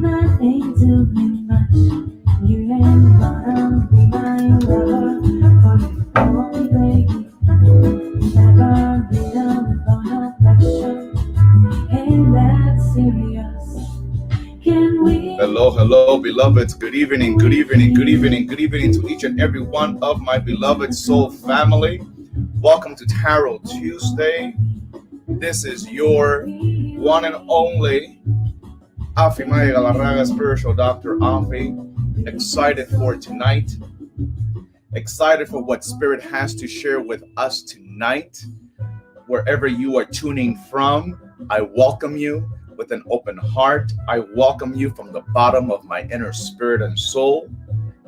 that ain't doing much. You ain't gonna be my lover, for you only baby. Never been on no pressure. Ain't that serious? Can we? Hello, beloveds. Good evening, good evening, good evening, good evening to each and every one of my beloved soul family. Welcome to Tarot Tuesday. This is your one and only Afi Maya Galarraga, spiritual doctor Afi. Excited for tonight. Excited for what Spirit has to share with us tonight. Wherever you are tuning from, I welcome you with an open heart. I welcome you from the bottom of my inner spirit and soul.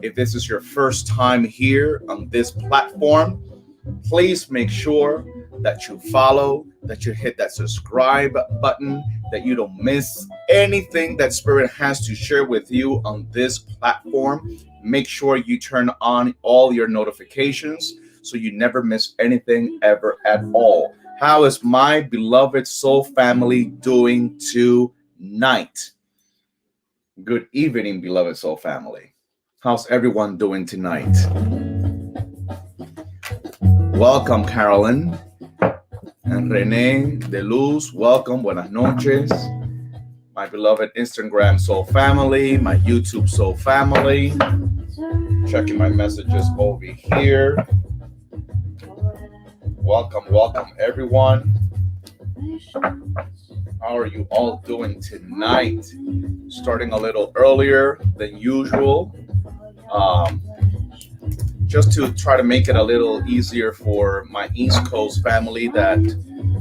If this is your first time here on this platform, please make sure that you follow, that you hit that subscribe button, that you don't miss anything that Spirit has to share with you on this platform. Make sure you turn on all your notifications so you never miss anything ever at all. How is my beloved soul family doing tonight? Good evening, beloved soul family. How's everyone doing tonight? Welcome, Carolyn and Renee de Luz. Welcome, buenas noches. My beloved Instagram soul family, my YouTube soul family. Checking my messages over here. Welcome, everyone. How are you all doing tonight? Starting a little earlier than usual. Just to try to make it a little easier for my East Coast family that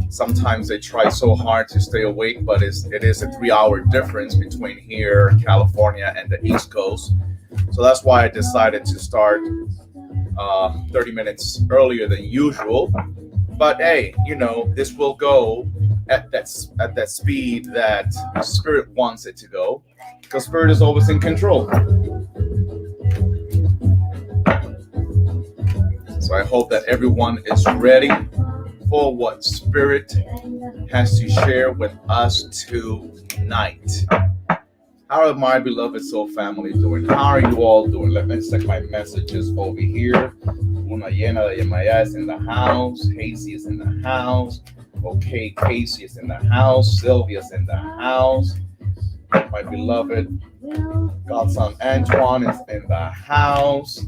sometimes they try so hard to stay awake, but it is a 3-hour difference between here, California, and the East Coast. So that's why I decided to start 30 minutes earlier than usual. But hey, this will go at that speed that Spirit wants it to go, because Spirit is always in control. So I hope that everyone is ready for what Spirit has to share with us tonight. How are my beloved soul family doing? How are you all doing? Let me check my messages over here. Una llena de Yamaya is in the house. Hazy is in the house. Okay, Casey is in the house. Sylvia's in the house. My beloved godson Antoine is in the house.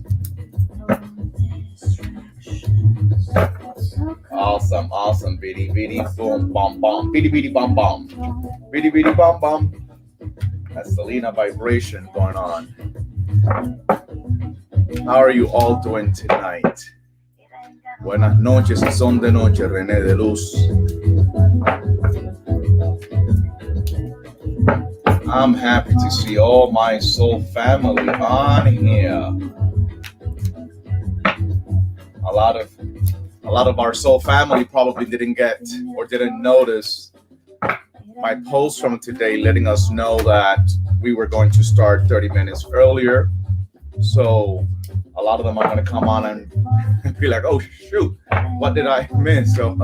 Awesome. Biddy, boom, bom, bom. Biddy, bom, bom. Biddy, bom, bom. That's Selena vibration going on. How are you all doing tonight? Buenas noches, y son de noche, René de Luz. I'm happy to see all my soul family on here. A lot of our soul family probably didn't get or didn't notice my post from today letting us know that we were going to start 30 minutes earlier. So a lot of them are going to come on and be like, oh, shoot, what did I miss? So,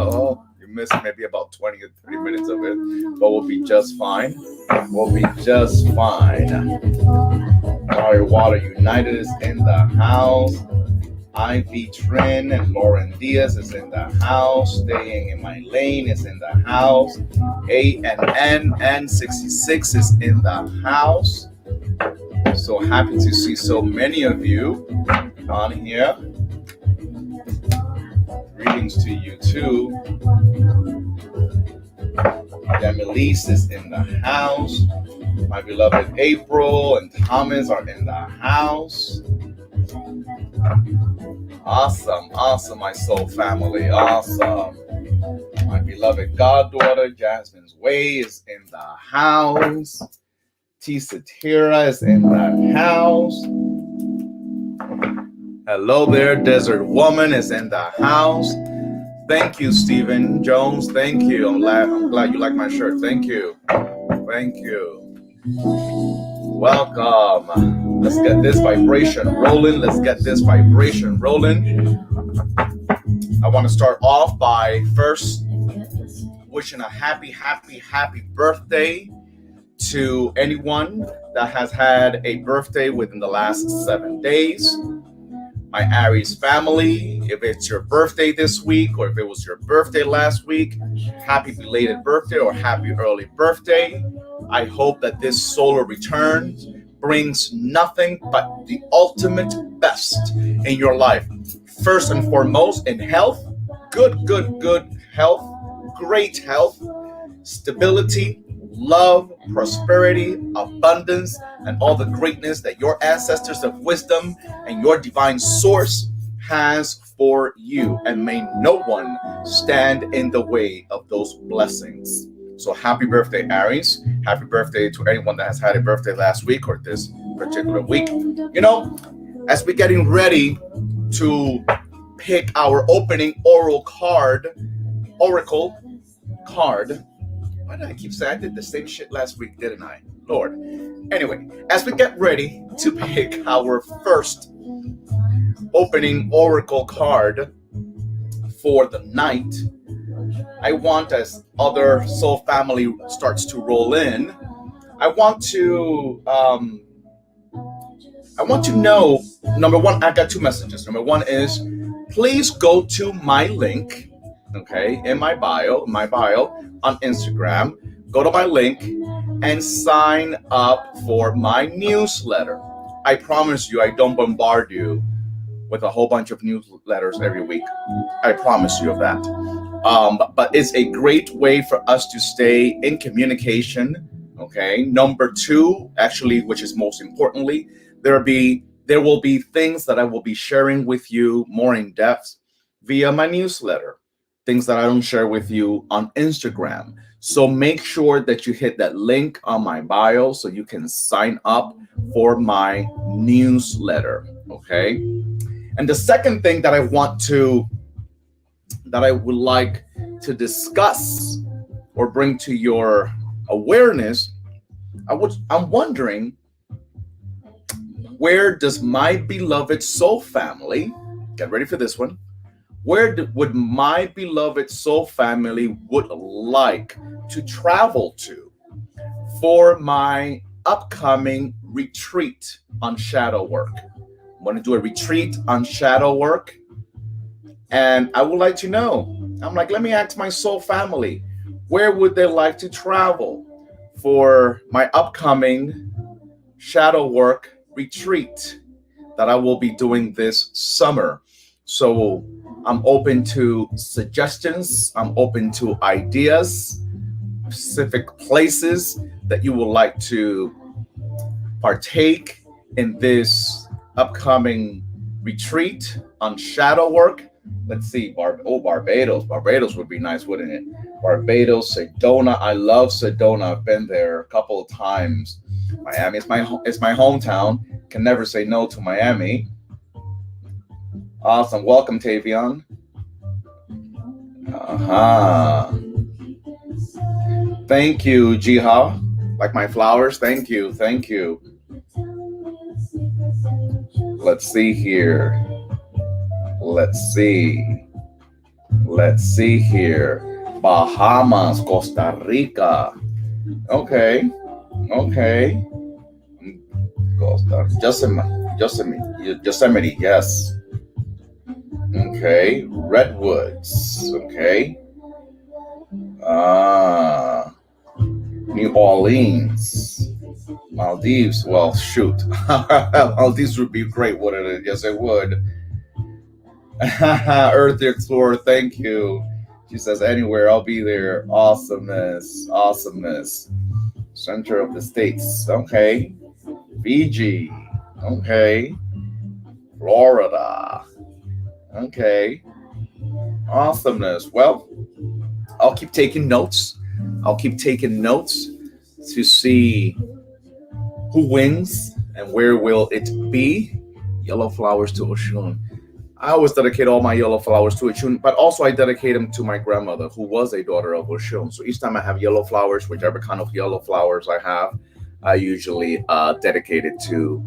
you missed maybe about 20 or 30 minutes of it, but we'll be just fine. All right, Water United is in the house. Ivy Trin and Lauren Diaz is in the house. Staying in My Lane is in the house. ANN66 is in the house. So happy to see so many of you on here. Greetings to you too. Demilise is in the house. My beloved April and Thomas are in the house. Awesome, my soul family. Awesome. My beloved goddaughter, Jasmine's Way, is in the house. Tisa Tira is in the house. Hello there, Desert Woman is in the house. Thank you, Stephen Jones. Thank you. I'm glad you like my shirt. Thank you. Welcome. Let's get this vibration rolling. I want to start off by first wishing a happy birthday to anyone that has had a birthday within the last 7 days. My Aries family, if it's your birthday this week or if it was your birthday last week, happy belated birthday or happy early birthday. I hope that this solar return brings nothing but the ultimate best in your life. First and foremost, in health, good health, great health, stability, love, prosperity, abundance, and all the greatness that your ancestors of wisdom and your divine source has for you. And may no one stand in the way of those blessings. So happy birthday, Aries. Happy birthday to anyone that has had a birthday last week or this particular week. You know, as we're getting ready to pick our opening oracle card. Why did I keep saying I did the same shit last week, didn't I? Lord. Anyway, as we get ready to pick our first opening oracle card for the night, I want, as other soul family starts to roll in, I want to know, number one, I got two messages. Number one is, please go to my link, okay, in my bio on Instagram. Go to my link and sign up for my newsletter. I promise you, I don't bombard you with a whole bunch of newsletters every week. I promise you of that. But it's a great way for us to stay in communication. Okay. Number two, actually, which is most importantly, there will be things that I will be sharing with you more in depth via my newsletter, things that I don't share with you on Instagram. So make sure that you hit that link on my bio so you can sign up for my newsletter. Okay. And the second thing that I would like to discuss or bring to your awareness, I'm wondering, where does my beloved soul family, get ready for this one, would my beloved soul family would like to travel to for my upcoming retreat on shadow work? I'm going to do a retreat on shadow work, and I would like to know. I'm like, let me ask my soul family, where would they like to travel for my upcoming shadow work retreat that I will be doing this summer? So I'm open to suggestions. I'm open to ideas, specific places that you would like to partake in this upcoming retreat on shadow work. Let's see, Barbados. Barbados would be nice, wouldn't it? Barbados, Sedona. I love Sedona. I've been there a couple of times. Miami is my hometown. Can never say no to Miami. Awesome. Welcome, Tavion. Thank you, Jiha. Like my flowers. Thank you. Let's see here. Let's see here. Bahamas, Costa Rica. Okay. Costa Yosemite, yes. Okay. Redwoods. Okay. New Orleans. Maldives. Well, shoot. Maldives would be great, wouldn't it? Yes, it would. Earth Explorer, thank you. She says, anywhere, I'll be there. Awesomeness. Center of the States. Okay. Fiji. Okay. Florida. Okay. Awesomeness. Well, I'll keep taking notes. To see who wins and where will it be. Yellow flowers to Oshun. I always dedicate all my yellow flowers to Oshun, but also I dedicate them to my grandmother, who was a daughter of Oshun. So each time I have yellow flowers, whichever kind of yellow flowers I have, I usually dedicate it to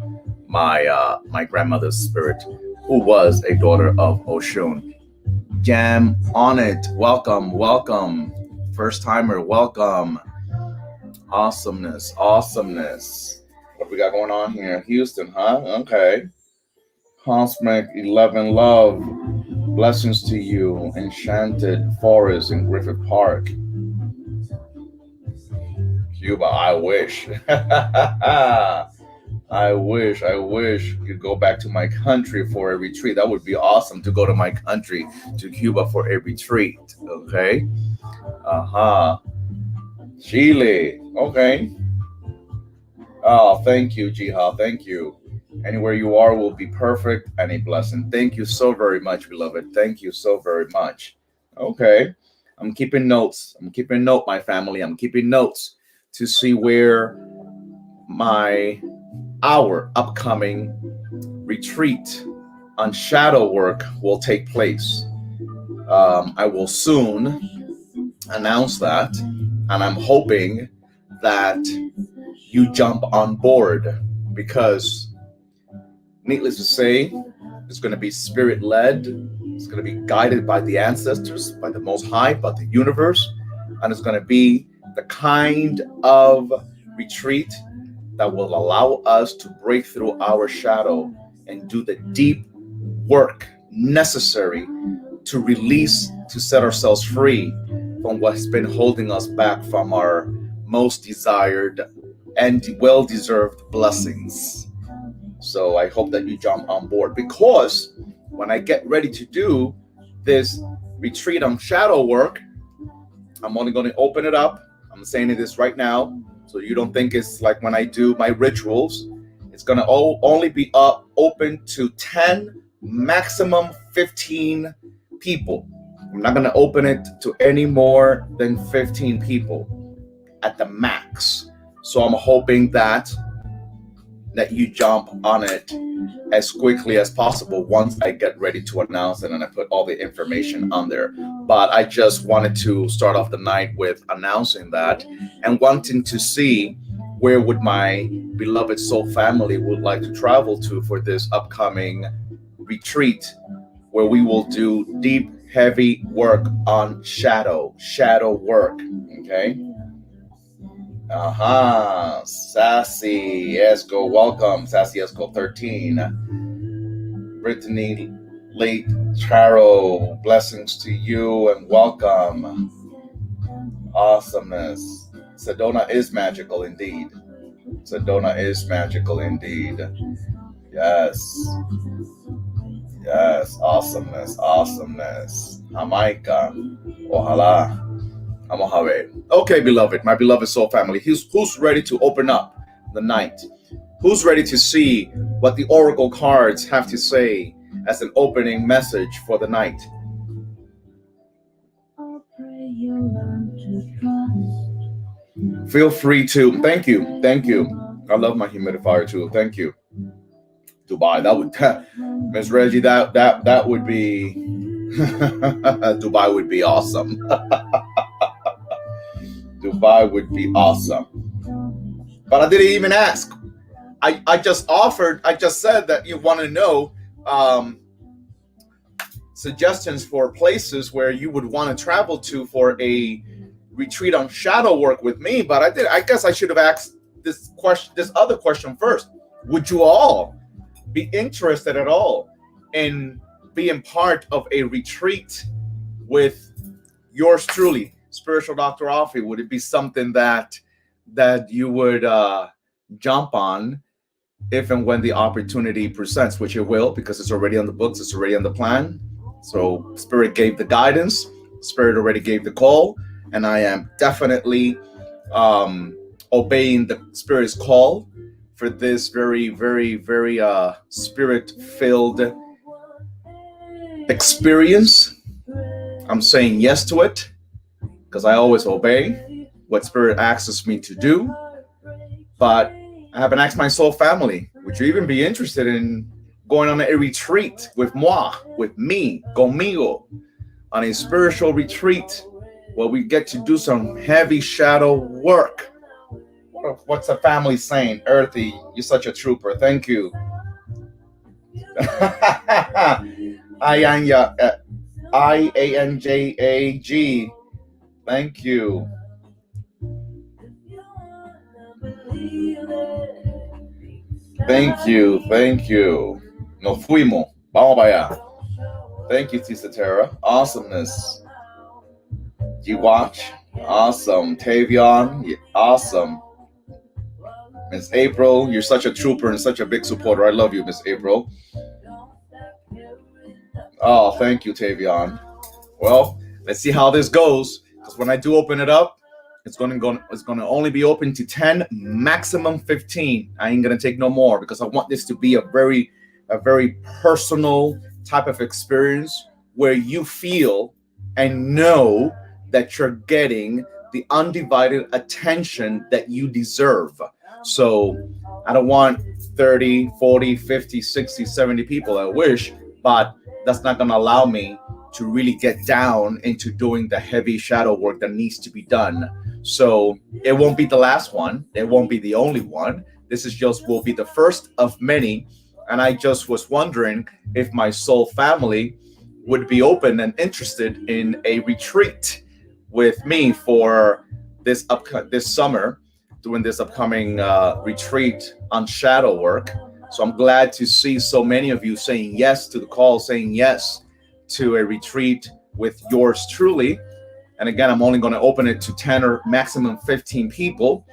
my grandmother's spirit, who was a daughter of Oshun. Jam on it. Welcome. First timer, welcome. Awesomeness. Awesomeness. What we got going on here? Houston, huh? Okay. Cosmic 11 Love. Blessings to you. Enchanted Forest in Griffith Park. Cuba, I wish. I wish you'd go back to my country for a retreat. That would be awesome to go to my country, to Cuba for a retreat. Okay. Uh-huh. Chile. Okay. Oh, thank you, Jiha. Thank you. Anywhere you are will be perfect and a blessing. Thank you so very much, beloved. Thank you so very much. Okay. I'm keeping notes. I'm keeping note, my family. I'm keeping notes to see where our upcoming retreat on shadow work will take place. I will soon announce that, and I'm hoping that you jump on board because, needless to say, it's going to be spirit led, it's going to be guided by the ancestors, by the Most High, by the universe, and it's going to be the kind of retreat that will allow us to break through our shadow and do the deep work necessary to release, to set ourselves free from what's been holding us back from our most desired and well-deserved blessings. So I hope that you jump on board, because when I get ready to do this retreat on shadow work, I'm only going to open it up. I'm saying this right now, so you don't think it's like when I do my rituals. It's going to only be open to 10, maximum 15 people. I'm not going to open it to any more than 15 people at the max. So I'm hoping that you jump on it as quickly as possible once I get ready to announce it and I put all the information on there. But I just wanted to start off the night with announcing that and wanting to see where would my beloved soul family would like to travel to for this upcoming retreat, where we will do deep, heavy work on shadow work. Okay. Sassy Esco, welcome. Sassy Esco 13. Brittany Late Charo, blessings to you and welcome. Awesomeness. Sedona is magical indeed. Sedona is magical indeed. Yes. Yes. Awesomeness. Awesomeness. Jamaica. Ojalá. Okay, beloved, my beloved soul family, who's ready to open up the night? Who's ready to see what the oracle cards have to say as an opening message for the night? Feel free to. Thank you. I love my humidifier too. Thank you. Dubai, that would Miss Reggie, that would be Dubai would be awesome. Dubai would be awesome. But I didn't even ask. I just said that you want to know suggestions for places where you would want to travel to for a retreat on shadow work with me. But I guess I should have asked this other question first. Would you all be interested at all in being part of a retreat with yours truly, Spiritual Dr. Alfie? Would it be something that you would jump on if and when the opportunity presents, which it will, because it's already on the books, it's already on the plan. So Spirit gave the guidance, Spirit already gave the call, and I am definitely obeying the Spirit's call for this very, very, very Spirit-filled experience. I'm saying yes to it, because I always obey what Spirit asks me to do. But I haven't asked my soul family, would you even be interested in going on a retreat with me, conmigo, on a spiritual retreat where we get to do some heavy shadow work? What's the family saying? Earthy, you're such a trooper. Thank you. IANJAG. Thank you. Thank you, thank you. Nos fuimos. Vamos para allá. Thank you, Tisa Terra. Awesomeness. You watch. Awesome. Tavion. Awesome. Miss April, you're such a trooper and such a big supporter. I love you, Miss April. Oh, thank you, Tavion. Well, let's see how this goes. Because when I do open it up, it's gonna only be open to 10, maximum 15. I ain't gonna take no more because I want this to be a very personal type of experience where you feel and know that you're getting the undivided attention that you deserve. So I don't want 30, 40, 50, 60, 70 people. I wish, but that's not gonna allow me to really get down into doing the heavy shadow work that needs to be done. So it won't be the last one. It won't be the only one. This is just will be the first of many. And I just was wondering if my soul family would be open and interested in a retreat with me for this summer, doing this upcoming retreat on shadow work. So I'm glad to see so many of you saying yes to the call, saying yes to a retreat with yours truly. And again, I'm only going to open it to 10 or maximum 15 people.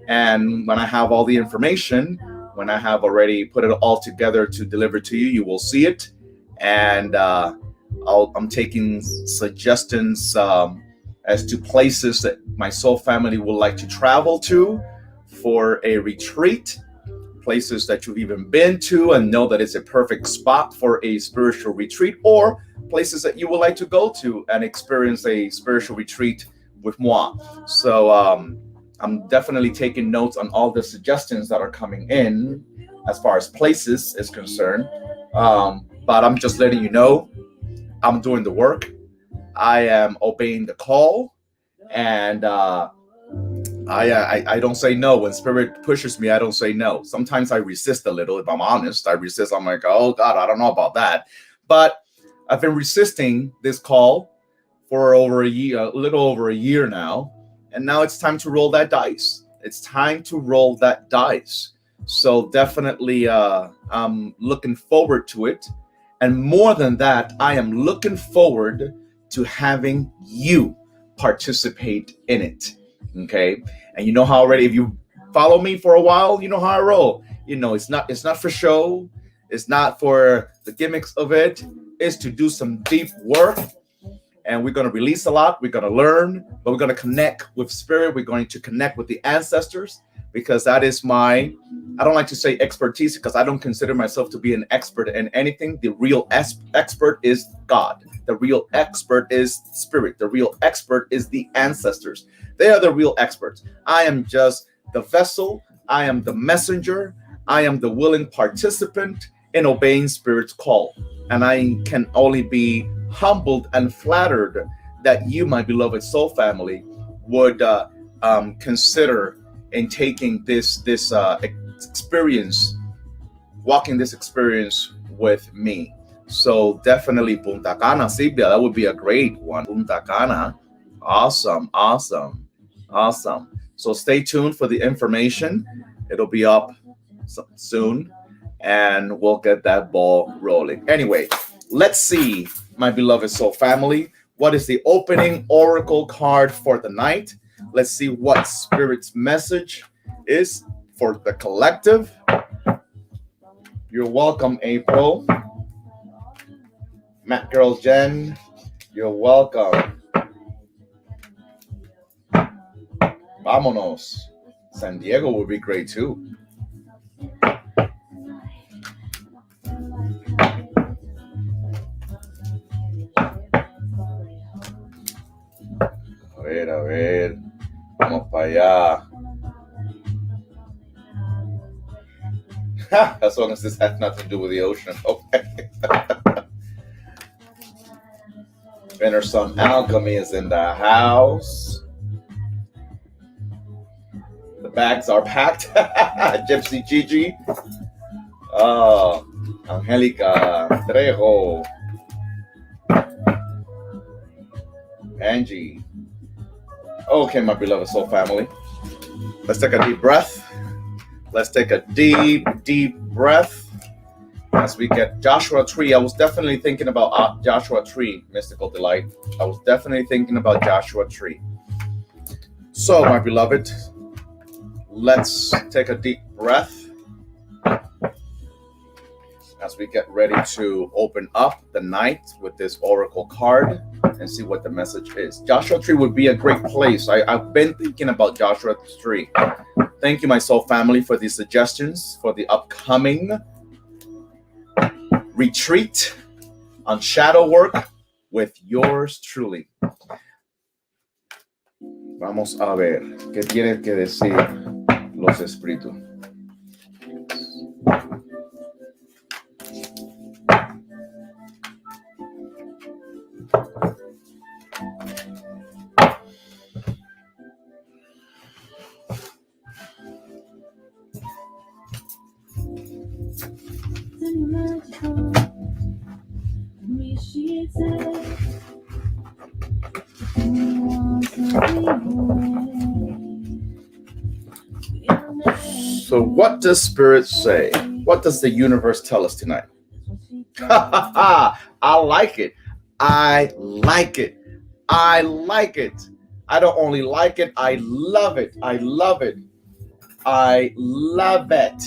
And when I have all the information, when I have already put it all together to deliver to you, you will see it. And I'm taking suggestions as to places that my soul family would like to travel to for a retreat, places that you've even been to and know that it's a perfect spot for a spiritual retreat, or places that you would like to go to and experience a spiritual retreat with moi. So I'm definitely taking notes on all the suggestions that are coming in as far as places is concerned. But I'm just letting you know, I'm doing the work. I am obeying the call, and I don't say no. When spirit pushes me, I don't say no. Sometimes I resist a little. If I'm honest, I resist. I'm like, oh God, I don't know about that. But I've been resisting this call for over a year, a little over a year now. And now it's time to roll that dice. It's time to roll that dice. So definitely I'm looking forward to it. And more than that, I am looking forward to having you participate in it. Okay. And you know how already, if you follow me for a while, you know how I roll. You know, it's not for show. It's not for the gimmicks of it. It's to do some deep work. And we're going to release a lot. We're going to learn, but we're going to connect with spirit. We're going to connect with the ancestors, because that is I don't like to say expertise, because I don't consider myself to be an expert in anything. The real expert is God. The real expert is spirit. The real expert is the ancestors. They are the real experts. I am just the vessel. I am the messenger. I am the willing participant in obeying spirit's call. And I can only be humbled and flattered that you, my beloved soul family, would consider in taking this experience, walking this experience with me. So definitely Punta Cana, Sibia, that would be a great one. Punta Cana. Awesome. So stay tuned for the information. It'll be up soon, and we'll get that ball rolling. Anyway, let's see, my beloved soul family, what is the opening oracle card for the night? Let's see what spirit's message is for the collective. You're welcome, April. Matt Girl Jen, you're welcome. Vámonos. San Diego would be great too. A ver, vamos para allá. As long as this has nothing to do with the ocean, okay. Inner Sun Alchemy is in the house. The bags are packed. Gypsy Gigi. Oh, Angelica Trejo. Angie. Okay, my beloved soul family. Let's take a deep breath. Let's take a deep breath as we get Joshua Tree. I was definitely thinking about Joshua Tree, Mystical Delight. I was definitely thinking about Joshua Tree. So, my beloved, let's take a deep breath as we get ready to open up the night with this oracle card and see what the message is. Joshua Tree would be a great place. I've been thinking about Joshua Tree. Thank you, my soul family, for these suggestions for the upcoming retreat on shadow work with yours truly. Vamos a ver qué tienen que decir los espíritus. So what does Spirit say? What does the universe tell us tonight? I like it. I like it. I like it. I don't only like it, I love it. I love it. I love it.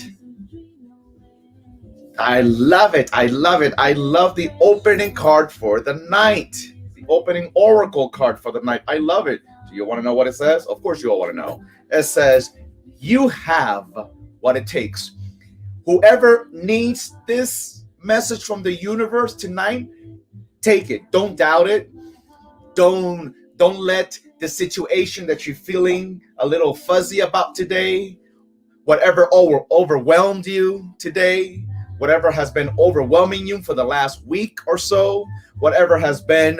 I love it. I love it. I love the opening card for the night. The opening oracle card for the night. I love it. Do you want to know what it says? Of course you all want to know. It says, you have what it takes. Whoever needs this message from the universe tonight, take it. Don't doubt it. Don't let the situation that you're feeling a little fuzzy about today, whatever overwhelmed you today, whatever has been overwhelming you for the last week or so, whatever has been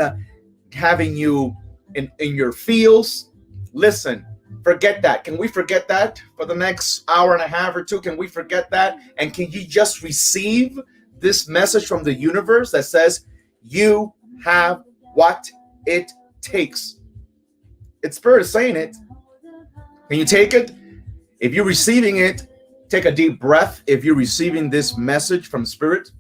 having you in your feels, listen, forget that. Can we forget that for the next hour and a half or two? Can we forget that? And can you just receive this message from the universe that says, you have what it takes? It's Spirit saying it. Can you take it? If you're receiving it, take a deep breath. If you're receiving this message from Spirit,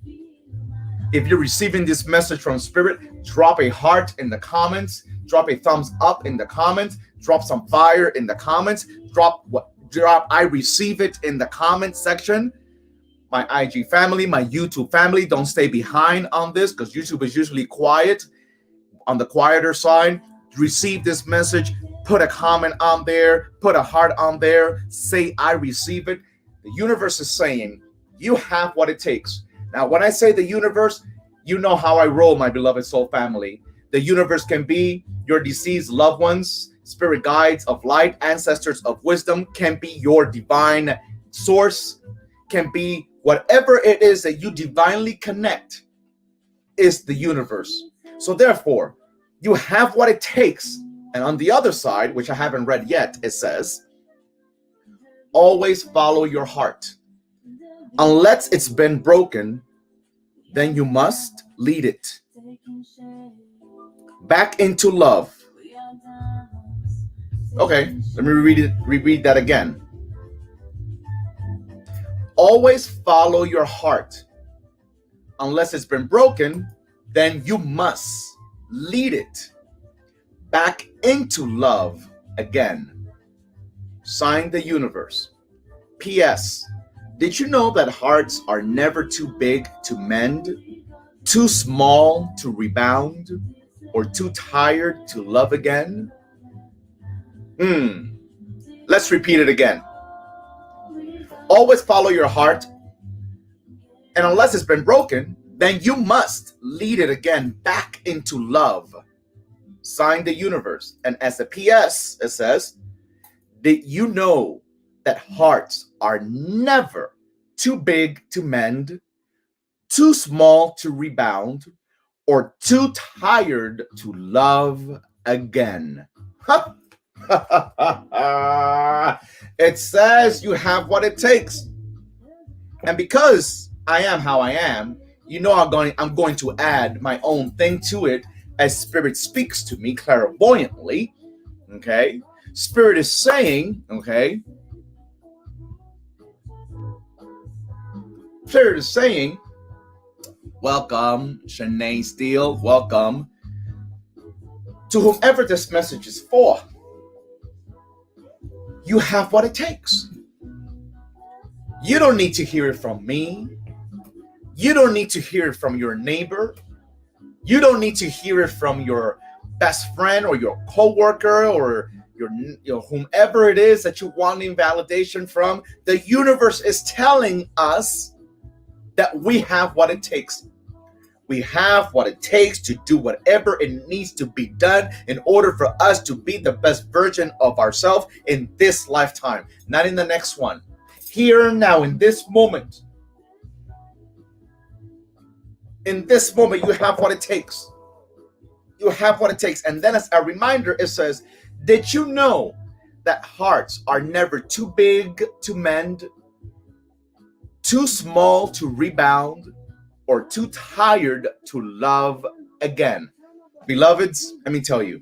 if you're receiving this message from Spirit, drop a heart in the comments, drop a thumbs up in the comments, drop some fire in the comments, drop I receive it in the comment section. My IG family, my YouTube family, don't stay behind on this because YouTube is usually quiet, on the quieter side. Receive this message, put a comment on there, put a heart on there, say I receive it. The universe is saying you have what it takes. Now, when I say the universe, you know how I roll, my beloved soul family. The universe can be your deceased loved ones, spirit guides of light, ancestors of wisdom, can be your divine source, can be whatever it is that you divinely connect is the universe. So therefore, you have what it takes. And on the other side, which I haven't read yet, it says, always follow your heart. Unless it's been broken, then you must lead it back into love. Okay, let me reread that again. Always follow your heart. Unless it's been broken, then you must lead it back into love again. Sign the universe. P.S. Did you know that hearts are never too big to mend, too small to rebound, or too tired to love again? Let's repeat it again. Always follow your heart, and unless it's been broken, then you must lead it again back into love. Sign the universe. And as a PS, it says, did you know that hearts are never too big to mend, too small to rebound, or too tired to love again? It says you have what it takes. And because I am how I am, you know I'm going to add my own thing to it as Spirit speaks to me clairvoyantly. Okay? Spirit is saying, okay, clear to saying, welcome, Shanae Steele, welcome to whomever this message is for. You have what it takes. You don't need to hear it from me. You don't need to hear it from your neighbor. You don't need to hear it from your best friend or your coworker or your whomever it is that you want validation from. The universe is telling us that we have what it takes. We have what it takes to do whatever it needs to be done in order for us to be the best version of ourselves in this lifetime, not in the next one. Here and now, in this moment, you have what it takes. You have what it takes. And then as a reminder, it says, did you know that hearts are never too big to mend, too small to rebound, or too tired to love again? Beloveds, let me tell you,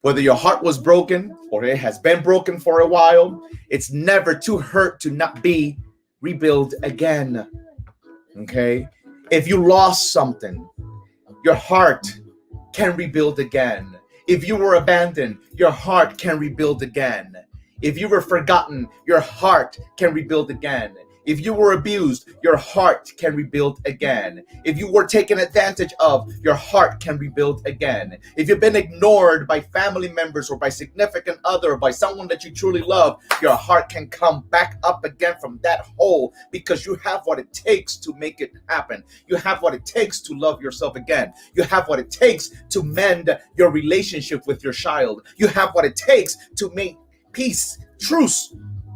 whether your heart was broken or it has been broken for a while, it's never too hurt to not be rebuilt again. Okay? If you lost something, your heart can rebuild again. If you were abandoned, your heart can rebuild again. If you were forgotten, your heart can rebuild again. If you were abused, your heart can rebuild again. If you were taken advantage of, your heart can rebuild again. If you've been ignored by family members or by significant other, or by someone that you truly love, your heart can come back up again from that hole, because you have what it takes to make it happen. You have what it takes to love yourself again. You have what it takes to mend your relationship with your child. You have what it takes to make peace, truce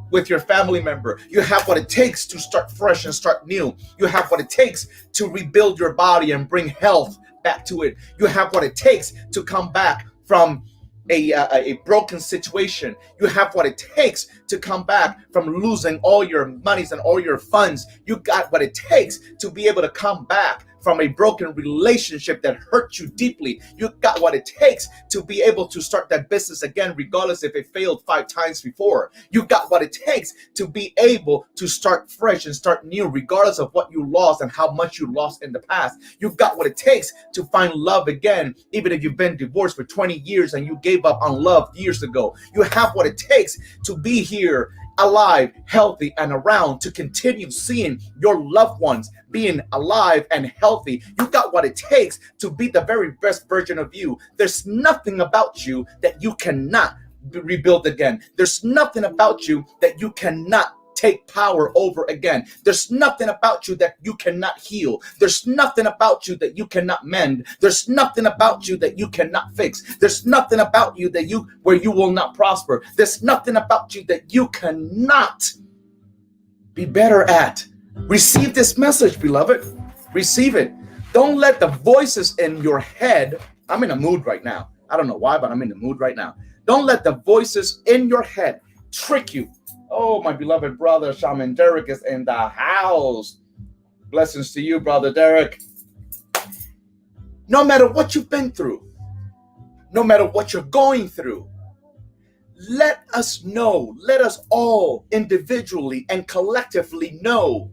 with your family member. You have what it takes to start fresh and start new. You have what it takes to rebuild your body and bring health back to it. You have what it takes to come back from a broken situation. You have what it takes to come back from losing all your monies and all your funds. You got what it takes to be able to come back from a broken relationship that hurt you deeply. You got what it takes to be able to start that business again, regardless if it failed 5 times before. You got what it takes to be able to start fresh and start new, regardless of what you lost and how much you lost in the past. You've got what it takes to find love again, even if you've been divorced for 20 years and you gave up on love years ago. You have what it takes to be here, alive, healthy, and around, to continue seeing your loved ones being alive and healthy. You got what it takes to be the very best version of you. There's nothing about you that you cannot rebuild again. There's nothing about you that you cannot take power over again. There's nothing about you that you cannot heal. There's nothing about you that you cannot mend. There's nothing about you that you cannot fix. There's nothing about you that where you will not prosper. There's nothing about you that you cannot be better at. Receive this message, beloved. Receive it. Don't let the voices in your head, I'm in a mood right now. I don't know why, but I'm in the mood right now. Don't let the voices in your head trick you. Oh, my beloved brother, Shaman Derek is in the house. Blessings to you, brother Derek. No matter what you've been through, no matter what you're going through, let us know, let us all individually and collectively know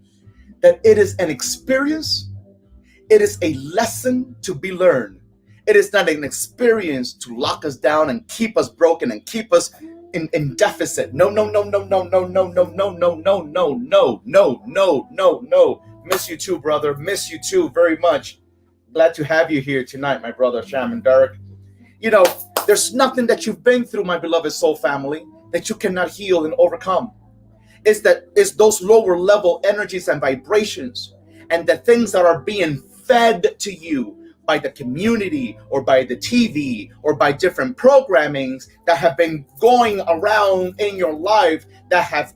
that it is an experience, it is a lesson to be learned. It is not an experience to lock us down and keep us broken and keep us in deficit. No. Miss you too, brother. Miss you too very much. Glad to have you here tonight, my brother Shaman Derek. You know, there's nothing that you've been through, my beloved soul family, that you cannot heal and overcome. It's those lower level energies and vibrations and the things that are being fed to you by the community or by the TV or by different programmings that have been going around in your life that have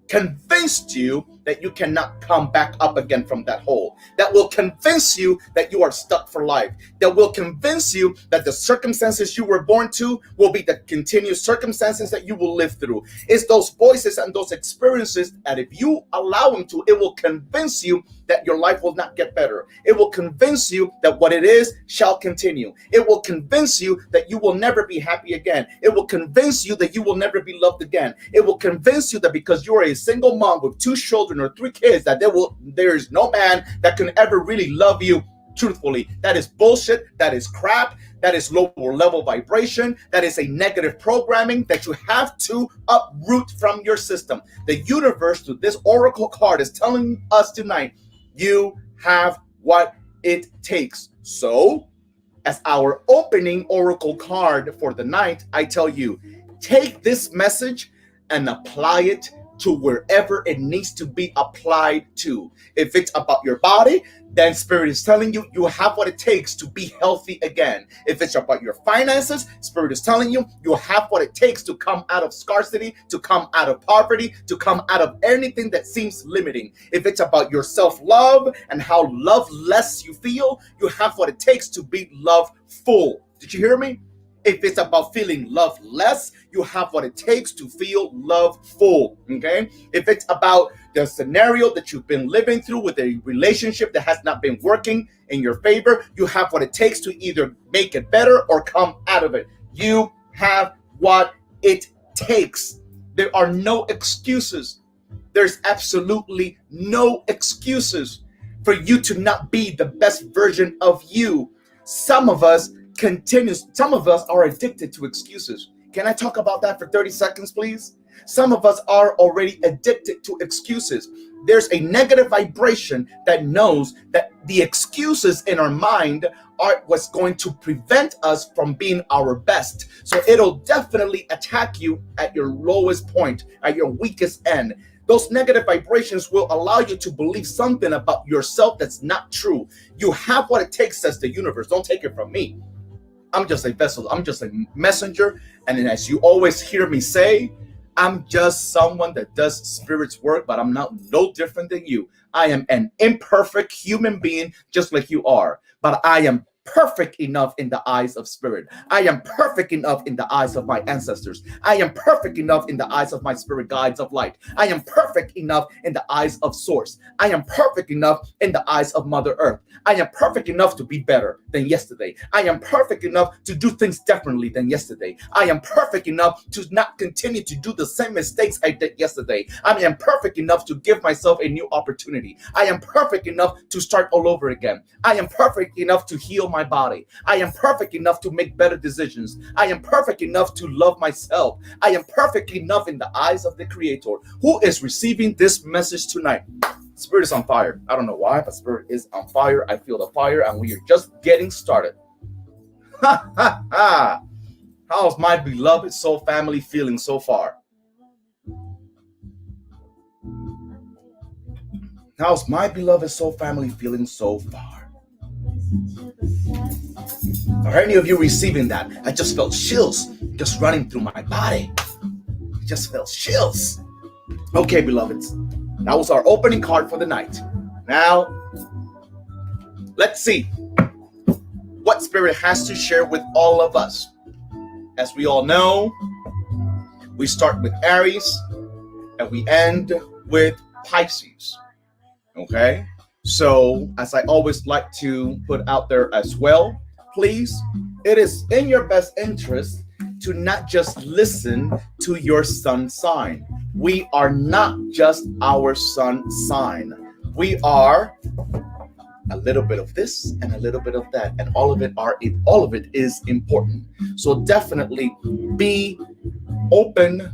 convinced you that you cannot come back up again from that hole. That will convince you that you are stuck for life. That will convince you that the circumstances you were born to will be the continued circumstances that you will live through. It's those voices and those experiences that if you allow them to, it will convince you that your life will not get better. It will convince you that what it is shall continue. It will convince you that you will never be happy again. It will convince you that you will never be loved again. It will convince you that because you are a single mom with 2 children children or 3 kids, that there is no man that can ever really love you truthfully. That is bullshit. That is crap. That is lower level vibration. That is a negative programming that you have to uproot from your system. The universe, through this oracle card, is telling us tonight, you have what it takes. So, as our opening oracle card for the night, I tell you, take this message and apply it to wherever it needs to be applied to. If it's about your body, then Spirit is telling you, you have what it takes to be healthy again. If it's about your finances, Spirit is telling you, you have what it takes to come out of scarcity, to come out of poverty, to come out of anything that seems limiting. If it's about your self-love and how loveless you feel, you have what it takes to be loveful. Did you hear me? If it's about feeling loveless, you have what it takes to feel loveful, okay? If it's about the scenario that you've been living through with a relationship that has not been working in your favor, you have what it takes to either make it better or come out of it. You have what it takes. There are no excuses. There's absolutely no excuses for you to not be the best version of you. Some of us are addicted to excuses. Can I talk about that for 30 seconds, please? Some of us are already addicted to excuses. There's a negative vibration that knows that the excuses in our mind are what's going to prevent us from being our best. So it'll definitely attack you at your lowest point, at your weakest end. Those negative vibrations will allow you to believe something about yourself that's not true. You have what it takes, says the universe. Don't take it from me. I'm just a vessel. I'm just a messenger. And as you always hear me say, I'm just someone that does Spirit's work, but I'm not no different than you. I am an imperfect human being just like you are, but I am perfect enough in the eyes of Spirit. I am perfect enough in the eyes of my ancestors. I am perfect enough in the eyes of my spirit guides of light. I am perfect enough in the eyes of Source. I am perfect enough in the eyes of Mother Earth. I am perfect enough to be better than yesterday. I am perfect enough to do things differently than yesterday. I am perfect enough to not continue to do the same mistakes I did yesterday. I am perfect enough to give myself a new opportunity. I am perfect enough to start all over again. I am perfect enough to heal my body. I am perfect enough to make better decisions. I am perfect enough to love myself. I am perfect enough in the eyes of the Creator. Who is receiving this message tonight? Spirit is on fire. I don't know why, but Spirit is on fire. I feel the fire, and we are just getting started. Ha ha ha! How's my beloved soul family feeling so far? How's my beloved soul family feeling so far? Are any of you receiving that? I just felt chills just running through my body. I just felt chills. Okay, beloveds. That was our opening card for the night. Now, let's see what Spirit has to share with all of us. As we all know, we start with Aries and we end with Pisces. Okay? So, as I always like to put out there as well, please, it is in your best interest to not just listen to your sun sign. We are not just our sun sign. We are a little bit of this and a little bit of that, and all of it is important. So definitely be open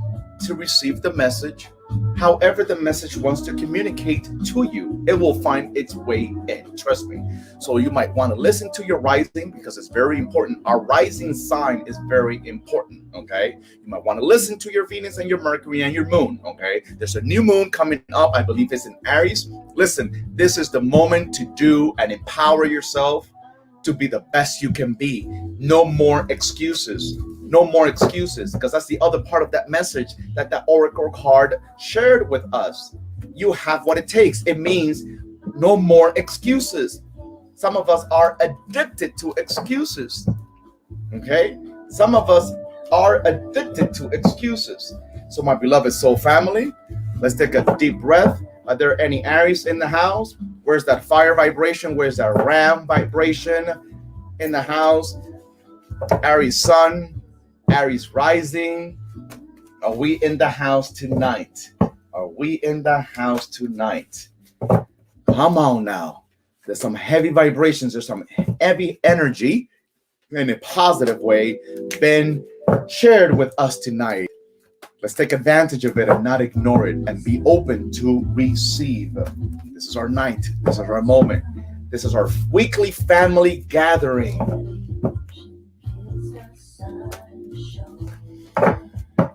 to receive the message. However the message wants to communicate to you, it will find its way in. Trust me. So you might want to listen to your rising, because it's very important. Our rising sign is very important, okay? You might want to listen to your Venus and your Mercury and your moon, okay? There's a new moon coming up. I believe it's in Aries. Listen, this is the moment to do and empower yourself to be the best you can be. No more excuses. No more excuses, because that's the other part of that message that the oracle card shared with us. You have what it takes. It means no more excuses. Some of us are addicted to excuses. Okay? Some of us are addicted to excuses. So my beloved soul family, let's take a deep breath. Are there any Aries in the house? Where's that fire vibration? Where's that ram vibration in the house? Aries sun, Aries rising. Are we in the house tonight? Are We in the house tonight. Come on now. There's some heavy vibrations. There's some heavy energy in a positive way been shared with us tonight. Let's take advantage of it and not ignore it and be open to receive. This is our night. This is our moment. This is our weekly family gathering.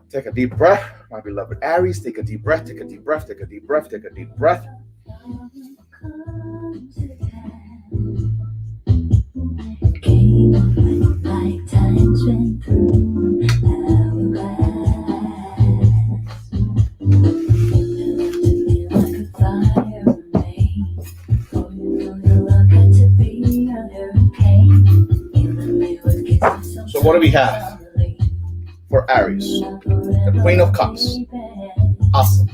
Take a deep breath, my beloved Aries. Take a deep breath, take a deep breath, take a deep breath, take a deep breath. Like times went through So what do we have for Aries? The Queen of Cups. Awesome.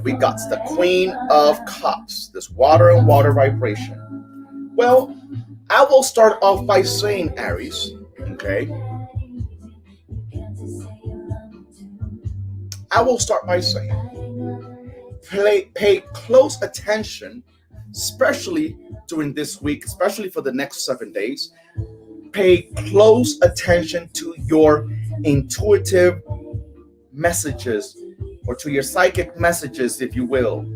We got the Queen of Cups. This water and water vibration. Well, I will start off by saying, Aries, okay? I will start by saying, pay close attention, especially during this week, especially for the next 7 days. Pay close attention to your intuitive messages, or to your psychic messages, if you will.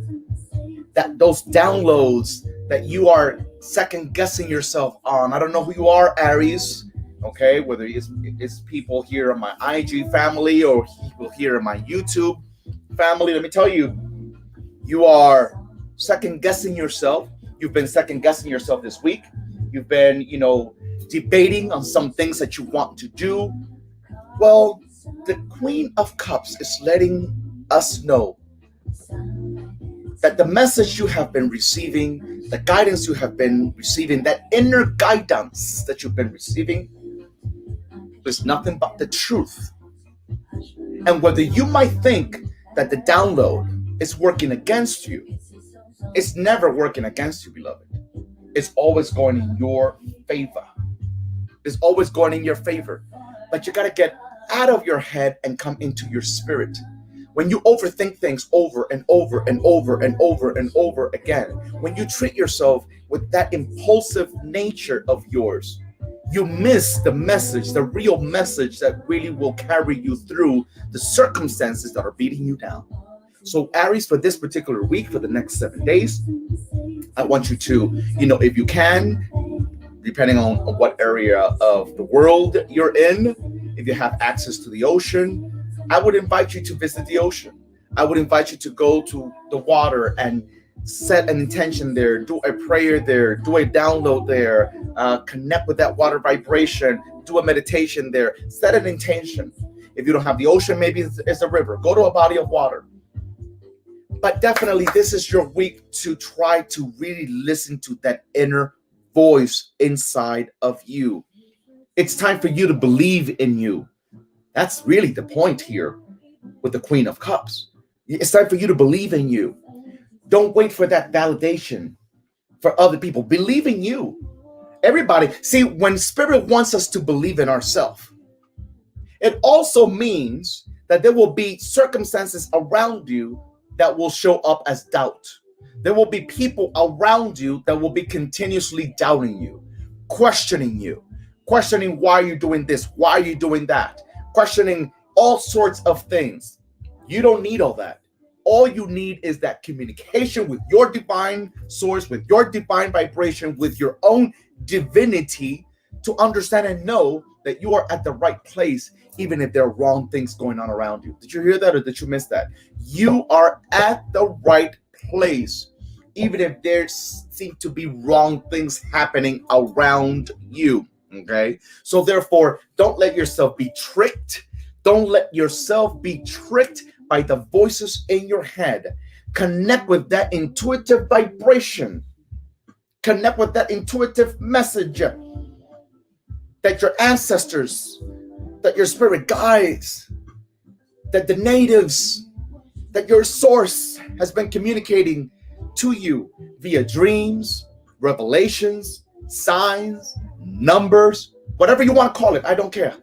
That those downloads that you are second guessing yourself on. I don't know who you are, Aries, okay? Whether it's people here in my IG family or people here in my YouTube family. Let me tell you, you are second guessing yourself. You've been second guessing yourself this week. You've been, debating on some things that you want to do. Well, the Queen of Cups is letting us know that the message you have been receiving, the guidance you have been receiving, that inner guidance that you've been receiving is nothing but the truth. And whether you might think that the download is working against you, it's never working against you, beloved. It's always going in your favor. It's always going in your favor. But you got to get out of your head and come into your spirit. When you overthink things over and over and over and over and over again, when you treat yourself with that impulsive nature of yours, you miss the message, the real message that really will carry you through the circumstances that are beating you down. So Aries, for this particular week, for the next 7 days, I want you to, if you can, depending on what area of the world you're in, if you have access to the ocean, I would invite you to visit the ocean. I would invite you to go to the water and set an intention there, do a prayer there, do a download there, connect with that water vibration, do a meditation there, set an intention. If you don't have the ocean, maybe it's a river. Go to a body of water. But definitely, this is your week to try to really listen to that inner voice inside of you. It's time for you to believe in you. That's really the point here with the Queen of Cups. It's time for you to believe in you. Don't wait for that validation for other people. Believe in you. Everybody, see, when Spirit wants us to believe in ourselves, it also means that there will be circumstances around you that will show up as doubt. There will be people around you that will be continuously doubting you, questioning why you're doing this, why are you doing that, questioning all sorts of things. You don't need all that. All you need is that communication with your divine source, with your divine vibration, with your own divinity, to understand and know that you are at the right place, even if there are wrong things going on around you. Did you hear that, or did you miss that? You are at the right place, even if there seem to be wrong things happening around you. Okay? So therefore, don't let yourself be tricked. Don't let yourself be tricked by the voices in your head. Connect with that intuitive vibration. Connect with that intuitive message that your ancestors, that your spirit guides, that the natives, that your source has been communicating to you via dreams, revelations, signs, numbers, whatever you want to call it. I don't care.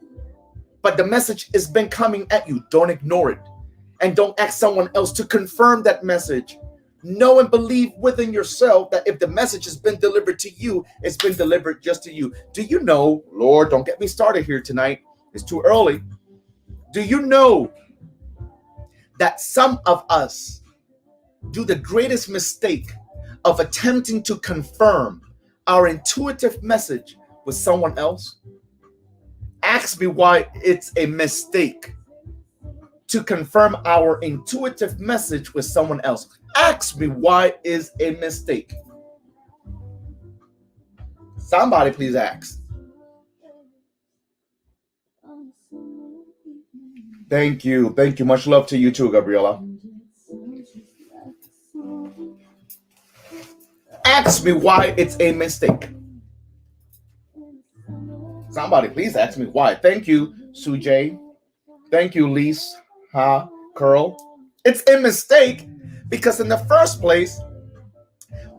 But the message has been coming at you. Don't ignore it. And don't ask someone else to confirm that message. Know and believe within yourself that if the message has been delivered to you, it's been delivered just to you. Do you know, Lord, don't get me started here tonight. It's too early. Do you know that some of us do the greatest mistake of attempting to confirm our intuitive message with someone else? Ask me why it's a mistake to confirm our intuitive message with someone else. Ask me why is a mistake. Somebody please ask. Thank you. Thank you. Much love to you too, Gabriela. Ask me why it's a mistake. Somebody please ask me why. Thank you, Sujay. Thank you, Lise. Curl. It's a mistake because in the first place,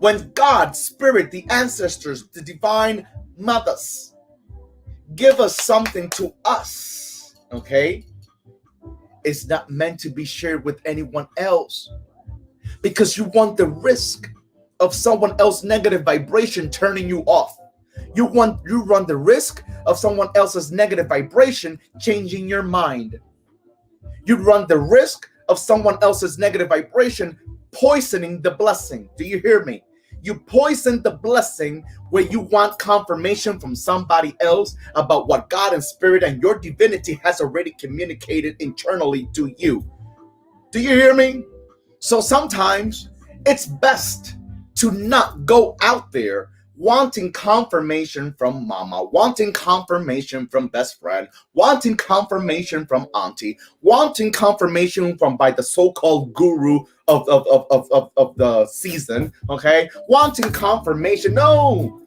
when God, Spirit, the ancestors, the divine mothers give us something to us, okay, it's not meant to be shared with anyone else because you want the risk of someone else's negative vibration turning you off. You run the risk of someone else's negative vibration changing your mind. You run the risk of someone else's negative vibration poisoning the blessing. Do you hear me? You poison the blessing where you want confirmation from somebody else about what God and Spirit and your divinity has already communicated internally to you. Do you hear me? So sometimes it's best to not go out there wanting confirmation from mama, wanting confirmation from best friend, wanting confirmation from auntie, wanting confirmation from by the so-called guru of the season, okay? Wanting confirmation. No.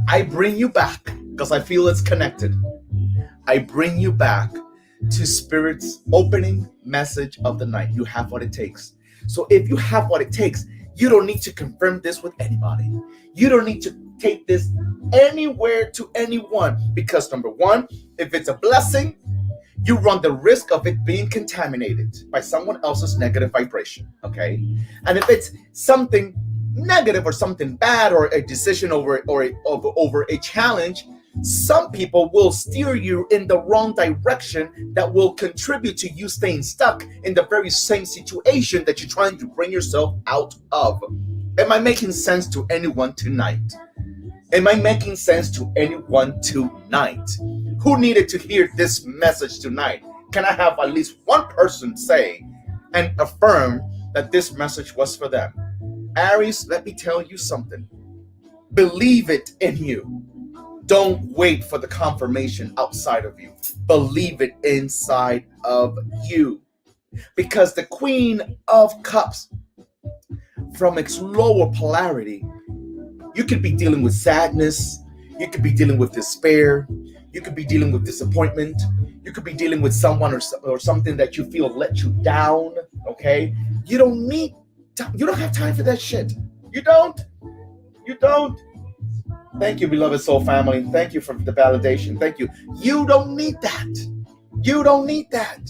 I bring you back because I feel it's connected. I bring you back to Spirit's opening message of the night. You have what it takes. So if you have what it takes, you don't need to confirm this with anybody. You don't need to take this anywhere to anyone because number one, if it's a blessing, you run the risk of it being contaminated by someone else's negative vibration, okay? And if it's something negative or something bad or a decision over a challenge, some people will steer you in the wrong direction that will contribute to you staying stuck in the very same situation that you're trying to bring yourself out of. Am I making sense to anyone tonight? Am I making sense to anyone tonight? Who needed to hear this message tonight? Can I have at least one person say and affirm that this message was for them? Aries, let me tell you something. Believe it in you. Don't wait for the confirmation outside of you. Believe it inside of you. Because the Queen of Cups, from its lower polarity, you could be dealing with sadness. You could be dealing with despair. You could be dealing with disappointment. You could be dealing with someone or something that you feel let you down, okay? You don't have time for that shit. You don't. Thank you, beloved soul family. Thank you for the validation. Thank you. You don't need that. You don't need that.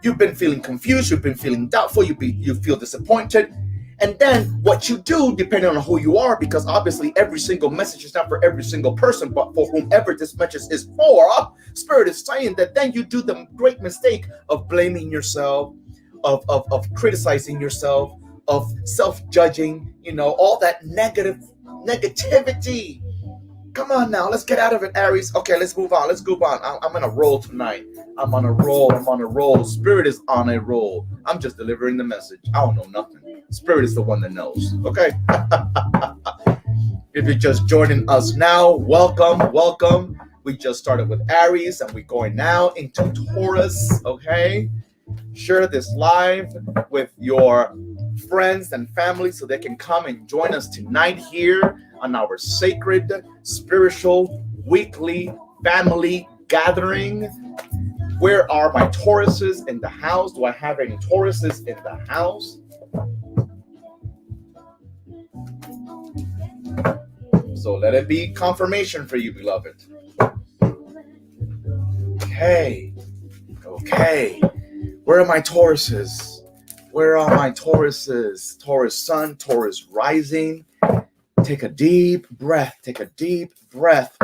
You've been feeling confused. You've been feeling doubtful. You feel disappointed. And then what you do, depending on who you are, because obviously every single message is not for every single person, but for whomever this message is for, Spirit is saying that then you do the great mistake of blaming yourself, of criticizing yourself, of self-judging, all that negativity. Come on now, let's get out of it, Aries. Okay, let's move on. I'm on a roll tonight. I'm on a roll. Spirit is on a roll. I'm just delivering the message. I don't know nothing. Spirit is the one that knows. Okay. If you're just joining us now, welcome. We just started with Aries and we're going now into Taurus. Okay. Share this live with your friends and family so they can come and join us tonight here on our sacred, spiritual, weekly family gathering. Where are my Tauruses in the house? Do I have any Tauruses in the house? So let it be confirmation for you, beloved. Okay. Okay. Where are my Tauruses? Where are my Tauruses? Taurus sun, Taurus rising. Take a deep breath. Take a deep breath.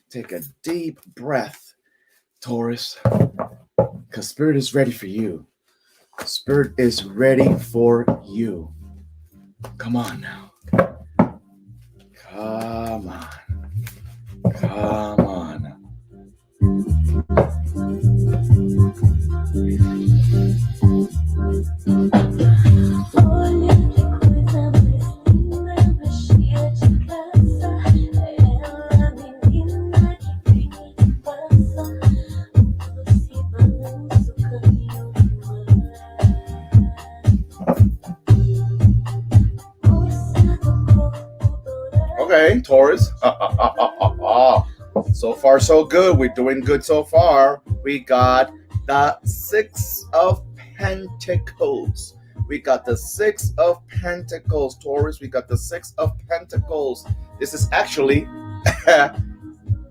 Take a deep breath, Taurus. Because Spirit is ready for you. Spirit is ready for you. Come on now. Come on. Come on. Okay, Taurus. So far, so good. We're doing good so far. We got the Six of Pentacles. We got the Six of Pentacles, Taurus. We got the Six of Pentacles. This is actually,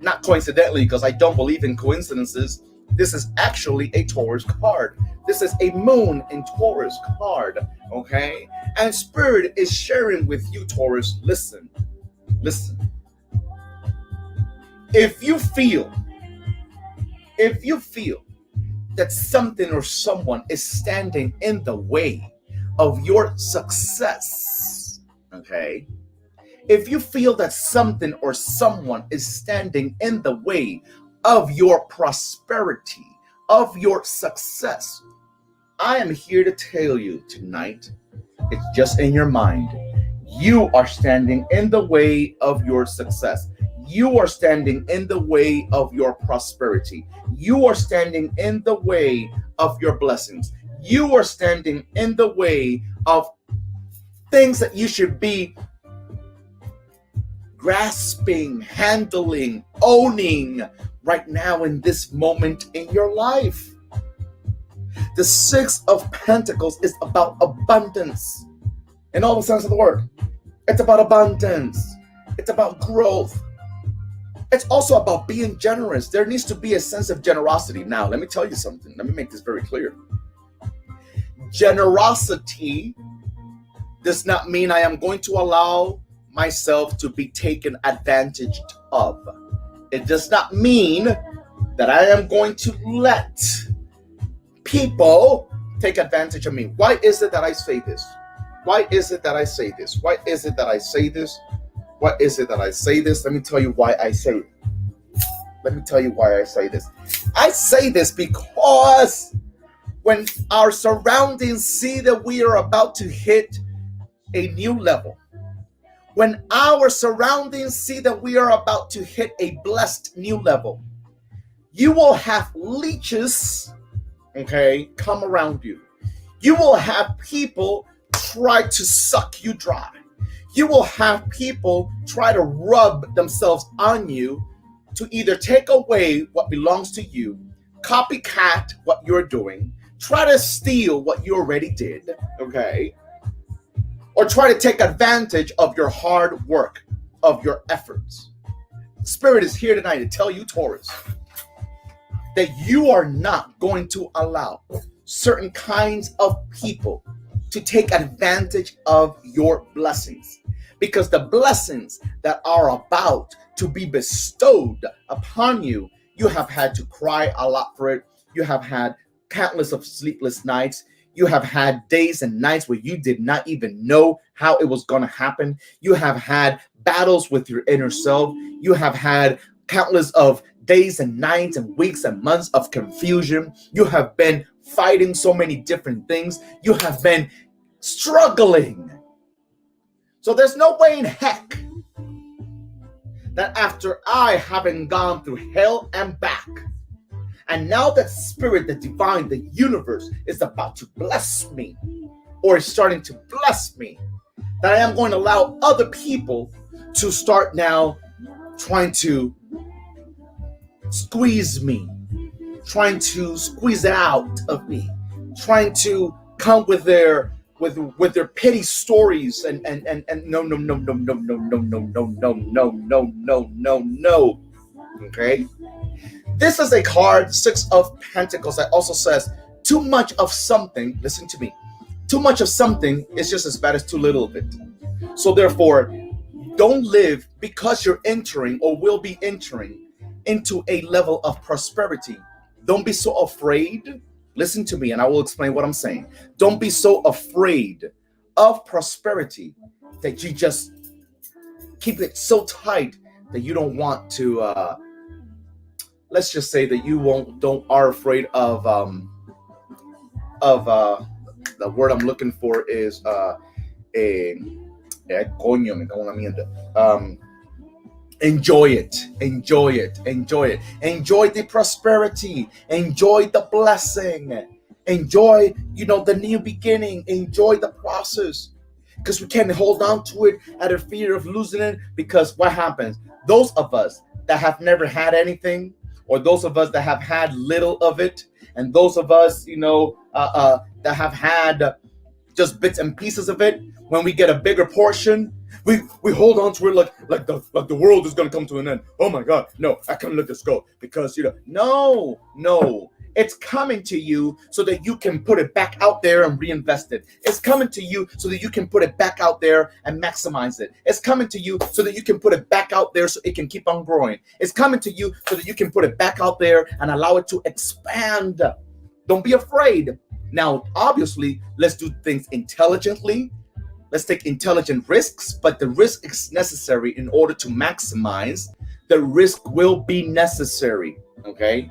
not coincidentally, because I don't believe in coincidences, this is actually a Taurus card. This is a Moon in Taurus card, okay? And Spirit is sharing with you, Taurus, listen. If you feel that something or someone is standing in the way of your success, okay? If you feel that something or someone is standing in the way of your prosperity, of your success, I am here to tell you tonight, it's just in your mind. You are standing in the way of your success. You are standing in the way of your prosperity. You are standing in the way of your blessings. You are standing in the way of things that you should be grasping, handling, owning right now in this moment in your life. The Six of Pentacles is about abundance in all the sense of the word. It's about abundance. It's about growth. It's also about being generous. There needs to be a sense of generosity. Now, let me tell you something. Let me make this very clear. Generosity does not mean I am going to allow myself to be taken advantage of. It does not mean that I am going to let people take advantage of me. Why is it that I say this? Why is it that I say this? Why is it that I say this? Why is it that I say this? Let me tell you why I say it. Let me tell you why I say this. I say this because when our surroundings see that we are about to hit a new level, when our surroundings see that we are about to hit a blessed new level, you will have leeches, okay, come around you. You will have people try to suck you dry. You will have people try to rub themselves on you to either take away what belongs to you, copycat what you're doing, try to steal what you already did, okay? Or try to take advantage of your hard work, of your efforts. Spirit is here tonight to tell you, Taurus, that you are not going to allow certain kinds of people to take advantage of your blessings. Because the blessings that are about to be bestowed upon you, you have had to cry a lot for it. You have had countless of sleepless nights. You have had days and nights where you did not even know how it was going to happen. You have had battles with your inner self. You have had countless of days and nights and weeks and months of confusion. You have been fighting so many different things. You have been struggling. So there's no way in heck that after I having gone through hell and back, and now that Spirit, the divine, the universe is about to bless me, or is starting to bless me, that I am going to allow other people to start now trying to squeeze me, trying to squeeze it out of me, trying to come with their petty stories and no. Okay? This is a card, Six of Pentacles, that also says too much of something. Listen to me. Too much of something is just as bad as too little of it. So therefore, don't live because you're entering or will be entering into a level of prosperity. Don't be so afraid. Listen to me and I will explain what I'm saying. Don't be so afraid of prosperity that you just keep it so tight that you don't want to let's just say that you are afraid of the word I'm looking for is coño, me cago en la mierda. Enjoy it. Enjoy the prosperity. Enjoy the blessing. Enjoy, the new beginning. Enjoy the process. Because we can't hold on to it out of fear of losing it. Because what happens? Those of us that have never had anything, or those of us that have had little of it, and those of us, that have had just bits and pieces of it, when we get a bigger portion, we hold on to it like the world is going to come to an end. Oh my God, no, I can't let this go because no, it's coming to you so that you can put it back out there and reinvest it. It's coming to you so that you can put it back out there and maximize it. It's coming to you so that you can put it back out there so it can keep on growing. It's coming to you so that you can put it back out there and allow it to expand. Don't be afraid. Now, obviously, let's do things intelligently. Let's take intelligent risks, but the risk is necessary in order to maximize. The risk will be necessary, okay?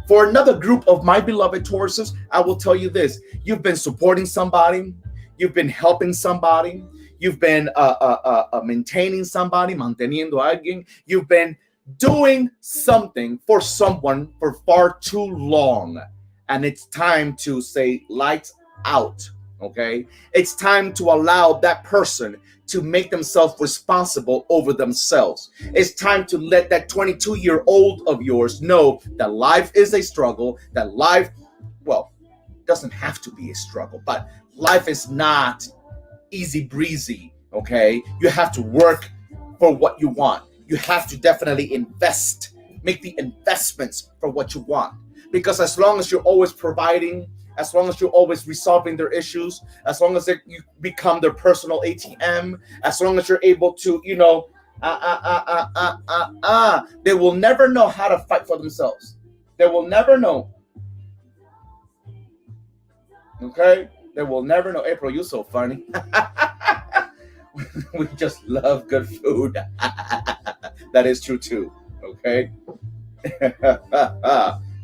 For another group of my beloved Tauruses, I will tell you this. You've been supporting somebody. You've been helping somebody. You've been maintaining somebody, manteniendo a alguien. You've been doing something for someone for far too long. And it's time to say lights out, okay? It's time to allow that person to make themselves responsible over themselves. It's time to let that 22-year-old of yours know that life is a struggle, that life, well, doesn't have to be a struggle, but life is not easy breezy, okay? You have to work for what you want. You have to definitely invest, make the investments for what you want. Because as long as you're always providing, as long as you're always resolving their issues, as long as you become their personal ATM, as long as you're able to, they will never know how to fight for themselves. They will never know. Okay? They will never know. April, you're so funny. We just love good food. That is true too. Okay?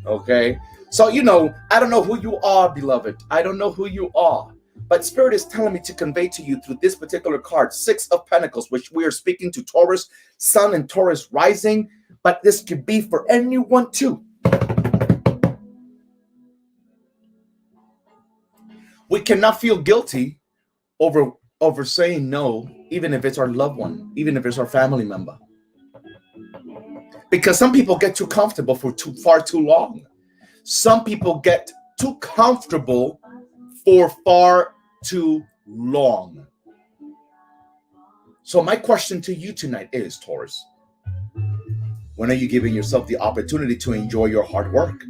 Okay, so I don't know who you are, beloved. I don't know who you are, but Spirit is telling me to convey to you through this particular card, Six of Pentacles, which we are speaking to Taurus Sun and Taurus Rising, but this could be for anyone too. We cannot feel guilty over saying no, even if it's our loved one, even if it's our family member. Because some people get too comfortable for far too long. Some people get too comfortable for far too long. So my question to you tonight is, Taurus, when are you giving yourself the opportunity to enjoy your hard work?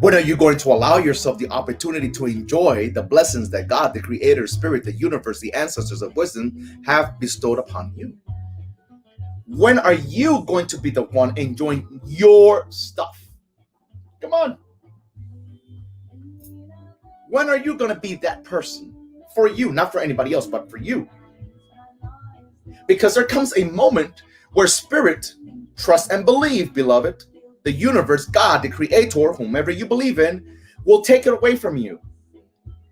When are you going to allow yourself the opportunity to enjoy the blessings that God, the Creator, Spirit, the universe, the ancestors of wisdom have bestowed upon you? When are you going to be the one enjoying your stuff? Come on. When are you going to be that person? For you, not for anybody else, but for you. Because there comes a moment where Spirit, trust and believe, beloved, the universe, God, the Creator, whomever you believe in, will take it away from you.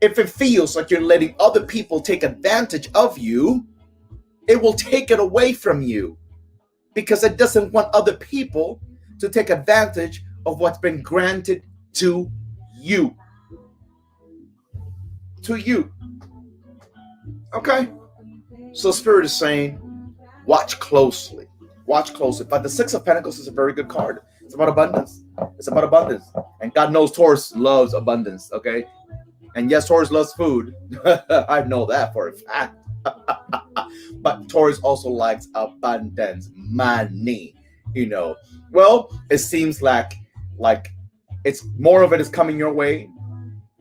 If it feels like you're letting other people take advantage of you, it will take it away from you. Because it doesn't want other people to take advantage of what's been granted to you. To you. Okay? So Spirit is saying, watch closely. Watch closely. But the Six of Pentacles is a very good card. It's about abundance. It's about abundance. And God knows Taurus loves abundance, okay? And yes, Taurus loves food. I know that for a fact. But Taurus also likes abundance, money. You know, well, it seems like it's more of it is coming your way,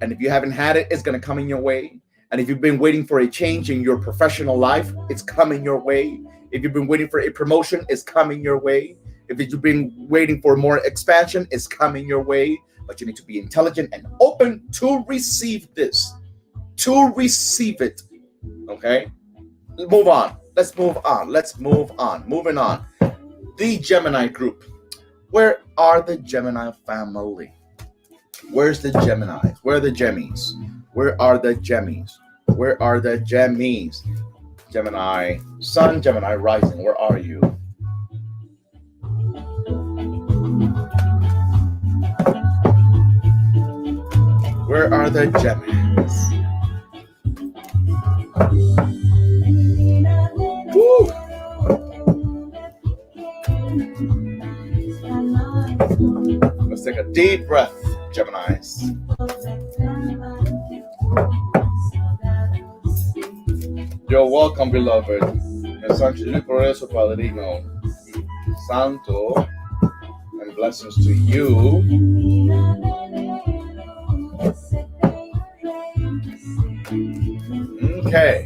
and if you haven't had it, it's going to come in your way. And if you've been waiting for a change in your professional life, it's coming your way. If you've been waiting for a promotion, it's coming your way. If you've been waiting for more expansion, it's coming your way. But you need to be intelligent and open to receive this, to receive it. Okay? Move on. Let's move on. Let's move on. Moving on. The Gemini group. Where are the Gemini family? Where's the Geminis? Where are the Gemmies? Where are the Gemmies? Where are the Gemmies? Gemini Sun, Gemini Rising, where are you? Where are the Geminis? Woo! Let's take a deep breath, Geminis. You're welcome, beloved. El Sancho por eso, Padrino. Santo, and blessings to you. Okay.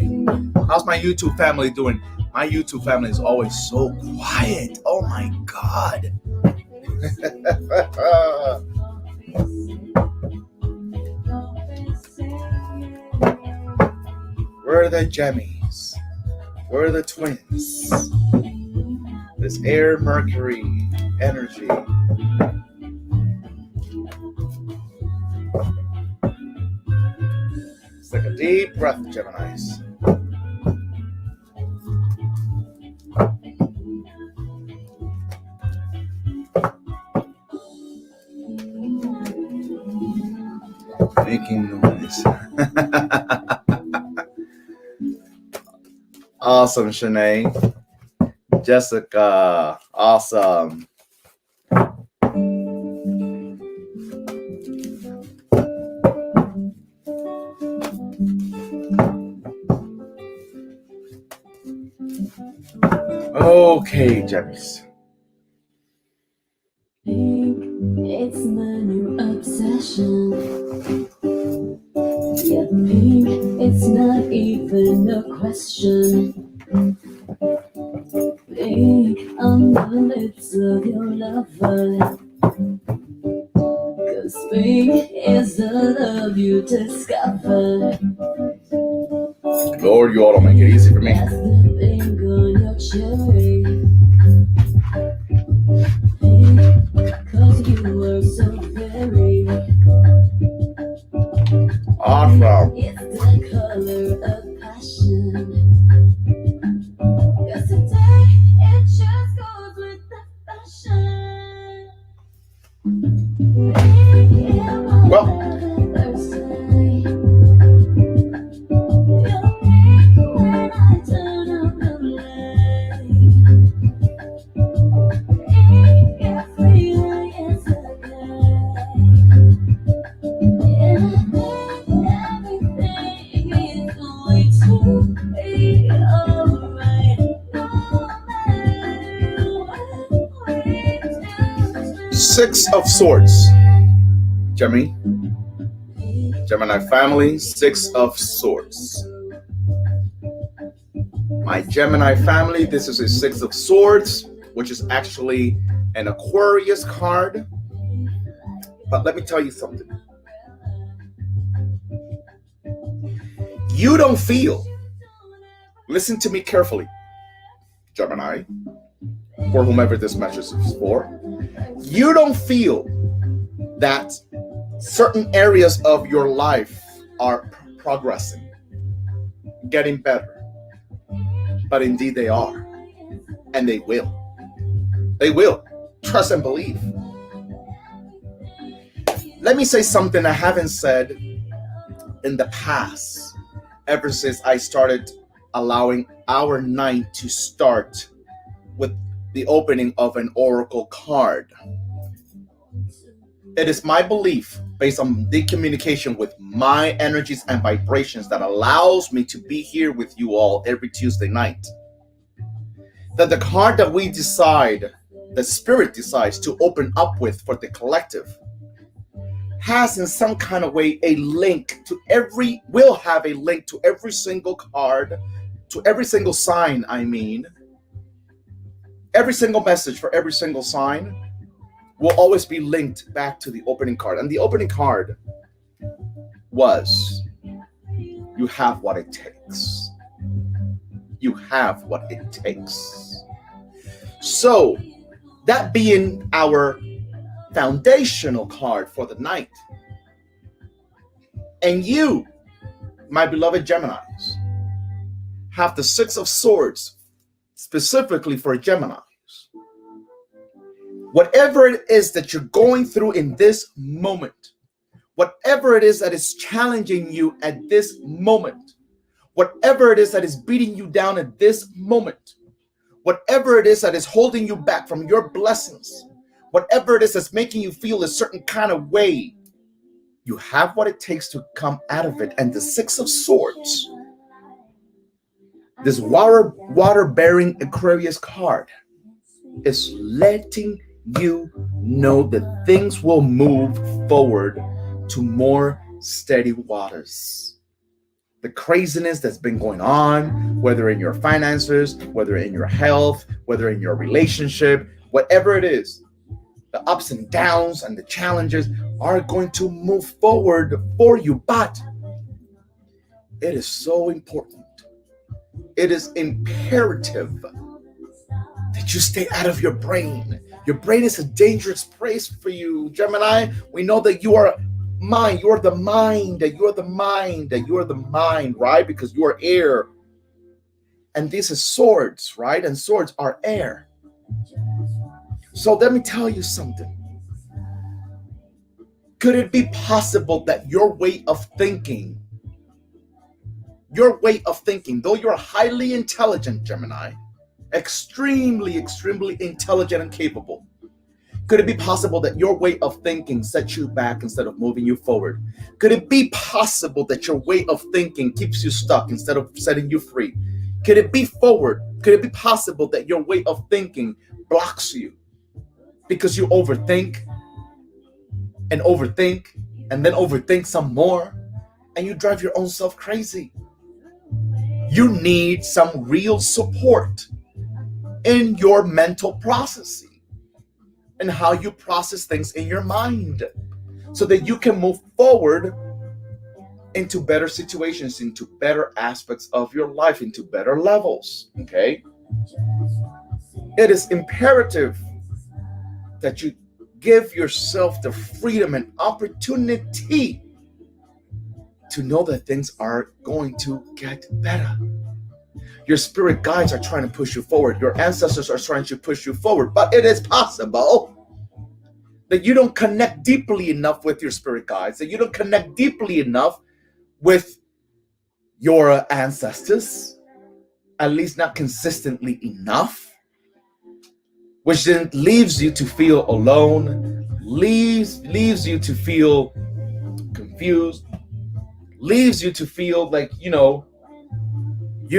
How's my YouTube family doing? My YouTube family is always so quiet. Oh my God. Where are the Gemmies? Where are the twins? This air Mercury energy. Let's take a deep breath, Geminis. Making noise. Awesome, Shanae. Jessica, awesome. Okay, Jemmies. It's my new obsession. Yeah, pink, it's not even a question. Pink on the lips of your lover. 'Cause pink is the love you discovered. Lord, you ought to make it easy for me. That's the pink on your cherry. Pink, 'cause you were so very. Awesome. It's the color of passion. 'Cause today it just goes with the fashion. Well, Thursday. You'll be when I turn up the light. You're feeling it's okay. And I think everything is going to be alright. No matter what we do. Six of Swords. Gemini family, Six of Swords. My Gemini family, this is a Six of Swords, which is actually an Aquarius card. But let me tell you something. You don't feel, listen to me carefully, Gemini, or whomever this message is for. You don't feel that certain areas of your life are progressing, getting better. But indeed they are. And they will. They will. Trust and believe. Let me say something I haven't said in the past, ever since I started allowing our night to start with the opening of an oracle card. It is my belief, based on the communication with my energies and vibrations, that allows me to be here with you all every Tuesday night, that the card that we decide the spirit decides to open up with for the collective has in some kind of way a link to will have a link to every single card, to every single sign. I mean, every single message for every single sign will always be linked back to the opening card. And the opening card was, you have what it takes. You have what it takes. So, that being our foundational card for the night, and you, my beloved Geminis, have the Six of Swords specifically for Geminis. Whatever it is that you're going through in this moment, whatever it is that is challenging you at this moment, whatever it is that is beating you down at this moment, whatever it is that is holding you back from your blessings, whatever it is that's making you feel a certain kind of way, you have what it takes to come out of it. And the Six of Swords, this water-bearing Aquarius card, is letting you know that things will move forward to more steady waters. The craziness that's been going on, whether in your finances, whether in your health, whether in your relationship, whatever it is, the ups and downs and the challenges are going to move forward for you. But it is so important. It is imperative that you stay out of your brain. Your brain is a dangerous place for you, Gemini. We know that you are mind. You are the mind. You are the mind. You are the mind, right? Because you are air. And this is swords, right? And swords are air. So let me tell you something. Could it be possible that your way of thinking, though you're highly intelligent, Gemini, extremely intelligent and capable, could it be possible that your way of thinking sets you back instead of moving you forward? Could it be possible that your way of thinking keeps you stuck instead of setting you free? Could it be possible that your way of thinking blocks you because you overthink and then overthink some more, and you drive your own self crazy? You need some real support in your mental processing and how you process things in your mind so that you can move forward into better situations, into better aspects of your life, into better levels, okay? It is imperative that you give yourself the freedom and opportunity to know that things are going to get better. Your spirit guides are trying to push you forward. Your ancestors are trying to push you forward. But it is possible that you don't connect deeply enough with your spirit guides, that you don't connect deeply enough with your ancestors, at least not consistently enough, which then leaves you to feel alone, leaves you to feel confused, leaves you to feel like, you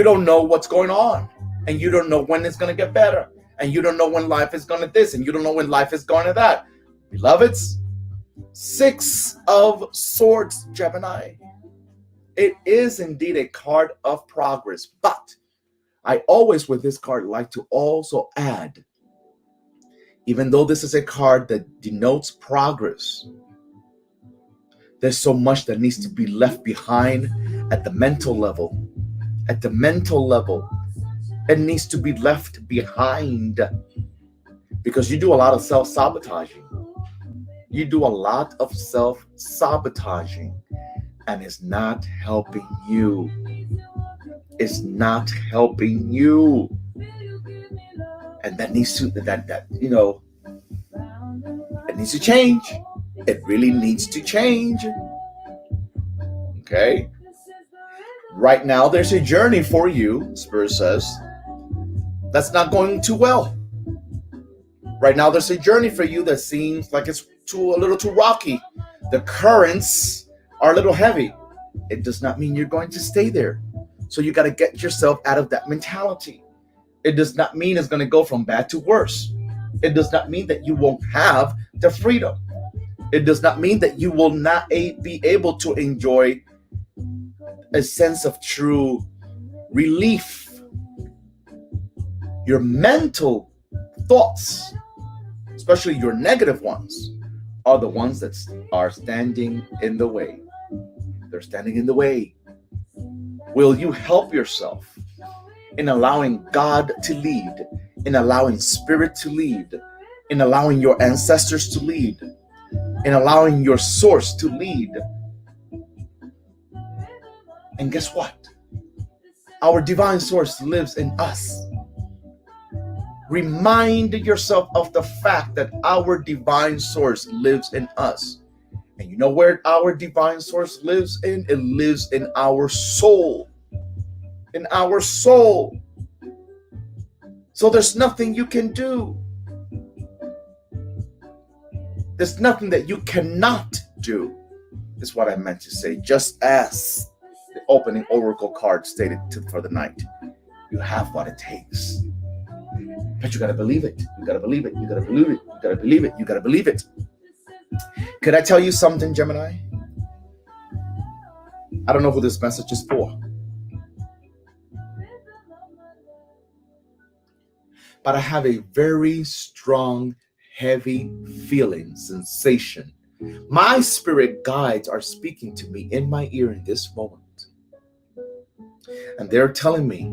don't know what's going on, and you don't know when it's going to get better, and you don't know when life is going to this, and you don't know when life is going to that. Beloveds, Six of Swords, Gemini. It is indeed a card of progress, but I always with this card like to also add, even though this is a card that denotes progress, there's so much that needs to be left behind at the mental level. At the mental level, it needs to be left behind because you do a lot of self-sabotaging. You do a lot of self-sabotaging, and it's not helping you. It's not helping you. And that needs to, it needs to change. It really needs to change. Okay? Right now, there's a journey for you, Spirit says, that's not going too well. Right now, there's a journey for you that seems like it's a little too rocky. The currents are a little heavy. It does not mean you're going to stay there. So you got to get yourself out of that mentality. It does not mean it's going to go from bad to worse. It does not mean that you won't have the freedom. It does not mean that you will not be able to enjoy a sense of true relief. Your mental thoughts, especially your negative ones, are the ones that are standing in the way. They're standing in the way. Will you help yourself in allowing God to lead, in allowing Spirit to lead, in allowing your ancestors to lead, in allowing your source to lead? And guess what? Our divine source lives in us. Remind yourself of the fact that our divine source lives in us. And you know where our divine source lives in? It lives in our soul. In our soul. So there's nothing you can do. There's nothing that you cannot do, is what I meant to say. Just as the opening oracle card stated for the night. You have what it takes. But you gotta believe it. You gotta believe it. You gotta believe it. You gotta believe it. You gotta believe it. Could I tell you something, Gemini? I don't know who this message is for. But I have a very strong, heavy feeling, sensation. My spirit guides are speaking to me in my ear in this moment. And they're telling me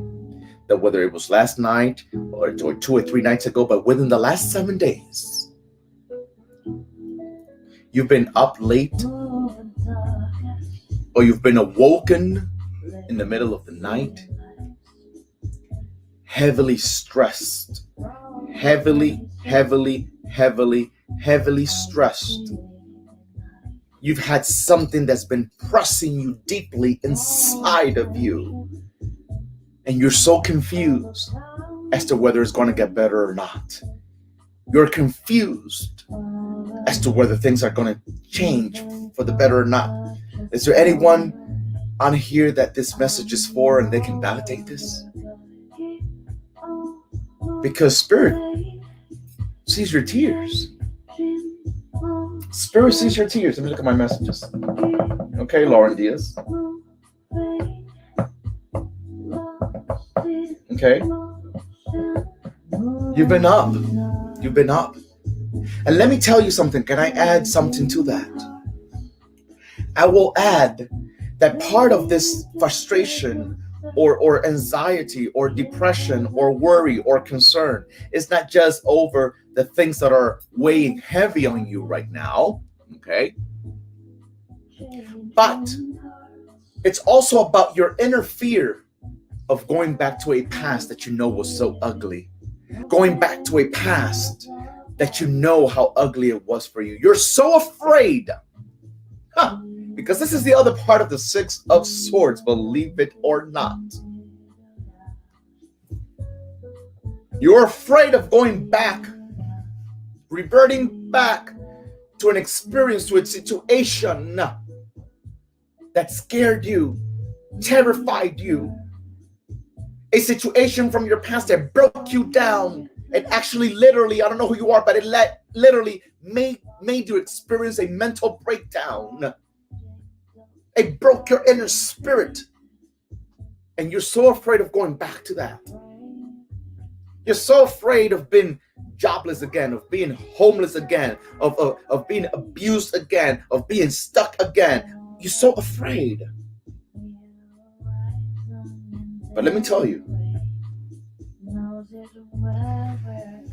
that whether it was last night or 2 or 3 nights ago, but within the last 7 days, you've been up late, or you've been awoken in the middle of the night, heavily stressed, heavily stressed. You've had something that's been pressing you deeply inside of you. And you're so confused as to whether it's going to get better or not. You're confused as to whether things are going to change for the better or not. Is there anyone on here that this message is for and they can validate this? Because Spirit sees your tears. Spirit sees your tears. Let me look at my messages. Okay, Lauren Diaz. Okay. You've been up. You've been up. And let me tell you something. Can I add something to that? I will add that part of this frustration or anxiety or depression or worry or concern is not just over the things that are weighing heavy on you right now. Okay. But it's also about your inner fear of going back to a past that you know was so ugly. Going back to a past that you know how ugly it was for you. You're so afraid. Because this is the other part of the 6 of Swords, believe it or not. You're afraid of going back, reverting back to an experience, to a situation that scared you, terrified you. A situation from your past that broke you down. It actually literally, I don't know who you are, but it literally made you experience a mental breakdown. It broke your inner spirit. And you're so afraid of going back to that. You're so afraid of being jobless again, of being homeless again, of being abused again, of being stuck again. You're so afraid. But let me tell you,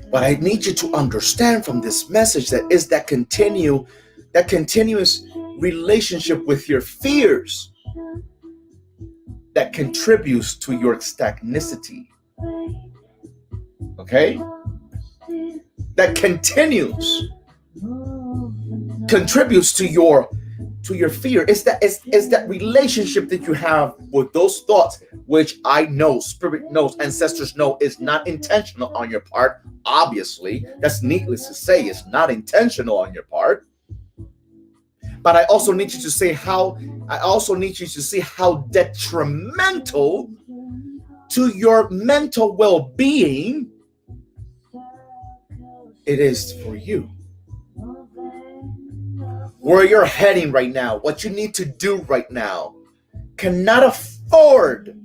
what I need you to understand from this message that is that continuous relationship with your fears that contributes to your stagnicity. Okay? That contributes to your fear. It's that relationship that you have with those thoughts, which I know, Spirit knows, ancestors know, is not intentional on your part. Obviously, that's needless to say, it's not intentional on your part. But I also need you to see how detrimental to your mental well-being it is for you. Where you're heading right now, what you need to do right now, cannot afford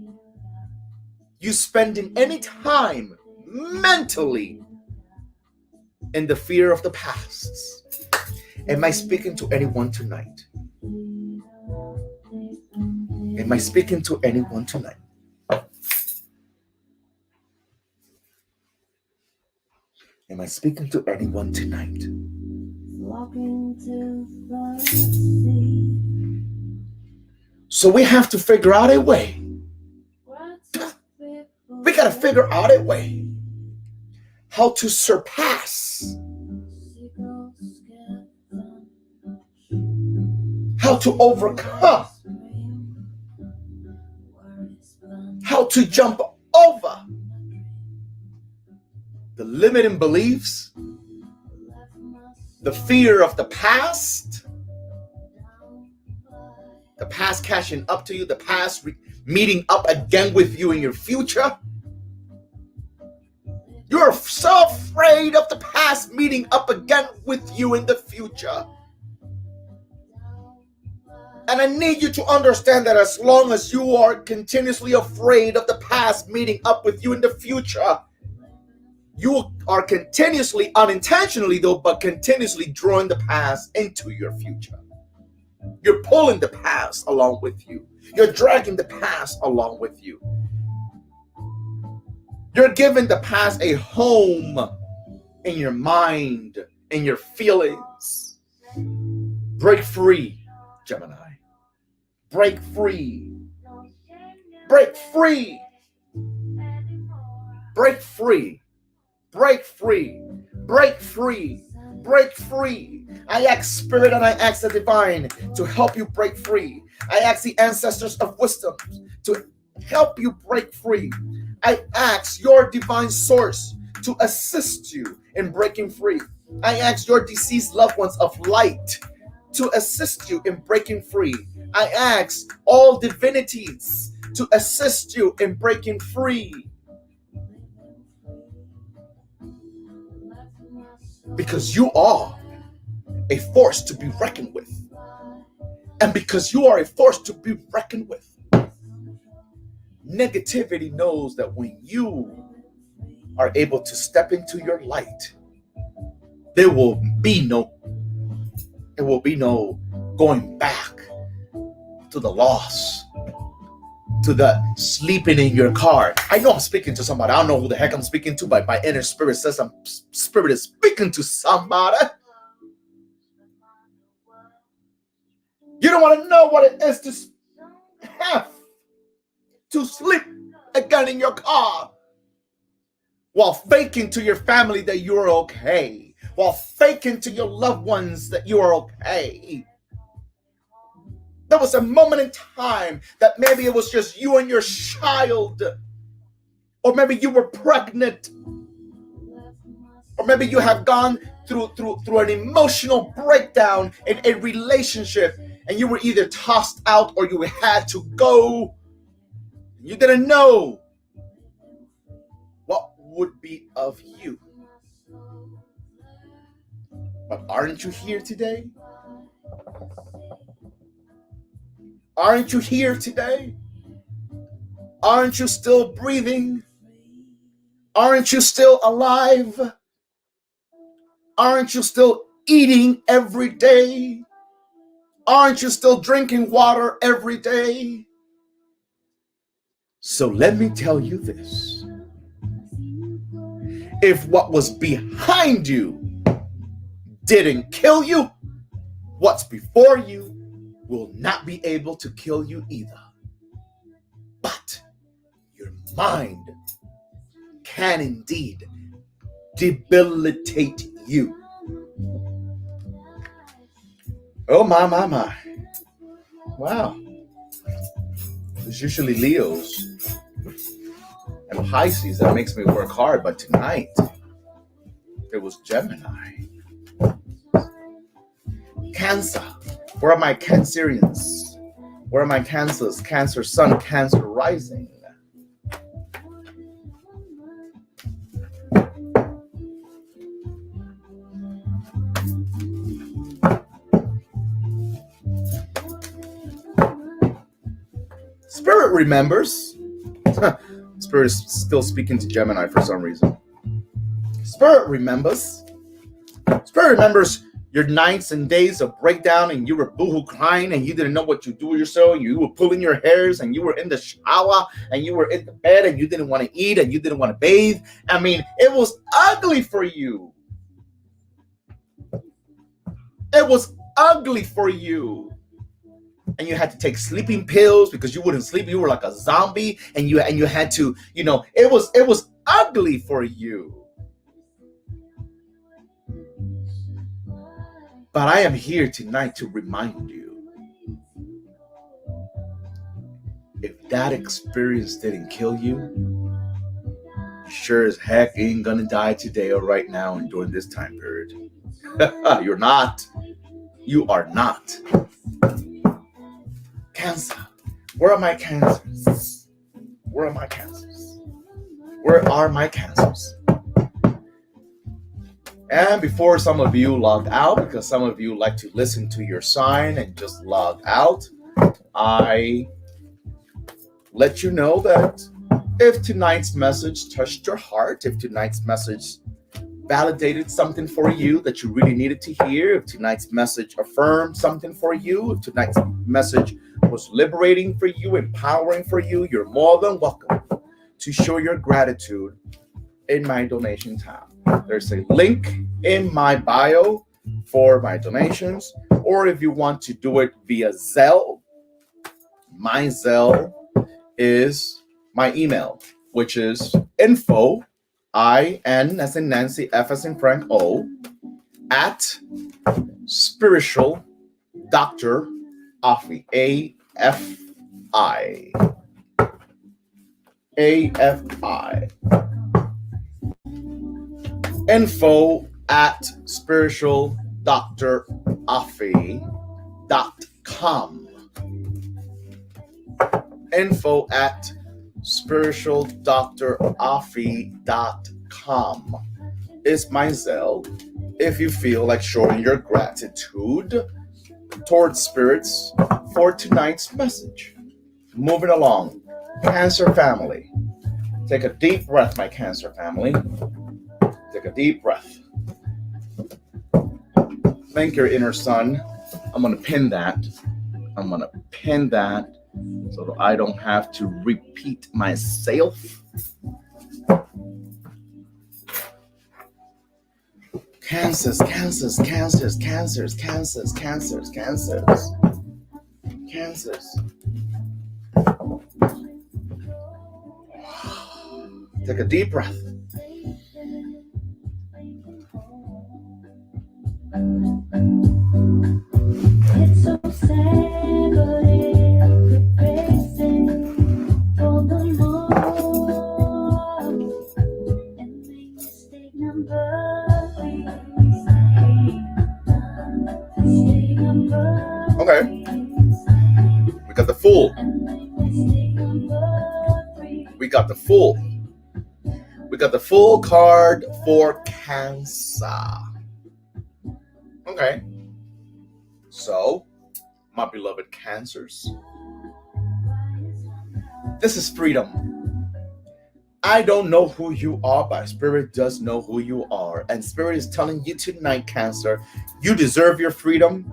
you spending any time mentally in the fear of the past. Am I speaking to anyone tonight? Am I speaking to anyone tonight? Am I speaking to anyone tonight? So we have to figure out a way. We got to figure out a way how to surpass, how to overcome, how to jump over the limiting beliefs, the fear of the past catching up to you, the past meeting up again with you in your future. You're so afraid of the past meeting up again with you in the future. And I need you to understand that as long as you are continuously afraid of the past meeting up with you in the future, you are continuously, unintentionally though, but continuously drawing the past into your future. You're pulling the past along with you. You're dragging the past along with you. You're giving the past a home in your mind, in your feelings. Break free, Gemini. Break free. Break free. Break free. Break free. Break free. Break free. I ask Spirit and I ask the Divine to help you break free. I ask the ancestors of wisdom to help you break free. I ask your divine source to assist you in breaking free. I ask your deceased loved ones of light to assist you in breaking free. I ask all divinities to assist you in breaking free. Because you are a force to be reckoned with. And because you are a force to be reckoned with, negativity knows that when you are able to step into your light, there will be no going back to the loss, to the sleeping in your car. I know I'm speaking to somebody. I don't know who the heck I'm speaking to, but my inner spirit says spirit is speaking to somebody. You don't want to know what it is to have to sleep again in your car while faking to your family that you're okay, while faking to your loved ones that you are okay. There was a moment in time that maybe it was just you and your child, or maybe you were pregnant, or maybe you have gone through an emotional breakdown in a relationship, and you were either tossed out or you had to go. You didn't know what would be of you. But aren't you here today? Aren't you here today? Aren't you still breathing? Aren't you still alive? Aren't you still eating every day? Aren't you still drinking water every day? So let me tell you this. If what was behind you didn't kill you, what's before you will not be able to kill you either. But your mind can indeed debilitate you. Oh my. Wow. It's usually Leos and Pisces that makes me work hard, but tonight it was Gemini. Cancer. Where are my Cancerians? Where are my Cancers? Cancer Sun, Cancer Rising. Spirit remembers. Spirit is still speaking to Gemini for some reason. Spirit remembers. Spirit remembers your nights and days of breakdown, and you were boohoo crying, and you didn't know what to do with yourself, and you were pulling your hairs, and you were in the shower, and you were in the bed, and you didn't want to eat, and you didn't want to bathe. I mean, it was ugly for you. It was ugly for you. And you had to take sleeping pills because you wouldn't sleep. You were like a zombie, and you had to, it was ugly for you. But I am here tonight to remind you, if that experience didn't kill you, you sure as heck ain't gonna die today or right now and during this time period. You're not. You are not. Cancer. Where are my cancers? Where are my cancers? Where are my cancers? And before some of you logged out, because some of you like to listen to your sign and just log out, I let you know that if tonight's message touched your heart, if tonight's message validated something for you that you really needed to hear, if tonight's message affirmed something for you, if tonight's message was liberating for you, empowering for you, you're more than welcome to show your gratitude in my donation tab. There's a link in my bio for my donations, or if you want to do it via Zelle, my Zelle is my email, which is info, I-N as in Nancy, F as in Frank, O, at spiritual Dr. Afi, A-F-I. A-F-I. Info at spiritualdoctorafi.com. Info at spiritualdoctorafi.com is my Zelle if you feel like showing your gratitude towards spirits for tonight's message. Moving along, Cancer family. Take a deep breath, my Cancer family. Take a deep breath. Thank your inner sun. I'm going to pin that. So that I don't have to repeat myself. Cancers. Take a deep breath. It's so sad, but it's crazy. For the more and make mistake number 3. Mistake number 3. Okay. We got the Fool. We got the Fool. We got the Fool card for Cancer. Okay. So, my beloved Cancers, this is freedom. I don't know who you are, but Spirit does know who you are. And Spirit is telling you tonight, Cancer, you deserve your freedom.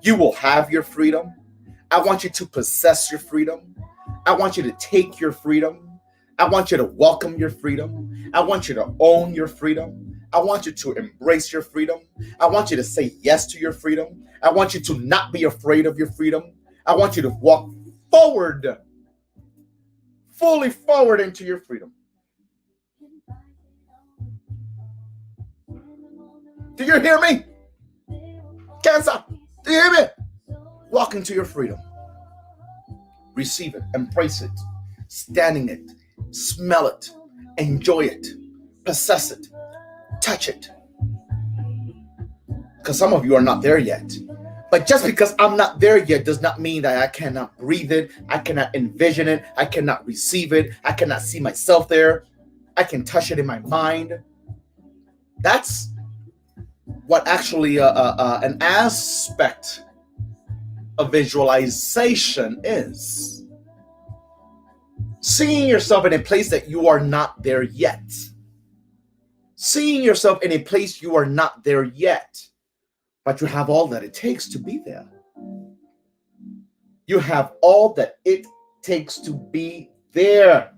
You will have your freedom. I want you to possess your freedom. I want you to take your freedom. I want you to welcome your freedom. I want you to own your freedom. I want you to embrace your freedom. I want you to say yes to your freedom. I want you to not be afraid of your freedom. I want you to walk forward, fully forward into your freedom. Do you hear me? Cancer, do you hear me? Walk into your freedom. Receive it, embrace it, stand in it, smell it, enjoy it, possess it, touch it. Because some of you are not there yet. But just because I'm not there yet does not mean that I cannot breathe it, I cannot envision it, I cannot receive it, I cannot see myself there. I can touch it in my mind. That's what actually an aspect of visualization is. Seeing yourself in a place that you are not there yet. Seeing yourself in a place you are not there yet, but you have all that it takes to be there. You have all that it takes to be there.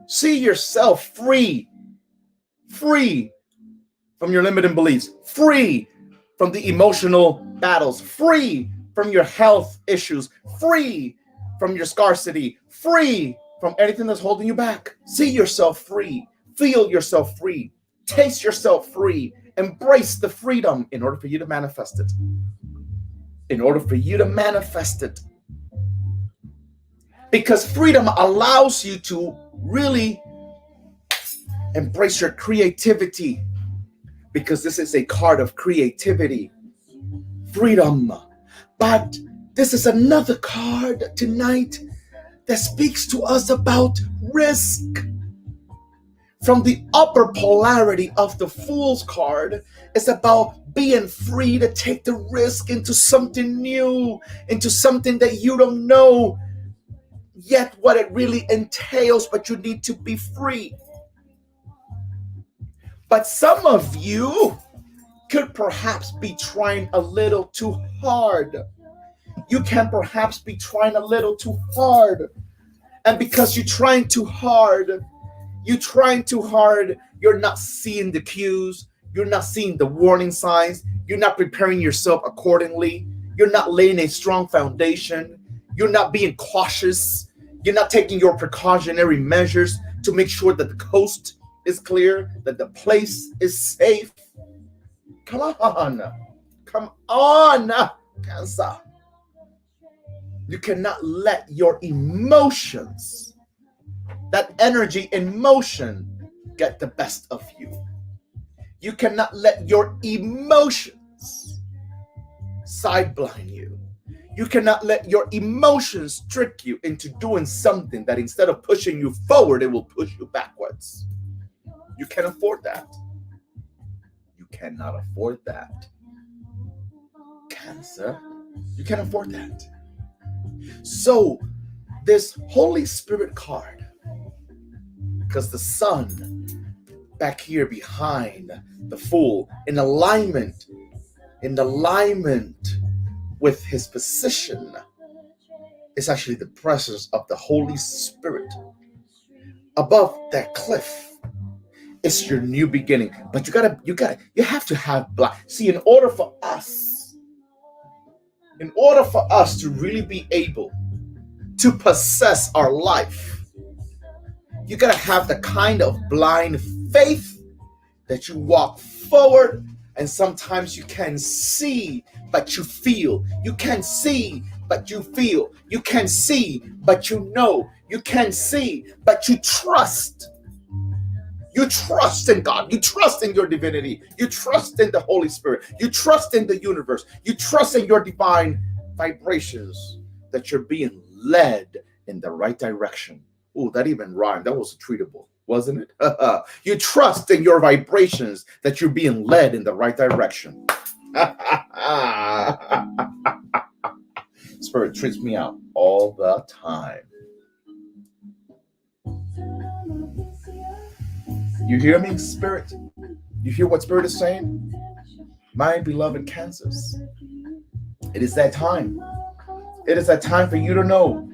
See yourself free from your limiting beliefs, free from the emotional battles, free from your health issues, free from your scarcity, free from anything that's holding you back. See yourself free. Feel yourself free. Taste yourself free. Embrace the freedom in order for you to manifest it. In order for you to manifest it. Because freedom allows you to really embrace your creativity. Because this is a card of creativity. Freedom. But this is another card tonight that speaks to us about risk. From the upper polarity of the Fool's card, it's about being free to take the risk into something new, into something that you don't know yet what it really entails, but you need to be free. But some of you could perhaps be trying a little too hard. You can perhaps be trying a little too hard. And because you're trying too hard, you're not seeing the cues, you're not seeing the warning signs, you're not preparing yourself accordingly, you're not laying a strong foundation, you're not being cautious, you're not taking your precautionary measures to make sure that the coast is clear, that the place is safe. Come on, Cancer. You cannot let your emotions, that energy in motion, get the best of you. You cannot let your emotions sideblind you. You cannot let your emotions trick you into doing something that instead of pushing you forward, it will push you backwards. You can't afford that. You cannot afford that. Cancer, you can't afford that. So, this Holy Spirit card, because the sun back here behind the Fool, in alignment with his position, is actually the presence of the Holy Spirit. Above that cliff, it's your new beginning. But you have to have black. See, in order for us to really be able to possess our life, you gotta have the kind of blind faith that you walk forward, and sometimes you can see, but you feel. You can see, but you feel. You can see, but you know. You can see, but you trust. You trust in God. You trust in your divinity. You trust in the Holy Spirit. You trust in the universe. You trust in your divine vibrations, that you're being led in the right direction. Oh, that even rhymed. That was treatable, wasn't it? You trust in your vibrations, that you're being led in the right direction. Spirit treats me out all the time. You hear me, Spirit? You hear what Spirit is saying? My beloved Cancers, it is that time. It is that time for you to know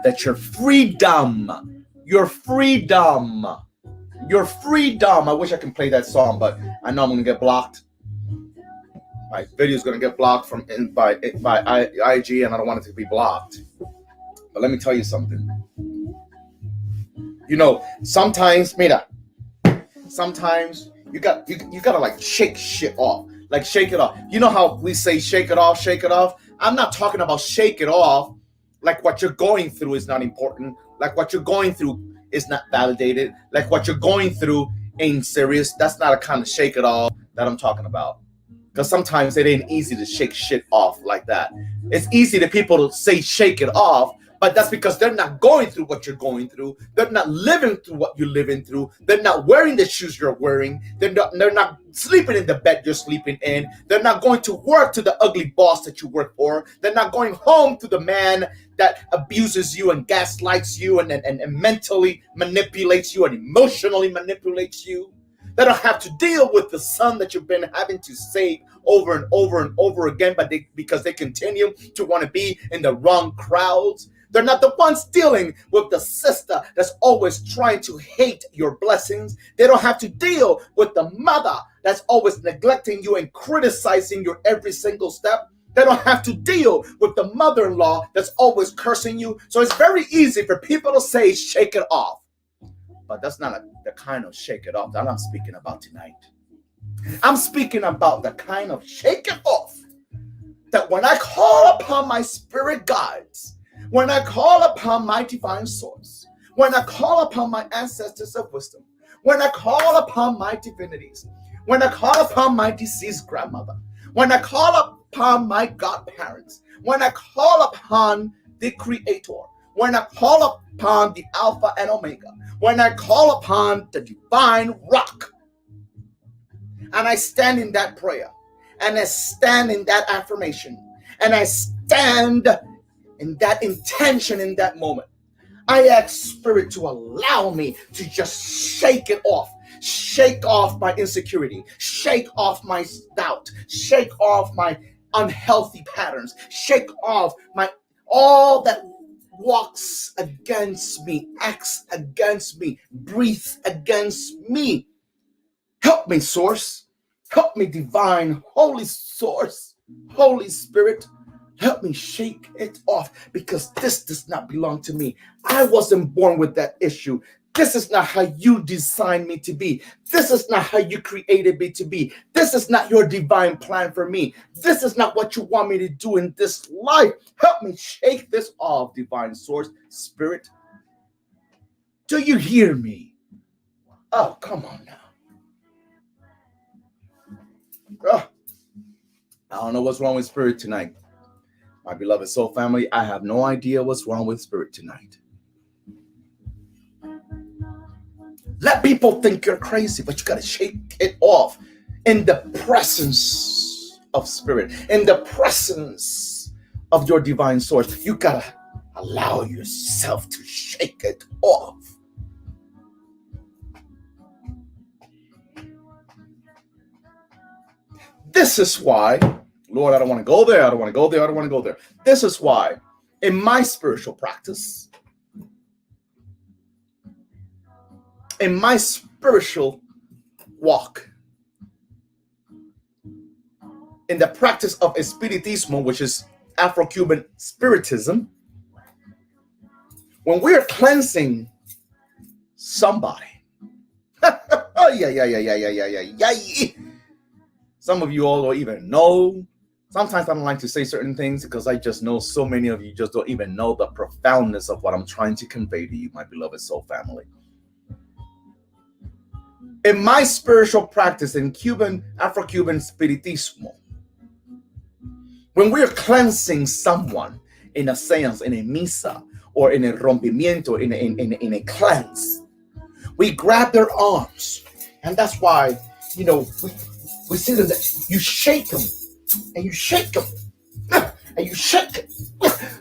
that your freedom, I wish I can play that song, but I know I'm going to get blocked. My video is going to get blocked by IG, and I don't want it to be blocked. But let me tell you something. You know, sometimes you gotta like shake shit off. Like shake it off. You know how we say shake it off, shake it off? I'm not talking about shake it off like what you're going through is not important. Like what you're going through is not validated. Like what you're going through ain't serious. That's not a kind of shake it off that I'm talking about. Because sometimes it ain't easy to shake shit off like that. It's easy to people to say shake it off, But that's because they're not going through what you're going through. They're not living through what you're living through. They're not wearing the shoes you're wearing. They're not sleeping in the bed you're sleeping in. They're not going to work to the ugly boss that you work for. They're not going home to the man that abuses you and gaslights you and mentally manipulates you and emotionally manipulates you. They don't have to deal with the son that you've been having to save over and over and over again, but because they continue to want to be in the wrong crowds. They're not the ones dealing with the sister that's always trying to hate your blessings. They don't have to deal with the mother that's always neglecting you and criticizing your every single step. They don't have to deal with the mother-in-law that's always cursing you. So it's very easy for people to say, shake it off. But that's not the kind of shake it off that I'm speaking about tonight. I'm speaking about the kind of shake it off that when I call upon my spirit guides, when I call upon my divine source, when I call upon my ancestors of wisdom, when I call upon my divinities, when I call upon my deceased grandmother, when I call upon my godparents, when I call upon the Creator, when I call upon the Alpha and Omega, when I call upon the divine rock, and I stand in that prayer, and I stand in that affirmation, and I stand in that intention in that moment, I ask Spirit to allow me to just shake it off. Shake off my insecurity. Shake off my doubt. Shake off my unhealthy patterns. Shake off my all that walks against me, acts against me, breathes against me. Help me, Source. Help me, Divine, Holy Source, Holy Spirit. Help me shake it off, because this does not belong to me. I wasn't born with that issue. This is not how you designed me to be. This is not how you created me to be. This is not your divine plan for me. This is not what you want me to do in this life. Help me shake this off, Divine Source, Spirit. Do you hear me? Oh, come on now. Oh, I don't know what's wrong with Spirit tonight. My beloved soul family, I have no idea what's wrong with Spirit tonight. Let people think you're crazy, but you got to shake it off in the presence of Spirit, in the presence of your divine source. You got to allow yourself to shake it off. This is why, Lord, I don't want to go there. I don't want to go there. I don't want to go there. This is why in my spiritual practice, in my spiritual walk, in the practice of Espiritismo, which is Afro-Cuban spiritism, when we're cleansing somebody, oh, yeah. Some of you all don't even know. Sometimes I don't like to say certain things because I just know so many of you just don't even know the profoundness of what I'm trying to convey to you, my beloved soul family. In my spiritual practice in Afro-Cuban Spiritismo, when we're cleansing someone in a seance, in a misa, or in a rompimiento, in a cleanse, we grab their arms. And that's why, we see that you shake them, and you shake them, and you shake it,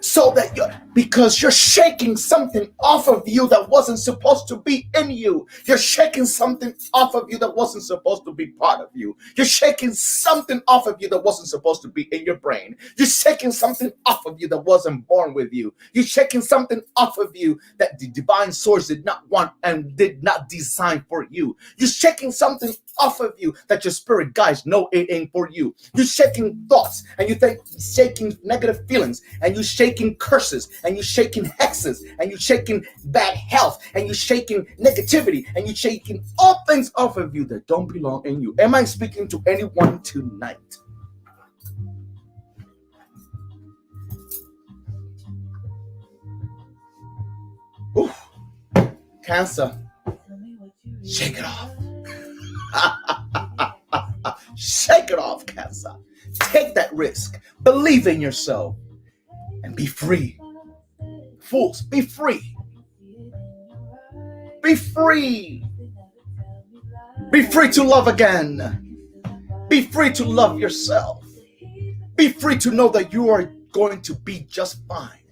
so that because you're shaking something off of you that wasn't supposed to be in you. You're shaking something off of you that wasn't supposed to be part of you. You're shaking something off of you that wasn't supposed to be in your brain. You're shaking something off of you that wasn't born with you. You're shaking something off of you that the divine source did not want and did not design for you. You're shaking something off of you that your spirit guides know it ain't for you. You're shaking thoughts, and shaking negative feelings, and you're shaking curses, and you're shaking hexes, and you're shaking bad health, and you're shaking negativity, and you're shaking all things off of you that don't belong in you. Am I speaking to anyone tonight? Ooh. Cancer, shake it off. Shake it off, Cancer. Take that risk. Believe in yourself and be free. Fools, be free. Be free. Be free to love again. Be free to love yourself. Be free to know that you are going to be just fine.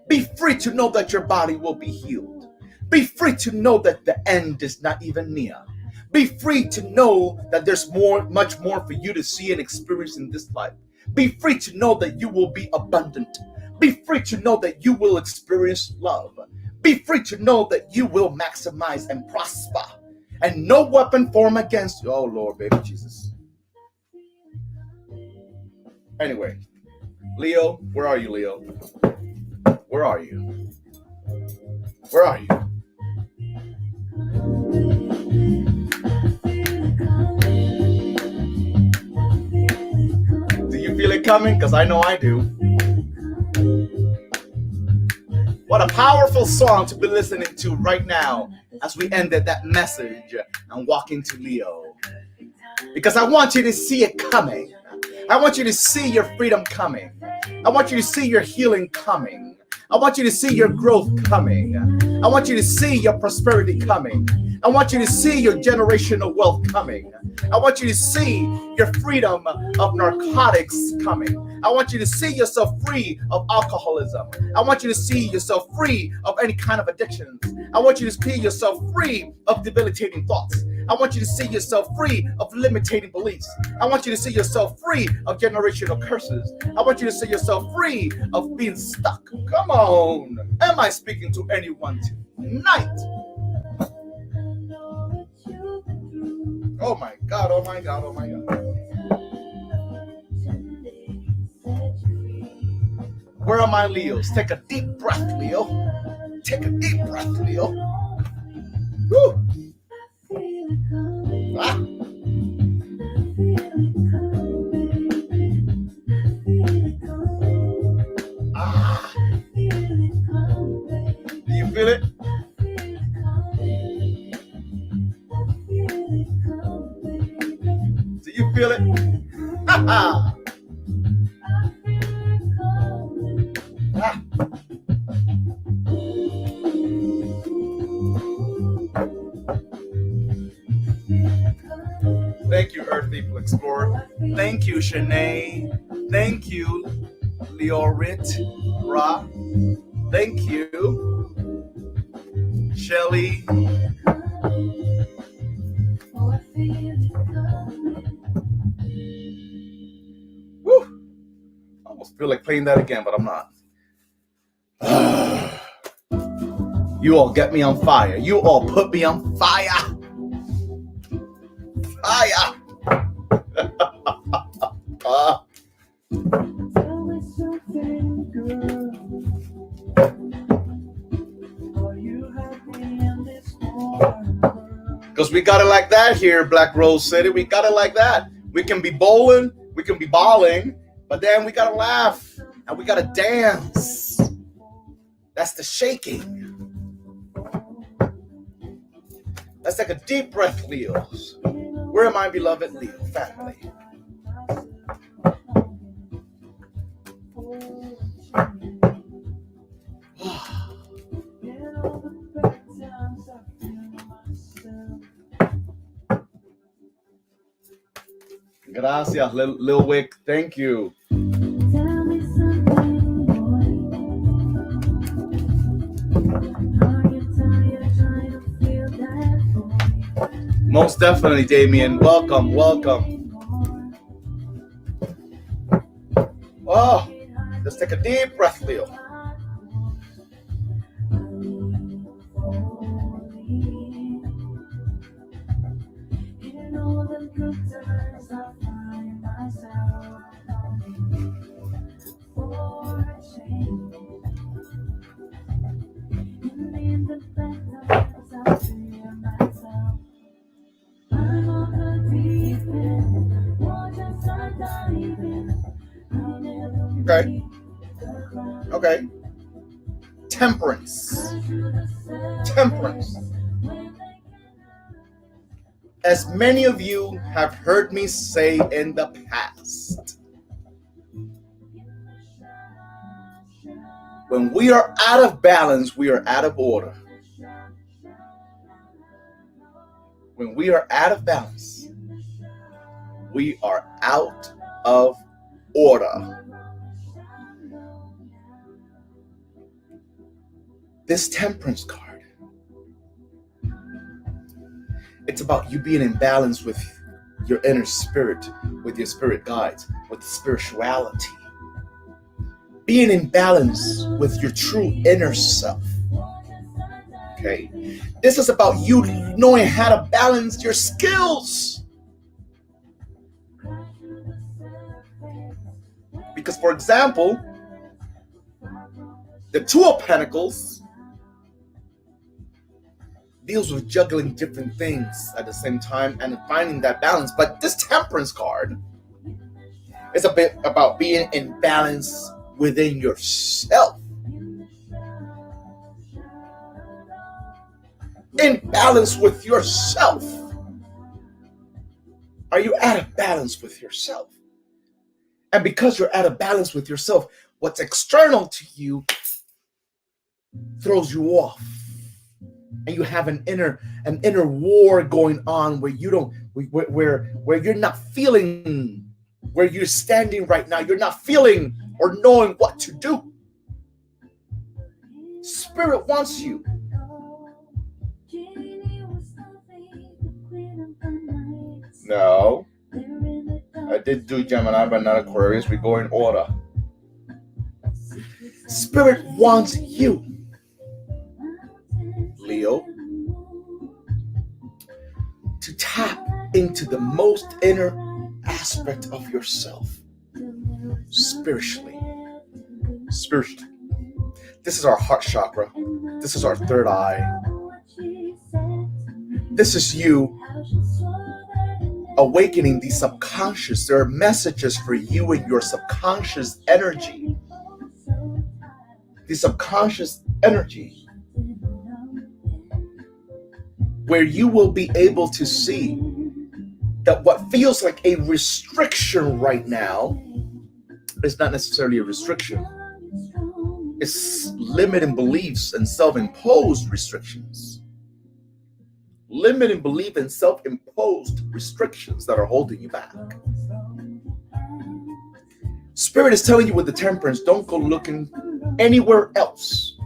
Be free to know that your body will be healed. Be free to know that the end is not even near. Be free to know that there's much more for you to see and experience in this life. Be free to know that you will be abundant. Be free to know that you will experience love. Be free to know that you will maximize and prosper. And no weapon formed against you. Oh Lord, baby Jesus. Anyway, Leo, where are you, Leo? Where are you? Where are you? Do you feel it coming? Because I know I do. What a powerful song to be listening to right now as we ended that message and walk into Leo. Because I want you to see it coming. I want you to see your freedom coming. I want you to see your healing coming. I want you to see your growth coming. I want you to see your prosperity coming. I want you to see your generational wealth coming. I want you to see your freedom of narcotics coming. I want you to see yourself free of alcoholism. I want you to see yourself free of any kind of addictions. I want you to see yourself free of debilitating thoughts. I want you to see yourself free of limiting beliefs. I want you to see yourself free of generational curses. I want you to see yourself free of being stuck. Come on. Am I speaking to anyone tonight? Oh my God, oh my God, oh my God. Where are my Leos? Take a deep breath, Leo. Take a deep breath, Leo. Woo. Ah. Ah. Do you feel it? Do you feel it? Ha ha. Ah. Thank you, Earth People Explorer. Thank you, Shanae. Thank you, Leorit Ra. Thank you, Shelly. Woo! I almost feel like playing that again, but I'm not. You all get me on fire. You all put me on fire. Fire. Because we got it like that here, Black Rose City. We got it like that. We can be bowling, we can be balling, but then we got to laugh and we got to dance. That's the shaking. Let's take a deep breath, Leos. Where am I, beloved Leo family? Gracias, Lil Wick. Thank you. Most definitely, Damien. Welcome, welcome. Oh, let's take a deep breath, Leo. Okay. Okay. Temperance. Temperance. As many of you have heard me say in the past, When we are out of balance, we are out of order. When we are out of balance, we are out of order. This temperance card, it's about you being in balance with your inner spirit, with your spirit guides, with spirituality. Being in balance with your true inner self. Okay? This is about you knowing how to balance your skills. Because, for example, the Two of Pentacles deals with juggling different things at the same time and finding that balance. But this Temperance card is a bit about being in balance within yourself. In balance with yourself. Are you out of balance with yourself? And because you're out of balance with yourself, what's external to you throws you off. And you have an inner war going on where you don't where you're not feeling where you're standing right now. You're not feeling or knowing what to do. Spirit wants you. No. I did do Gemini, but not Aquarius. We go in order. Spirit wants you, Leo, to tap into the most inner aspect of yourself. Spiritually. This is our heart chakra. This is our third eye. This is you awakening the subconscious. There are messages for you in your subconscious energy. The subconscious energy, where you will be able to see that what feels like a restriction right now is not necessarily a restriction. It's limiting beliefs and self-imposed restrictions. Limiting belief and self-imposed restrictions that are holding you back. Spirit is telling you with the Temperance, don't go looking anywhere else.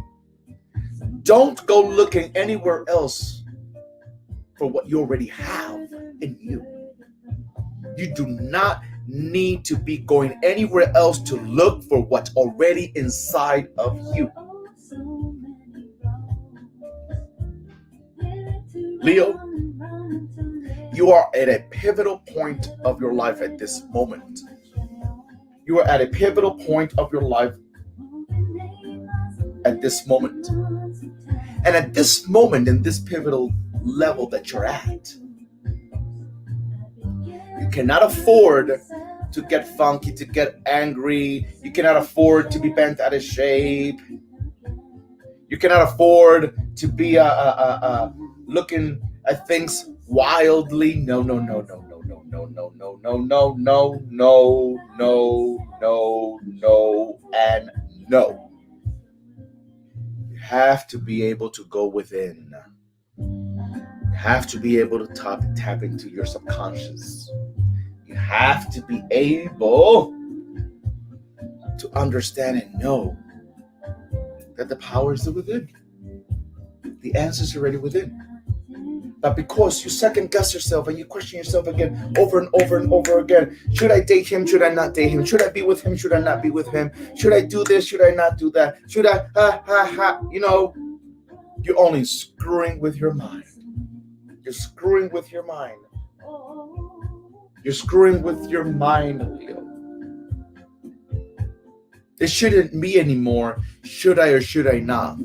Don't go looking anywhere else for what you already have in you. You do not need to be going anywhere else to look for what's already inside of you. Leo, you are at a pivotal point of your life at this moment. You are at a pivotal point of your life at this moment. And at this moment, in this pivotal level that you're at, you cannot afford to get funky, to get angry. You cannot afford to be bent out of shape. You cannot afford to be looking at things wildly. No, and no. You have to be able to go within. You have to be able to tap into your subconscious. You have to be able to understand and know that the power is within. The answer is already within. But because you second guess yourself and you question yourself again over and over and over again, should I date him? Should I not date him? Should I be with him? Should I not be with him? Should I do this? Should I not do that? Should I, you're only screwing with your mind. You're screwing with your mind. You're screwing with your mind, Leo. It shouldn't be anymore, should I or should I not?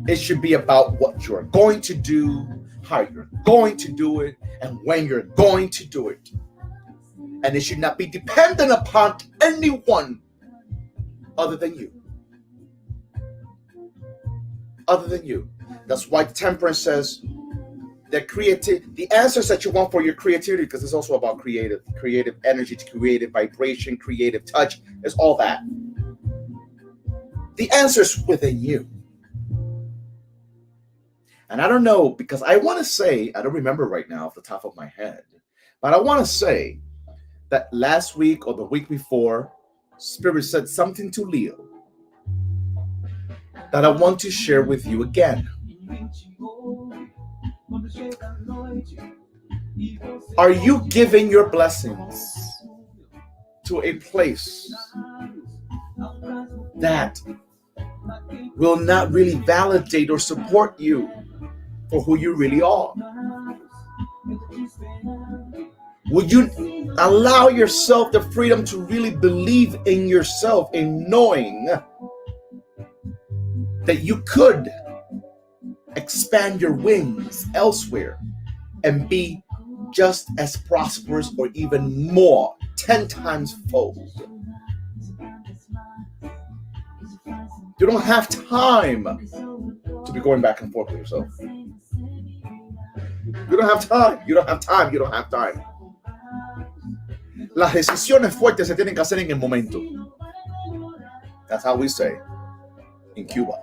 It should be about what you're going to do, how you're going to do it, and when you're going to do it. And it should not be dependent upon anyone other than you. Other than you. That's why Temperance says that the answers that you want for your creativity, because it's also about creative energy, creative vibration, creative touch, is all that. The answer is within you. And I don't know, because I want to say, I don't remember right now off the top of my head, but I want to say that last week or the week before, Spirit said something to Leo that I want to share with you again. Are you giving your blessings to a place that will not really validate or support you for who you really are? Would you allow yourself the freedom to really believe in yourself, in knowing that you could expand your wings elsewhere and be just as prosperous or even more, 10 times fold? You don't have time to be going back and forth with yourself. You don't have time. You don't have time. You don't have time. Las decisiones fuertes se tienen que hacer en el momento. That's how we say in Cuba.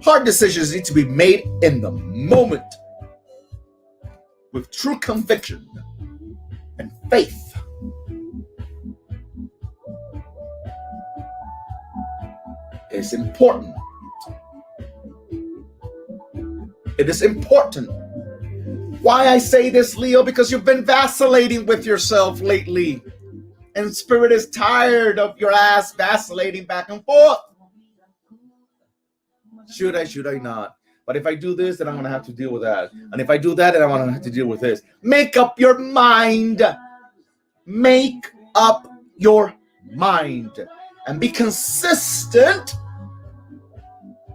Hard decisions need to be made in the moment with true conviction and faith. It's important. It is important. Why I say this, Leo? Because you've been vacillating with yourself lately. And Spirit is tired of your ass vacillating back and forth. Should I not? But if I do this, then I'm going to have to deal with that. And if I do that, then I'm going to have to deal with this. Make up your mind. Make up your mind. And be consistent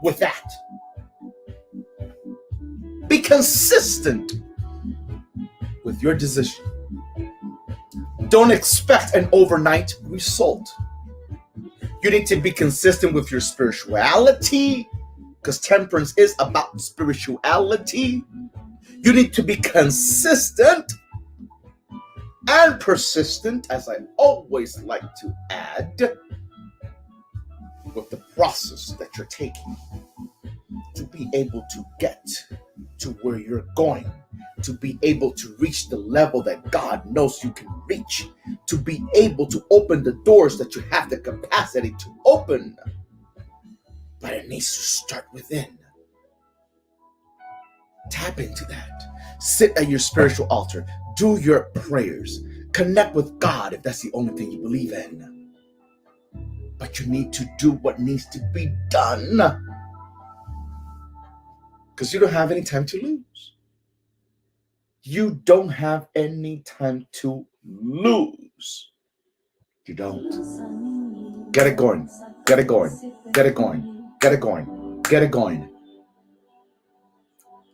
with that. Be consistent with your decision. Don't expect an overnight result. You need to be consistent with your spirituality, because temperance is about spirituality. You need to be consistent and persistent, as I always like to add, with the process that you're taking to be able to get to where you're going, to be able to reach the level that God knows you can reach, to be able to open the doors that you have the capacity to open. But it needs to start within. Tap into that. Sit at your spiritual altar. Do your prayers. Connect with God if that's the only thing you believe in. But you need to do what needs to be done. Because you don't have any time to lose. You don't have any time to lose. You don't. Get it going. Get it going. Get it going. Get it going. Get it going.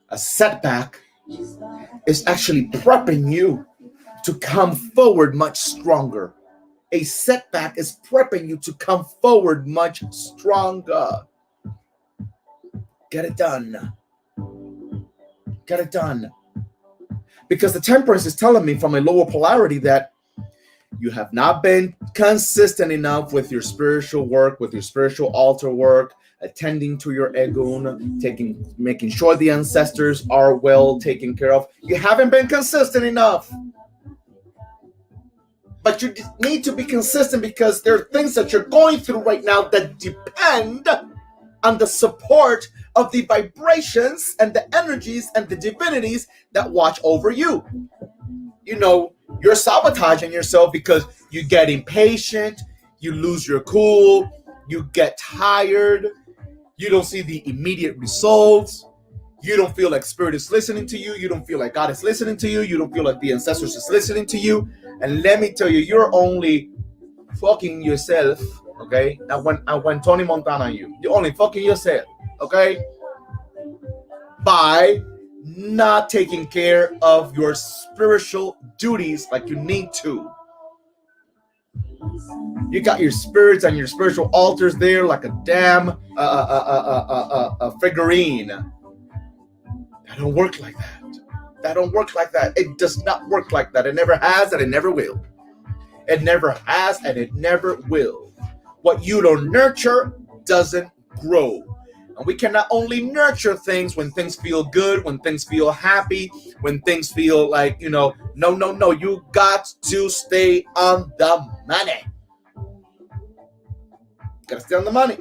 A setback is actually prepping you to come forward much stronger. A setback is prepping you to come forward much stronger. Get it done. Get it done. Because the temperance is telling me from a lower polarity that you have not been consistent enough with your spiritual work, with your spiritual altar work, attending to your egun, making sure the ancestors are well taken care of. You haven't been consistent enough. But you need to be consistent because there are things that you're going through right now that depend on the support of the vibrations and the energies and the divinities that watch over you. You know, you're sabotaging yourself because you get impatient, you lose your cool, you get tired, you don't see the immediate results, you don't feel like Spirit is listening to you, you don't feel like God is listening to you, you don't feel like the ancestors is listening to you. And let me tell you, you're only fucking yourself, okay? I went Tony Montana on you. You're only fucking yourself, okay? By not taking care of your spiritual duties like you need to. You got your spirits and your spiritual altars there like a damn figurine. That don't work like that. That don't work like that. It does not work like that. It never has and it never will. It never has and it never will. What you don't nurture, doesn't grow. And we can not only nurture things when things feel good, when things feel happy, when things feel like, no. You got to stay on the money. Gotta stay on the money.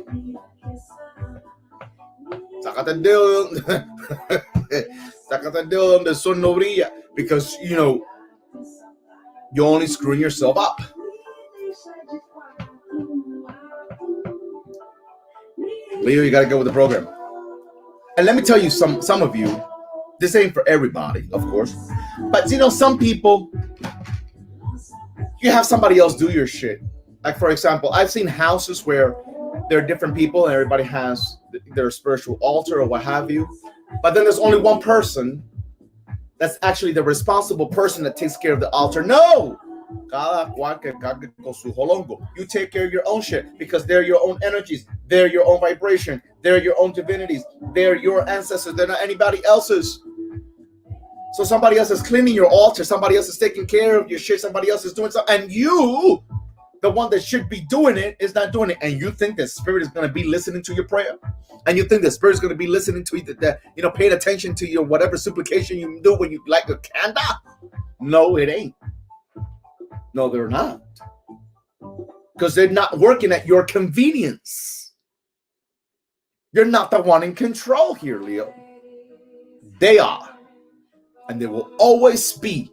Sácate el dedo. Sácate el dedo donde el sol no brilla. Because, you're only screwing yourself up. Leo, you gotta go with the program. And let me tell you, some of you, this ain't for everybody, of course. But some people, you have somebody else do your shit. Like, for example, I've seen houses where there are different people and everybody has their spiritual altar or what have you. But then there's only one person that's actually the responsible person that takes care of the altar. No! You take care of your own shit because they're your own energies. They're your own vibration. They're your own divinities. They're your ancestors. They're not anybody else's. So somebody else is cleaning your altar. Somebody else is taking care of your shit. Somebody else is doing something. And you, the one that should be doing it, is not doing it. And you think that spirit is going to be listening to your prayer? And you think the spirit is going to be listening to you, paying attention to your whatever supplication you do when you light a candle? No, it ain't. No, they're not. Because they're not working at your convenience. You're not the one in control here, Leo. They are. And they will always be.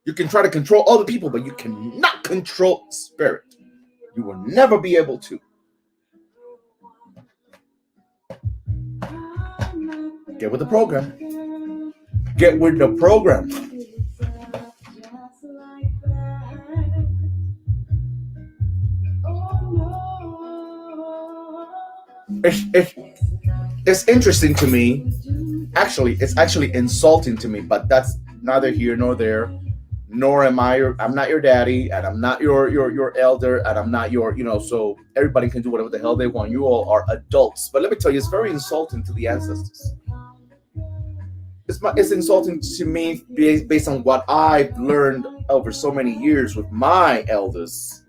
You can try to control other people, but you cannot control spirit. You will never be able to. Get with the program. Get with the program. It's interesting to me. Actually, it's actually insulting to me, but that's neither here nor there. Nor am I'm not your daddy, and I'm not your elder, and I'm not your, so everybody can do whatever the hell they want. You all are adults. But let me tell you, it's very insulting to the ancestors. It's insulting to me based on what I've learned over so many years with my elders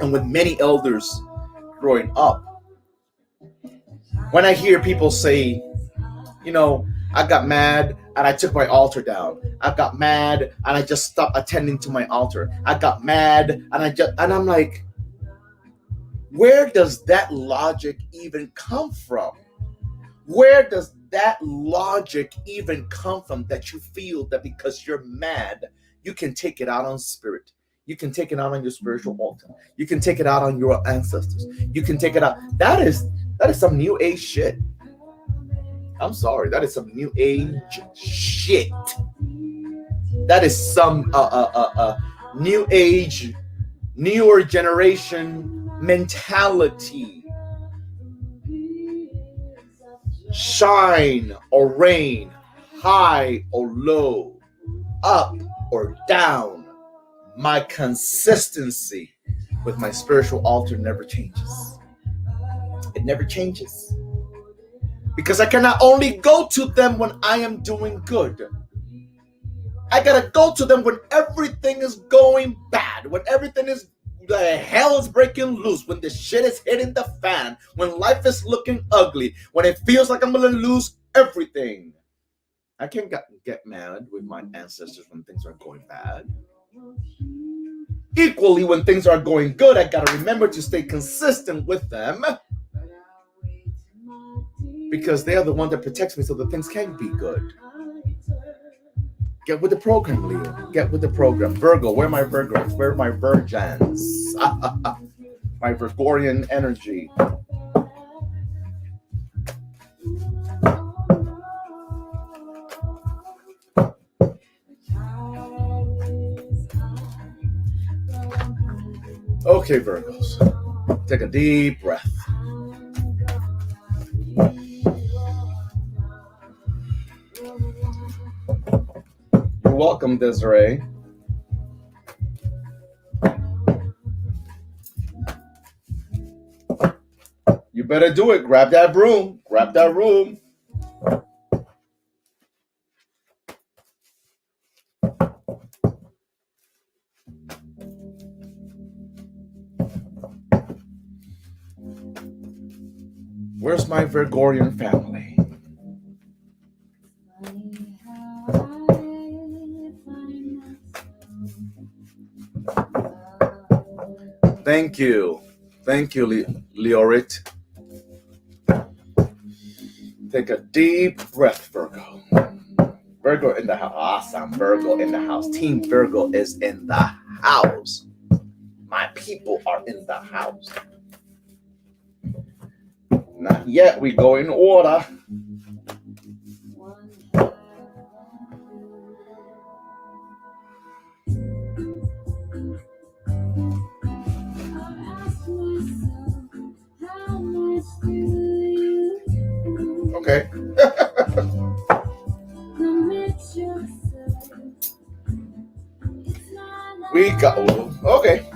and with many elders growing up. When I hear people say, I got mad and I took my altar down. I got mad and I just stopped attending to my altar. I got mad and I'm like, where does that logic even come from? Where does that logic even come from that you feel that because you're mad, you can take it out on spirit? You can take it out on your spiritual altar. You can take it out on your ancestors. You can take it out. That is some new age shit. I'm sorry. That is some new age shit. That is some new age, newer generation mentality. Shine or rain, high or low, up or down. My consistency with my spiritual altar never changes. It never changes. Because I cannot only go to them when I am doing good. I gotta go to them when everything is going bad, when everything is, the hell is breaking loose, when the shit is hitting the fan, when life is looking ugly, when it feels like I'm gonna lose everything. I can't get mad with my ancestors when things are going bad. Equally, when things are going good, I gotta remember to stay consistent with them. Because they are the one that protects me so that things can be good. Get with the program, Leo. Get with the program. Virgo, where are my Virgos? Where are my Virgins? My Virgorian energy. Okay, Virgos. Take a deep breath. You're welcome, Desiree. You better do it. Grab that broom. Grab that room. Where's my Virgorian family? Funny how I find myself. Thank you. Thank you, Leorit. Take a deep breath, Virgo. Virgo in the house. Awesome. Virgo in the house. Team Virgo is in the house. My people are in the house. Not yet. We go in order. Okay. We got. Okay.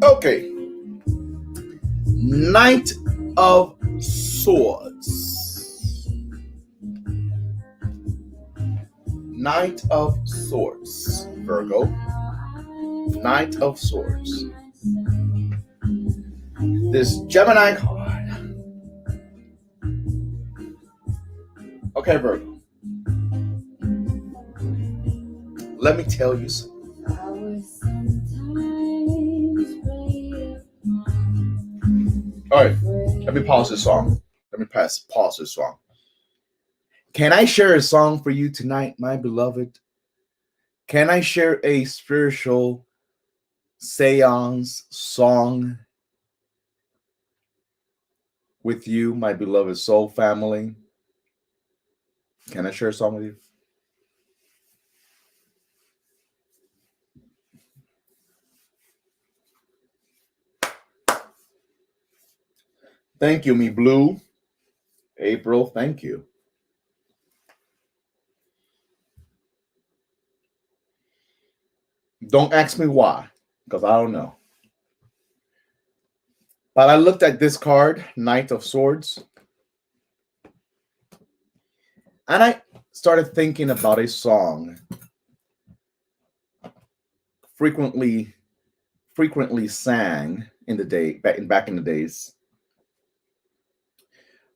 Okay. Knight of Swords. Knight of Swords, Virgo. Knight of Swords. This Gemini card. Okay, Virgo. Let me tell you something. All right, let me pause this song. Let me pause this song. Can I share a song for you tonight, my beloved? Can I share a spiritual seance song with you, my beloved soul family? Can I share a song with you? Thank you, me blue. April, thank you. Don't ask me why, because I don't know. But I looked at this card, Knight of Swords, and I started thinking about a song frequently sang in the day back in the days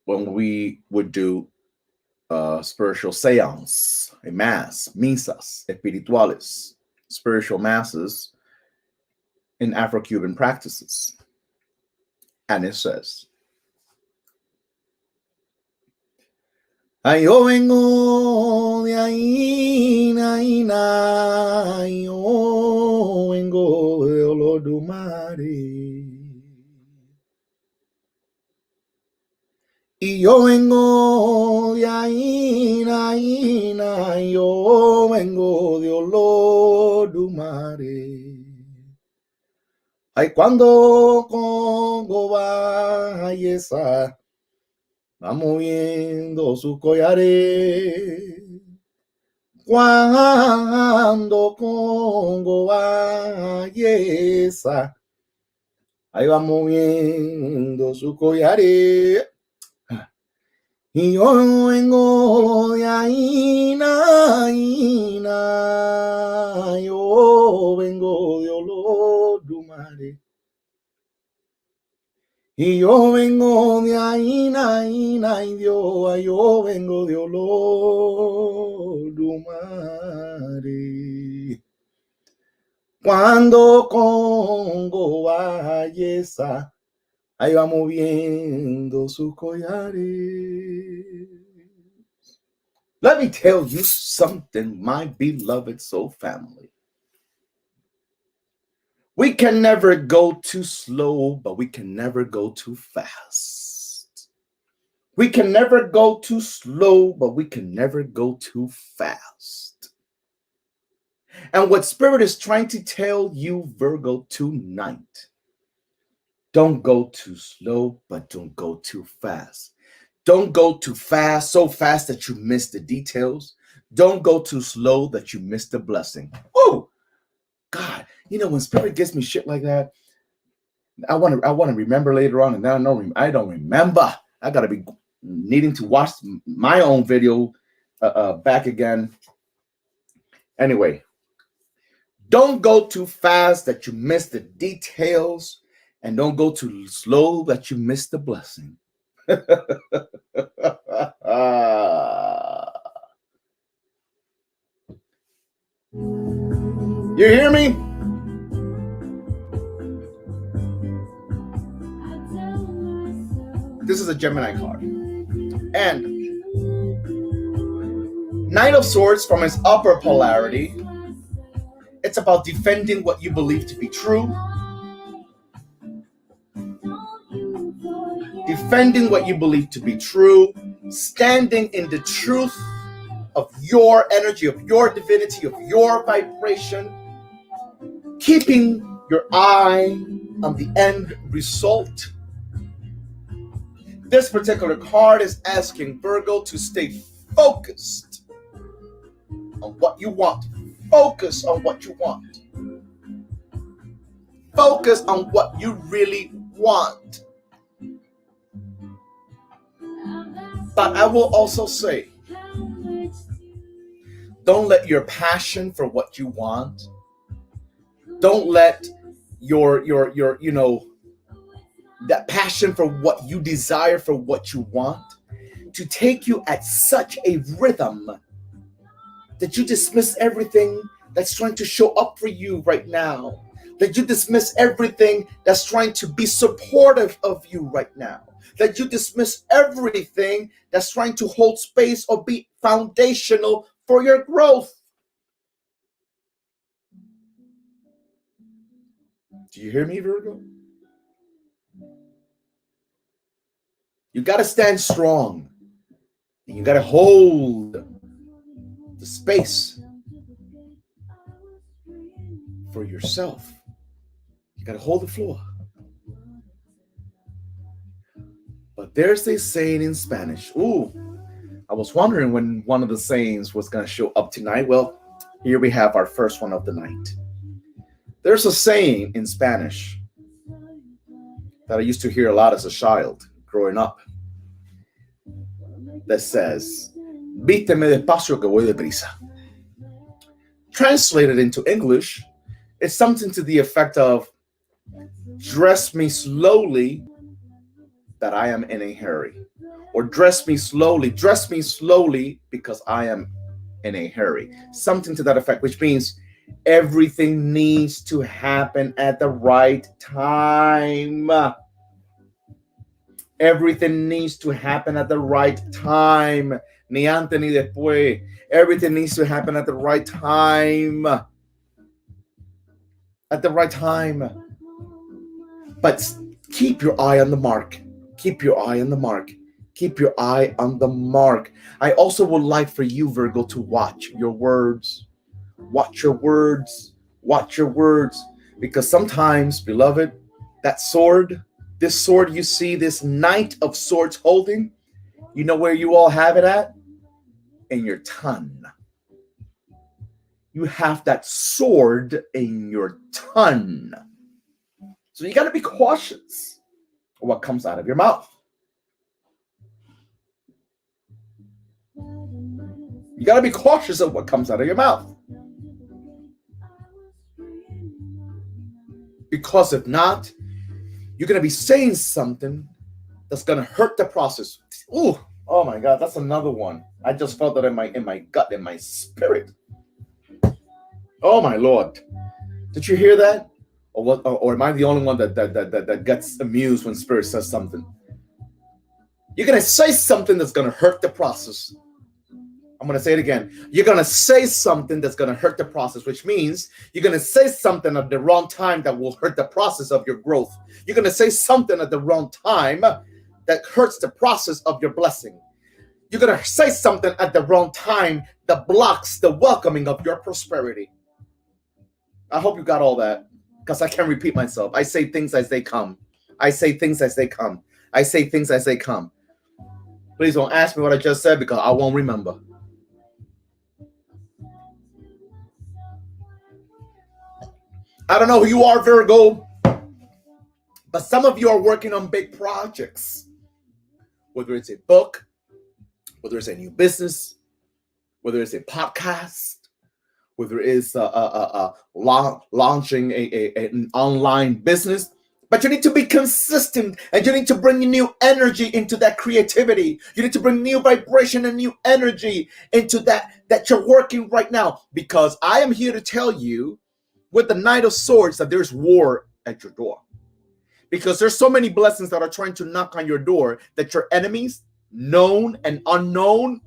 when we would do spiritual seance, a mass, misas espirituales, spiritual masses in Afro-Cuban practices. And it says, ay, yo vengo de ahí, yo vengo de Olodumare. Y yo vengo de ahí, yo vengo de Olodumare. Ay, cuando Congo Belleza va moviendo sus collares. Cuando Congo Belleza ahí va moviendo sus collares. Y yo vengo de ahí, yo vengo de Olodumare. Y yo vengo de ahí, Dios, yo vengo de Olodumare. Cuando Congo Belleza ahí va moviendo sus collares. Let me tell you something, my beloved soul family. We can never go too slow, but we can never go too fast. We can never go too slow, but we can never go too fast. And what Spirit is trying to tell you, Virgo, tonight, don't go too slow, but don't go too fast. Don't go too fast, so fast that you miss the details. Don't go too slow that you miss the blessing. Oh, God, you know, when Spirit gets me shit like that, I want to remember later on, and now I don't remember. I gotta be needing to watch my own video back again. Anyway, don't go too fast that you miss the details, and don't go too slow that you miss the blessing. You hear me? This is a Gemini card. And Knight of Swords from its upper polarity, it's about defending what you believe to be true. Defending what you believe to be true. Standing in the truth of your energy, of your divinity, of your vibration. Keeping your eye on the end result. This particular card is asking Virgo to stay focused on what you want. Focus on what you want. Focus on what you really want. But I will also say, don't let your passion for what you want, don't let your that passion for what you desire, for what you want, to take you at such a rhythm that you dismiss everything that's trying to show up for you right now, that you dismiss everything that's trying to be supportive of you right now, that you dismiss everything that's trying to hold space or be foundational for your growth. Do you hear me, Virgo? You got to stand strong. You got to hold the space for yourself. You got to hold the floor. But there's this saying in Spanish. Ooh, I was wondering when one of the sayings was going to show up tonight. Well, here we have our first one of the night. There's a saying in Spanish that I used to hear a lot as a child growing up that says, "Vísteme despacio que voy deprisa." Translated into English, it's something to the effect of, "Dress me slowly that I am in a hurry." Or dress me slowly because I am in a hurry. Something to that effect, which means everything needs to happen at the right time. Everything needs to happen at the right time. Ni antes ni después. Everything needs to happen at the right time. At the right time. But keep your eye on the mark. Keep your eye on the mark. Keep your eye on the mark. I also would like for you, Virgo, to watch your words. Watch your words. Watch your words. Because sometimes, beloved, that sword, this sword you see, this Knight of Swords holding, you know where you all have it at? In your tongue. You have that sword in your tongue. So you got to be cautious of what comes out of your mouth. You got to be cautious of what comes out of your mouth. Because if not, you're going to be saying something that's going to hurt the process. Ooh, oh my God, that's another one. I just felt that in my gut, in my spirit. Oh my Lord. Did you hear that? Or what? Or am I the only one that gets amused when Spirit says something? You're going to say something that's going to hurt the process. I'm going to say it again. You're going to say something that's going to hurt the process, which means you're going to say something at the wrong time that will hurt the process of your growth. You're going to say something at the wrong time that hurts the process of your blessing. You're going to say something at the wrong time that blocks the welcoming of your prosperity. I hope you got all that, because I can't repeat myself. I say things as they come. I say things as they come. I say things as they come. Please don't ask me what I just said, because I won't remember. I don't know who you are, Virgo, but But some of you are working on big projects, whether it's a book, whether it's a new business, whether it's a podcast, whether it's launching an online business. But you need to be consistent, and you need to bring new energy into that creativity. You need to bring new vibration and new energy into that you're working right now. Because I am here to tell you, with the Knight of Swords, that there's war at your door. Because there's so many blessings that are trying to knock on your door that your enemies, known and unknown,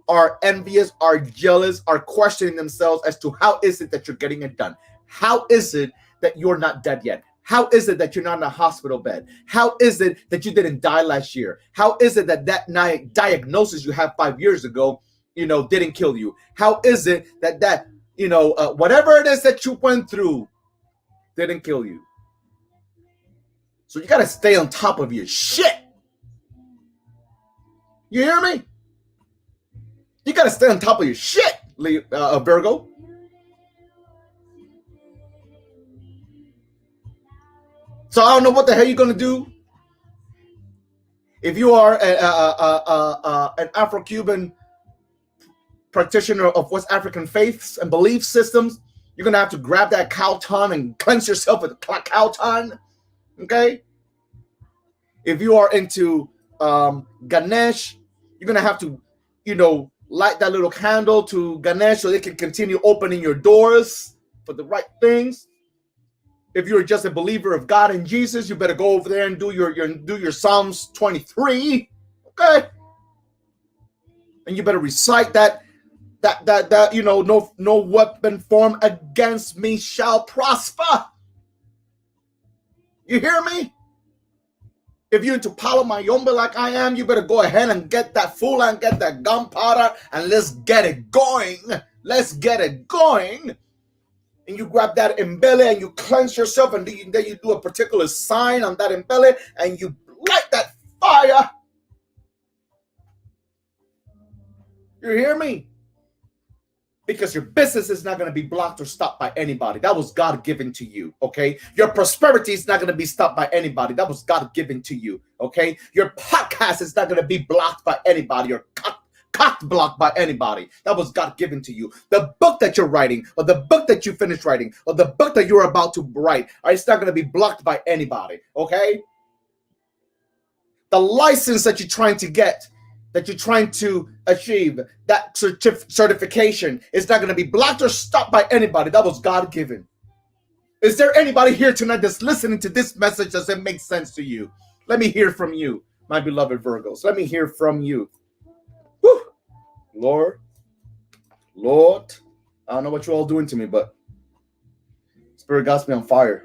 are envious, are jealous, are questioning themselves as to how is it that you're getting it done? How is it that you're not dead yet? How is it that you're not in a hospital bed? How is it that you didn't die last year? How is it that diagnosis you had 5 years ago, didn't kill you? How is it that whatever it is that you went through didn't kill you? So you got to stay on top of your shit. You hear me? You got to stay on top of your shit, Virgo. So I don't know what the hell you're going to do. If you are an Afro-Cuban practitioner of West African faiths and belief systems, you're going to have to grab that cow tongue and cleanse yourself with cow tongue. Okay? If you are into Ganesh, you're going to have to, light that little candle to Ganesh so they can continue opening your doors for the right things. If you're just a believer of God and Jesus, you better go over there and do your Psalms 23, okay? And you better recite that no weapon formed against me shall prosper. You hear me? If you're into Palo Mayombe like I am, you better go ahead and get that fula and get that gunpowder and let's get it going. Let's get it going. And you grab that embele and you cleanse yourself, and then you do a particular sign on that embele and you light that fire. You hear me? Because your business is not going to be blocked or stopped by anybody. That was God given to you, okay? Your prosperity is not going to be stopped by anybody. That was God given to you, okay? Your podcast is not going to be blocked by anybody or cocked blocked by anybody. That was God given to you. The book that you're writing, or the book that you finished writing, or the book that you're about to write, it's not going to be blocked by anybody, okay? The license that you're trying to get, that you're trying to achieve, that certification is not going to be blocked or stopped by anybody. That was God given. Is there anybody here tonight that's listening to this message? Does it make sense to you? Let me hear from you, my beloved Virgos. Let me hear from you. Whew. Lord, I don't know what you're all doing to me, but Spirit got me on fire.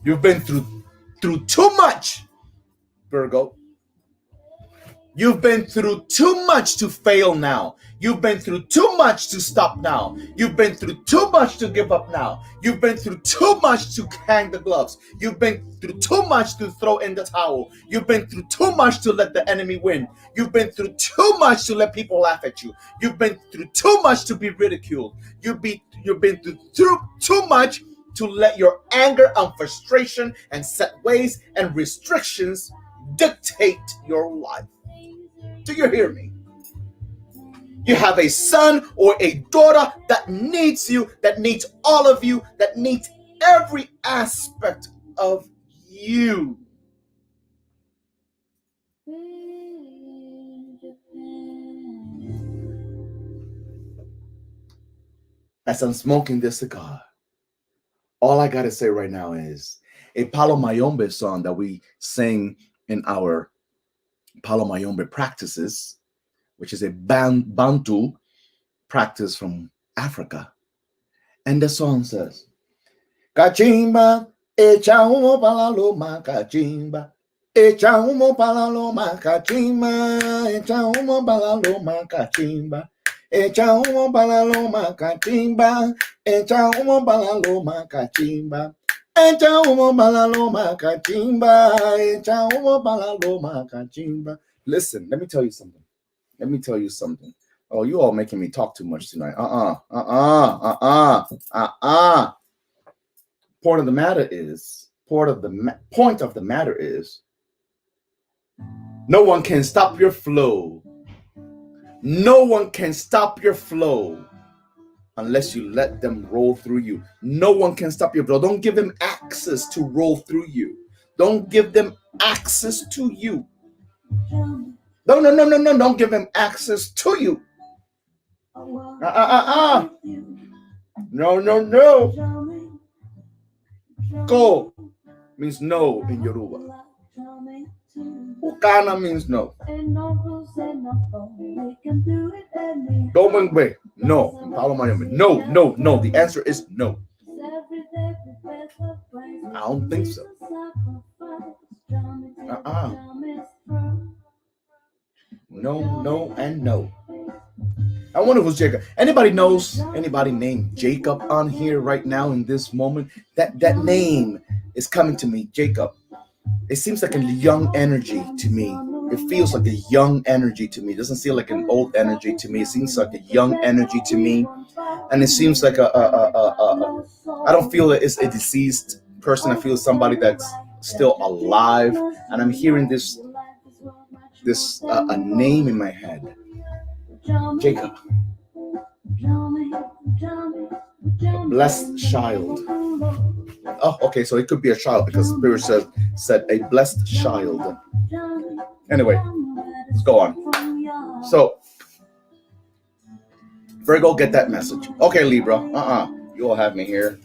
You've been through too much, Virgo. You've been through too much to fail now. You've been through too much to stop now. You've been through too much to give up now. You've been through too much to hang the gloves. You've been through too much to throw in the towel. You've been through too much to let the enemy win. You've been through too much to let people laugh at you. You've been through too much to be ridiculed. You've been through too much to let your anger and frustration and set ways and restrictions dictate your life. Do you hear me? You have a son or a daughter that needs you, that needs all of you, that needs every aspect of you. As I'm smoking this cigar, all I gotta say right now is a Palo Mayombe song that we sing in our Palo Mayombe practices, which is a Bantu practice from Africa. And the song says, Kachimba, echa humo para la loma, kachimba. Echa humo para la loma, kachimba. Echa humo para la loma, kachimba. Echa humo para la loma cachimba. Echa humo para la loma cachimba. Echa humo para la loma cachimba. Echa humo para la loma cachimba. Listen, let me tell you something. Let me tell you something. Oh, you all making me talk too much tonight. Point of the matter is, point of the matter is, no one can stop your flow. No one can stop your flow unless you let them roll through you. No one can stop your flow. Don't give them access to roll through you. Don't give them access to you. No. Don't give them access to you. No. Go means no in Yoruba. Ukana means no. Domengbe, no. No. The answer is no. I don't think so. No, and no. I wonder who's Jacob. Anybody knows anybody named Jacob on here right now in this moment? That name is coming to me, Jacob. It seems like a young energy to me. It feels like a young energy to me. It doesn't feel like an old energy to me. It seems like a young energy to me. And it seems like I don't feel that it's a deceased person. I feel somebody that's still alive. And I'm hearing this a name in my head. Jacob. A blessed child. Oh, okay, so it could be a child because Spirit said a blessed child. Anyway, let's go on. So, Virgo, get that message. Okay, Libra. You all have me here.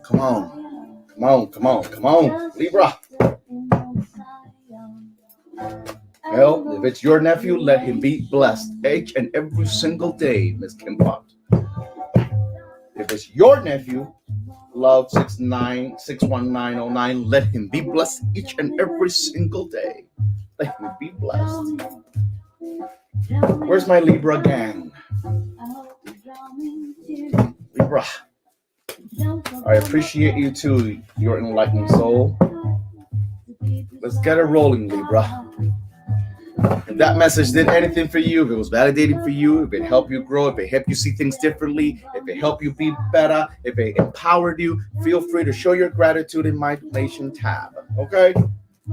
Come on, Libra. Well, if it's your nephew, let him be blessed each and every single day, Miss Kim Pot. If it's your nephew, Love 61909, let him be blessed each and every single day. Let him be blessed. Where's my Libra gang? Libra. I appreciate you too, your enlightened soul. Let's get it rolling, Libra. If that message did anything for you, if it was validating for you, if it helped you grow, if it helped you see things differently, if it helped you be better, if it empowered you, feel free to show your gratitude in my donation tab. Okay?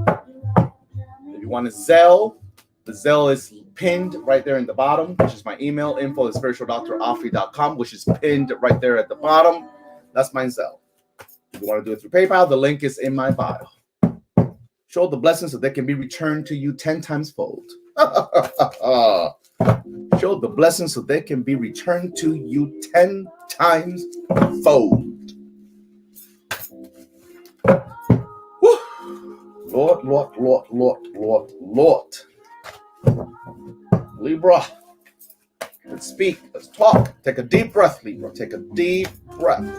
If you want a Zelle, the Zelle is pinned right there in the bottom, which is my email, info@spiritualdoctorafi.com, which is pinned right there at the bottom. That's my Zelle. If you want to do it through PayPal, the link is in my bio. Show the blessings so they can be returned to you 10 times fold. Show the blessings so they can be returned to you 10 times fold. Woo. Lord. Libra, let's speak, let's talk. Take a deep breath, Libra. Take a deep breath.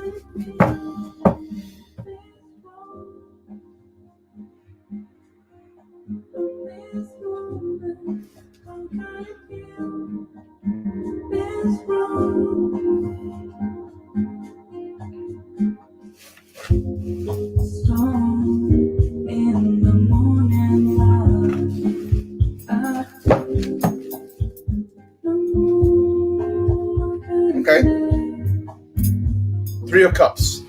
Okay. 3 of Cups.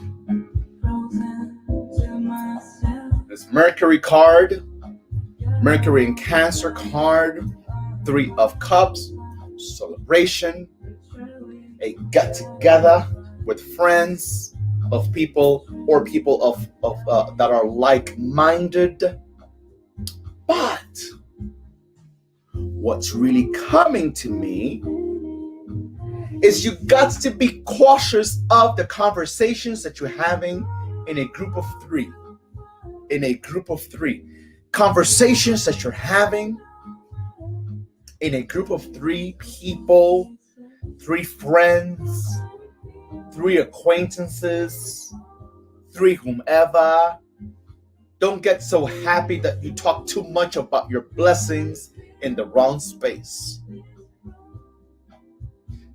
This Mercury card, Mercury in Cancer card, 3 of Cups, celebration, a get together with friends of people or people of that are like-minded. But what's really coming to me is you got to be cautious of the conversations that you're having in a group of 3. In a group of 3. Conversations that you're having in a group of 3 people, 3 friends, 3 acquaintances, 3 whomever. Don't get so happy that you talk too much about your blessings in the wrong space.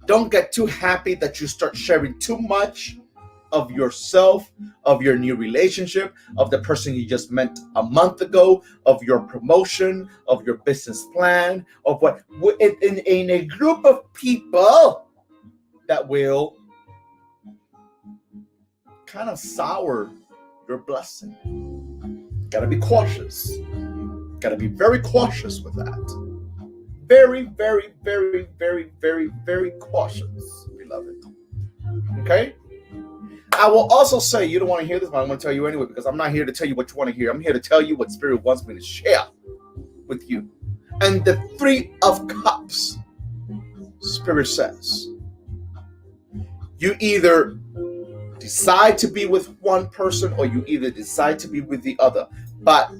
Don't get too happy that you start sharing too much of yourself, of your new relationship, of the person you just met a month ago, of your promotion, of your business plan, of what in a group of people that will kind of sour your blessing. Gotta be cautious. Gotta be very cautious with that. Very, very, very, very, very, very cautious, beloved. Okay? I will also say, you don't want to hear this, but I'm going to tell you anyway, because I'm not here to tell you what you want to hear. I'm here to tell you what Spirit wants me to share with you. And the Three of Cups, Spirit says, you either decide to be with one person or you either decide to be with the other. But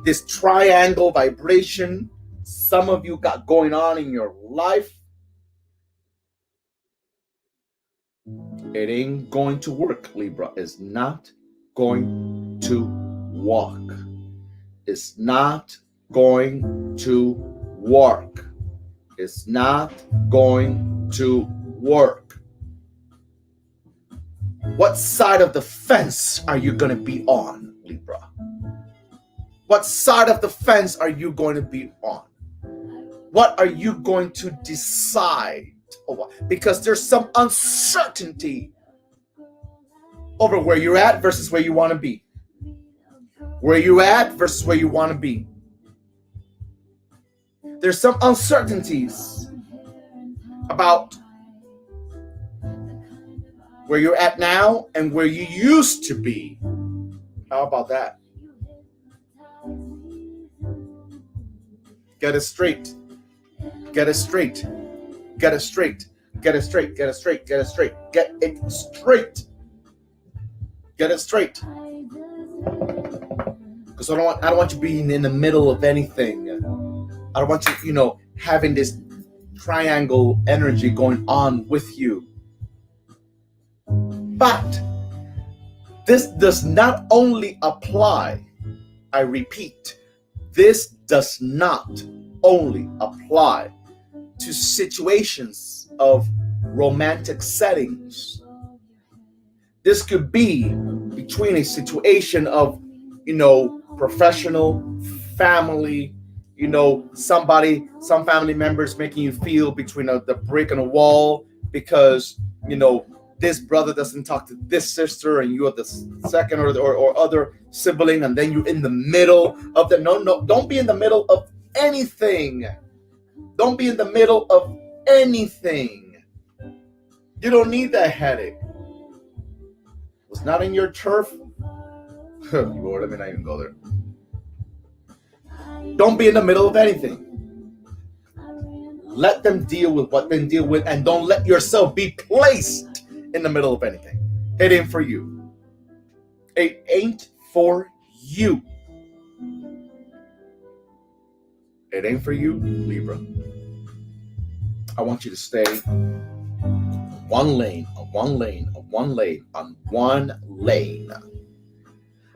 this triangle vibration some of you got going on in your life, it ain't going to work, Libra. It's not going to walk. It's not going to work. It's not going to work. What side of the fence are you going to be on, Libra? What side of the fence are you going to be on? What are you going to decide? Because there's some uncertainty over where you're at versus where you want to be. Where you're at versus where you want to be. There's some uncertainties about where you're at now and where you used to be. How about that? Get it straight. Get it straight. Get it straight. Get it straight. Get it straight. Get it straight. Get it straight. Get it straight. Because I don't want you being in the middle of anything. I don't want you, having this triangle energy going on with you. But this does not only apply, I repeat, this does not only apply to situations of romantic settings. This could be between a situation of, professional, family, some family members making you feel between the brick and a wall because, this brother doesn't talk to this sister and you are the second or other sibling, and then you're in the middle of the no, don't be in the middle of anything. Don't be in the middle of anything. You don't need that headache. It's not in your turf. Lord, let me not even go there. Don't be in the middle of anything. Let them deal with what they deal with, and don't let yourself be placed in the middle of anything. It ain't for you. It ain't for you. It ain't for you, Libra. I want you to stay on one lane.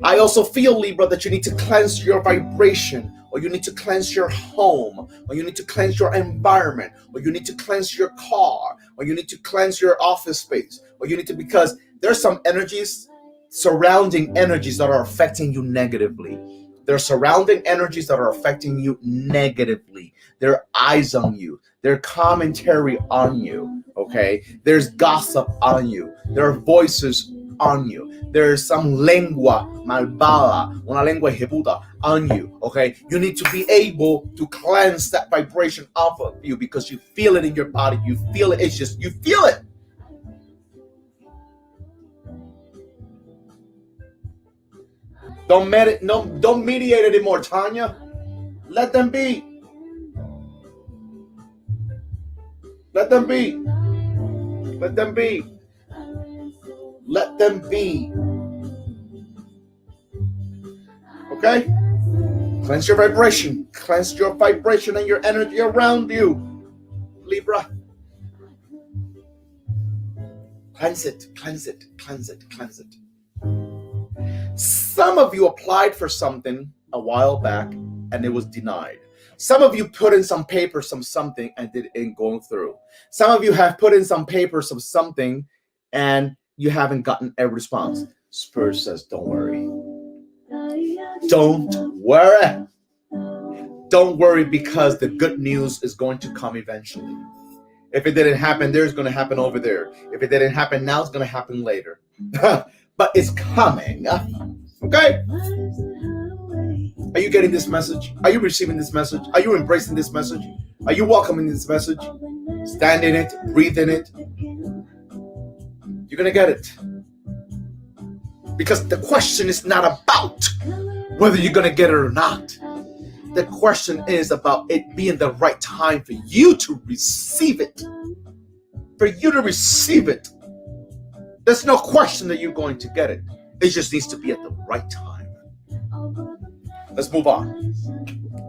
I also feel, Libra, that you need to cleanse your vibration, or you need to cleanse your home, or you need to cleanse your environment, or you need to cleanse your car, or you need to cleanse your office space, because there's some surrounding energies that are affecting you negatively. There are surrounding energies that are affecting you negatively. There are eyes on you. There's commentary on you, okay? There's gossip on you. There are voices on you. There's some lengua malvada, una lengua ejecuta on you, okay? You need to be able to cleanse that vibration off of you because you feel it in your body. You feel it. You feel it. Don't mediate anymore, Tanya. Let them be. Let them be. Let them be. Let them be. Okay? Cleanse your vibration. Cleanse your vibration and your energy around you, Libra. Cleanse it. Cleanse it. Cleanse it. Cleanse it. Some of you applied for something a while back and it was denied. Some of you put in some paper, something, and it ain't going through. Some of you have put in some paper, something, and you haven't gotten a response. Spirit says, don't worry. Don't worry. Don't worry, because the good news is going to come eventually. If it didn't happen there, it's going to happen over there. If it didn't happen now, it's going to happen later. But it's coming. Okay? Are you getting this message? Are you receiving this message? Are you embracing this message? Are you welcoming this message? Stand in it, breathe in it. You're going to get it. Because the question is not about whether you're going to get it or not. The question is about it being the right time for you to receive it. For you to receive it. There's no question that you're going to get it. It just needs to be at the right time. Let's move on.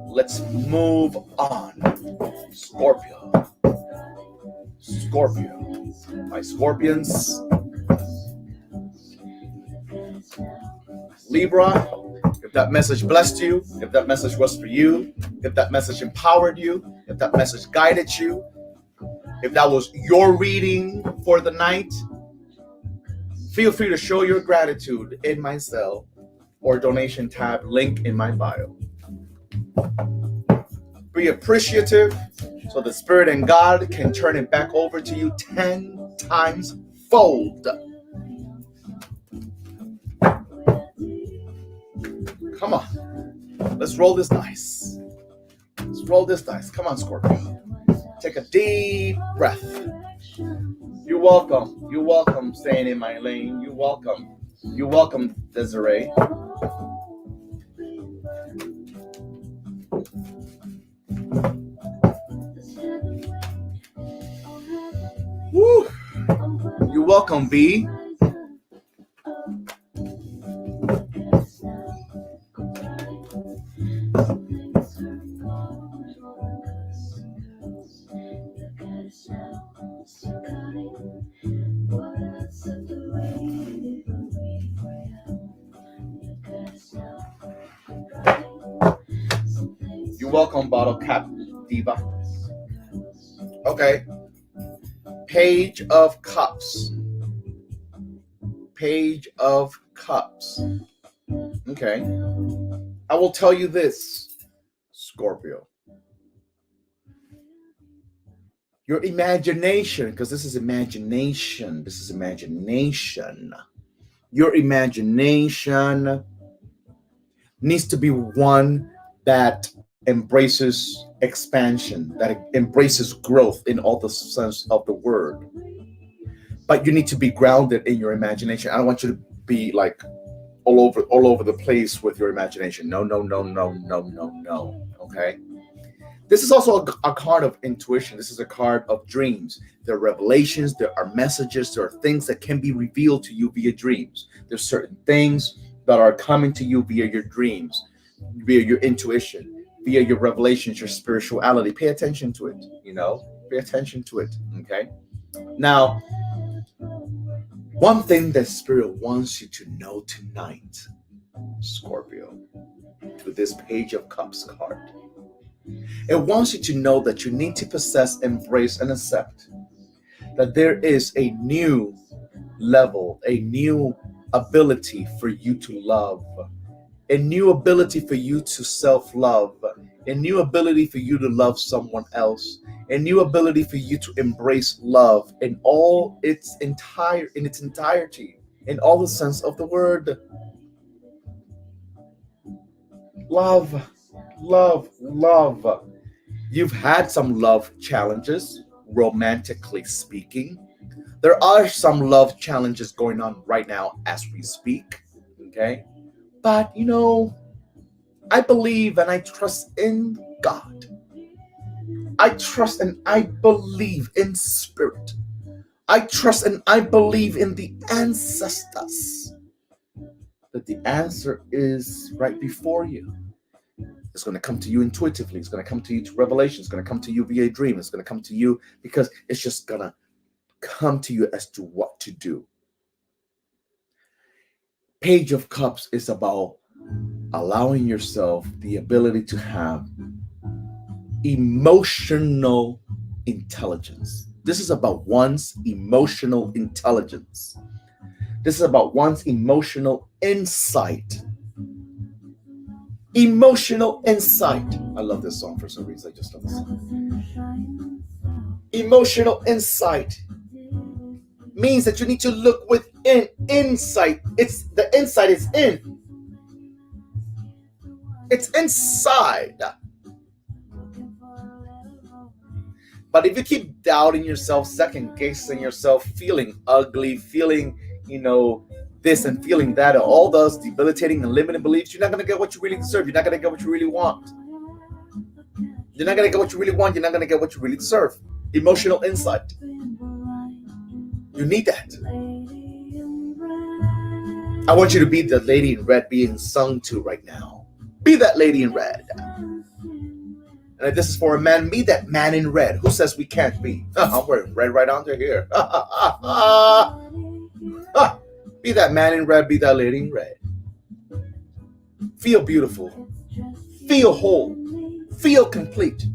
Let's move on. Scorpio. Scorpio. My scorpions. Libra. If that message blessed you, if that message was for you, if that message empowered you, if that message guided you, if that was your reading for the night, feel free to show your gratitude in my cell or donation tab, link in my bio. Be appreciative so the Spirit and God can turn it back over to you 10 times fold. Come on. Let's roll this dice. Let's roll this dice. Come on, Scorpio. Take a deep breath. You're welcome. You're welcome staying in my lane. You're welcome. You're welcome, Desiree. Woo. You're welcome, B. You're welcome, Bottle Cap Diva. Okay. Page of Cups. Page of Cups. Okay. I will tell you this, Scorpio. Your imagination, because this is imagination. This is imagination. Your imagination needs to be one that embraces expansion, that embraces growth in all the sense of the word. But you need to be grounded in your imagination. I don't want you to be like all over the place with your imagination. No. Okay? This is also a card of intuition. This is a card of dreams. There are revelations, there are messages, there are things that can be revealed to you via dreams. There's certain things that are coming to you via your dreams, via your intuition, via your revelations, your spirituality. Pay attention to it, Pay attention to it, okay? Now, one thing that Spirit wants you to know tonight, Scorpio, through this Page of Cups card, it wants you to know that you need to possess, embrace, and accept that there is a new level, a new ability for you to love, a new ability for you to self-love, a new ability for you to love someone else, a new ability for you to embrace love in all its entirety, in all the sense of the word. Love. You've had some love challenges, romantically speaking. There are some love challenges going on right now as we speak, okay? But, I believe and I trust in God. I trust and I believe in Spirit. I trust and I believe in the ancestors. That the answer is right before you. It's going to come to you intuitively. It's going to come to you to revelation. It's going to come to you via a dream. It's going to come to you because it's just going to come to you as to what to do. Page of Cups is about allowing yourself the ability to have emotional intelligence. This is about one's emotional intelligence. This is about one's emotional insight. Emotional insight. I love this song for some reason. I just love this song. Emotional insight means that you need to look within. Insight. The insight is in. It's inside. But if you keep doubting yourself, second guessing yourself, feeling ugly, feeling, this and feeling that, and all those debilitating and limiting beliefs, you're not going to get what you really deserve. You're not going to get what you really want. You're not going to get what you really want. You're not going to get what you really deserve. Emotional insight. You need that. I want you to be the lady in red being sung to right now. Be that lady in red. And if this is for a man, be that man in red. Who says we can't be? I'm wearing red right under here. Be that man in red, be that lady in red. Feel beautiful. Feel whole. Feel complete.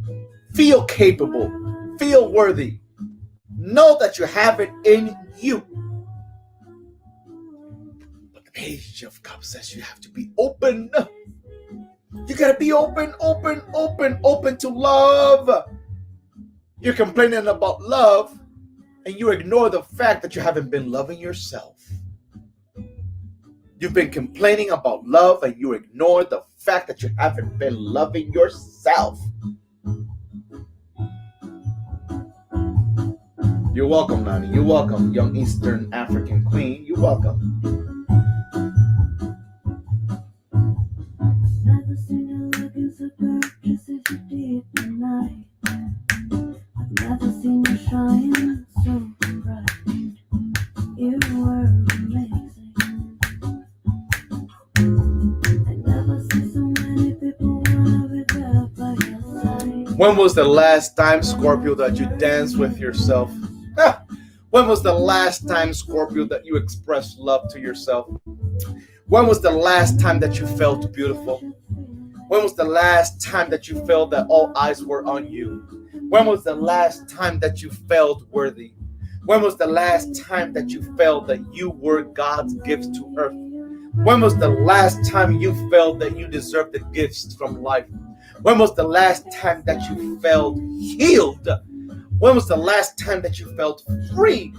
Feel capable. Feel worthy. Know that you have it in you. But the Page of Cups says you have to be open. You gotta be open to love. You're complaining about love and you ignore the fact that you haven't been loving yourself. You've been complaining about love and you ignore the fact that you haven't been loving yourself. You're welcome, Nani. You're welcome, young Eastern African queen. You're welcome. Never seen you looking so gorgeous as you did tonight. I've never seen you shine so bright. You were amazing. I never seen so many people wanna be there by your side. When was the last time, Scorpio, that you danced with yourself? When was the last time, Scorpio, that you expressed love to yourself? When was the last time that you felt beautiful? When was the last time that you felt that all eyes were on you? When was the last time that you felt worthy? When was the last time that you felt that you were God's gift to earth? When was the last time you felt that you deserved the gifts from life? When was the last time that you felt healed? When was the last time that you felt free?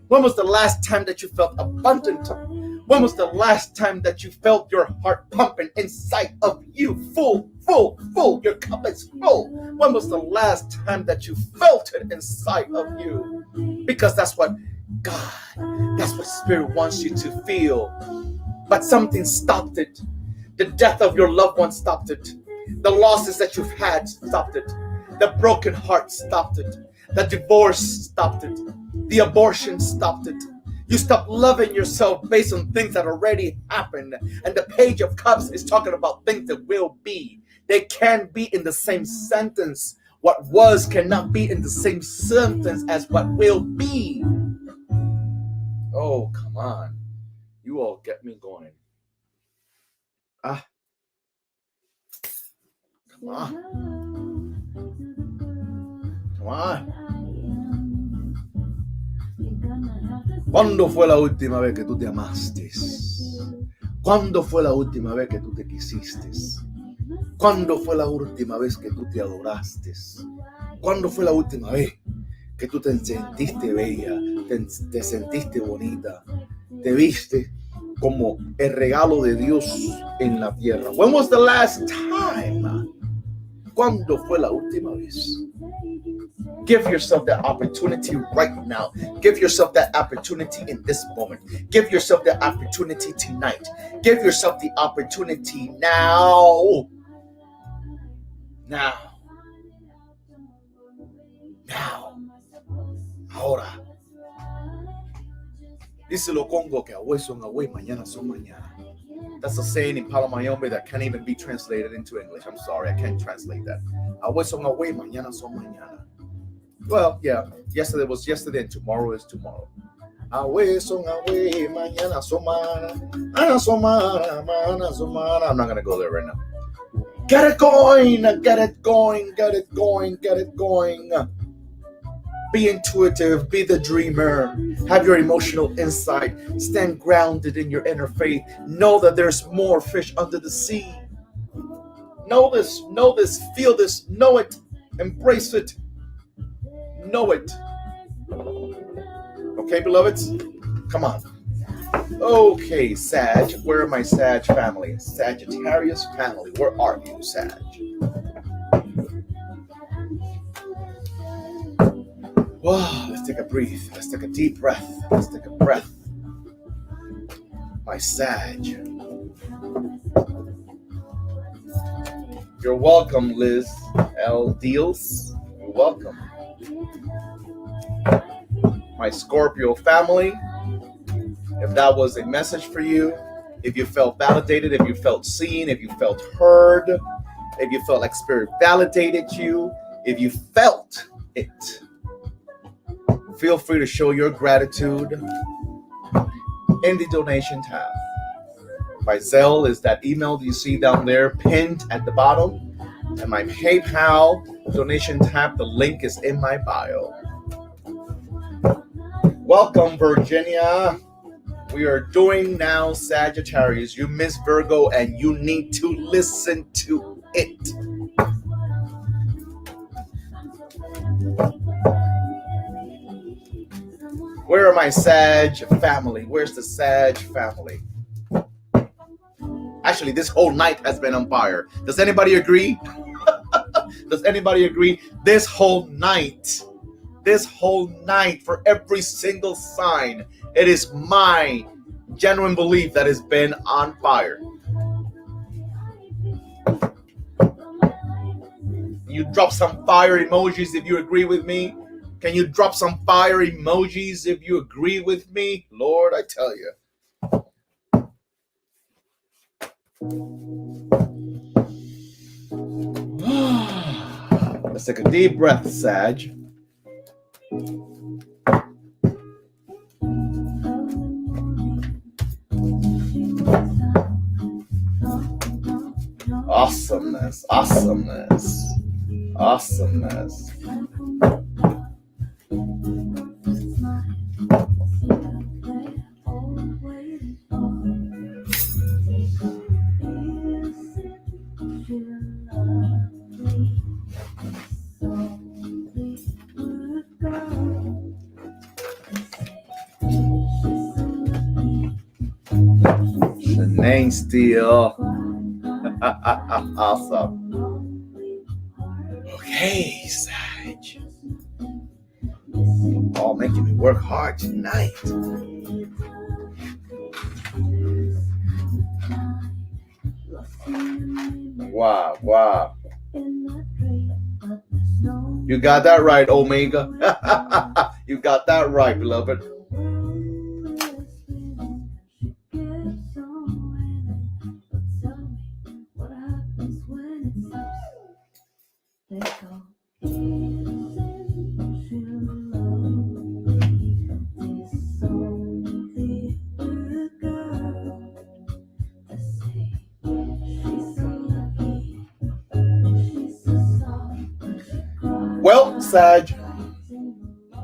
When was the last time that you felt abundant? When was the last time that you felt your heart pumping inside of you? Full. Your cup is full. When was the last time that you felt it inside of you? Because that's what Spirit wants you to feel. But something stopped it. The death of your loved one stopped it. The losses that you've had stopped it. The broken heart stopped it. The divorce stopped it. The abortion stopped it. You stop loving yourself based on things that already happened. And the Page of Cups is talking about things that will be. They can't be in the same sentence. What was cannot be in the same sentence as what will be. Oh, come on. You all get me going. Come on. Come on. ¿Cuándo fue la última vez que tú te amaste? ¿Cuándo fue la última vez que tú te quisiste? ¿Cuándo fue la última vez que tú te adoraste? ¿Cuándo fue la última vez que tú te sentiste bella, te sentiste bonita, te viste como el regalo de Dios en la tierra? When was the last time? ¿Cuándo fue la última vez? Give yourself that opportunity right now. Give yourself that opportunity in this moment. Give yourself that opportunity tonight. Give yourself the opportunity now. Now. Ahora. Dice lo Congo que hoy son hoy, mañana son mañana. That's a saying in Palomayombe that can't even be translated into English. I'm sorry, I can't translate that. Hoy son hoy, mañana son mañana. Well, yeah, yesterday was yesterday and tomorrow is tomorrow. Away son away, mañana son mañana, ana son mañana, mañana son mañana. I'm not gonna go there right now. Get it going, get it going, get it going, get it going. Be intuitive, be the dreamer, have your emotional insight, stand grounded in your inner faith. Know that there's more fish under the sea. Know this, feel this, know it, embrace it, know it. Okay, beloveds? Come on. Okay, Sag, where are my Sag family? Sagittarius family, where are you, Sag? Wow, let's take a breathe. Let's take a deep breath. Let's take a breath. My Sag. You're welcome, Liz L. Deals. You're welcome. My Scorpio family, if that was a message for you, if you felt validated, if you felt seen, if you felt heard, if you felt like Spirit validated you, if you felt it, feel free to show your gratitude in the donation tab. My Zelle is that email that you see down there pinned at the bottom. And my PayPal donation tab, the link is in my bio. Welcome, Virginia. We are doing now Sagittarius. You miss Virgo and you need to listen to it. Where are my Sag family? Where's the Sag family? Actually, this whole night has been on fire. Does anybody agree? Does anybody agree? This whole night, for every single sign, it is my genuine belief that it's been on fire. You drop some fire emojis if you agree with me. Can you drop some fire emojis if you agree with me? Lord, I tell you. Let's take a deep breath, Sag. Awesomeness, awesomeness, awesomeness. Name Steel. Awesome. Okay, Sag. All making me work hard tonight. Wow, wow. You got that right, Omega. You got that right, beloved. Well, Sag,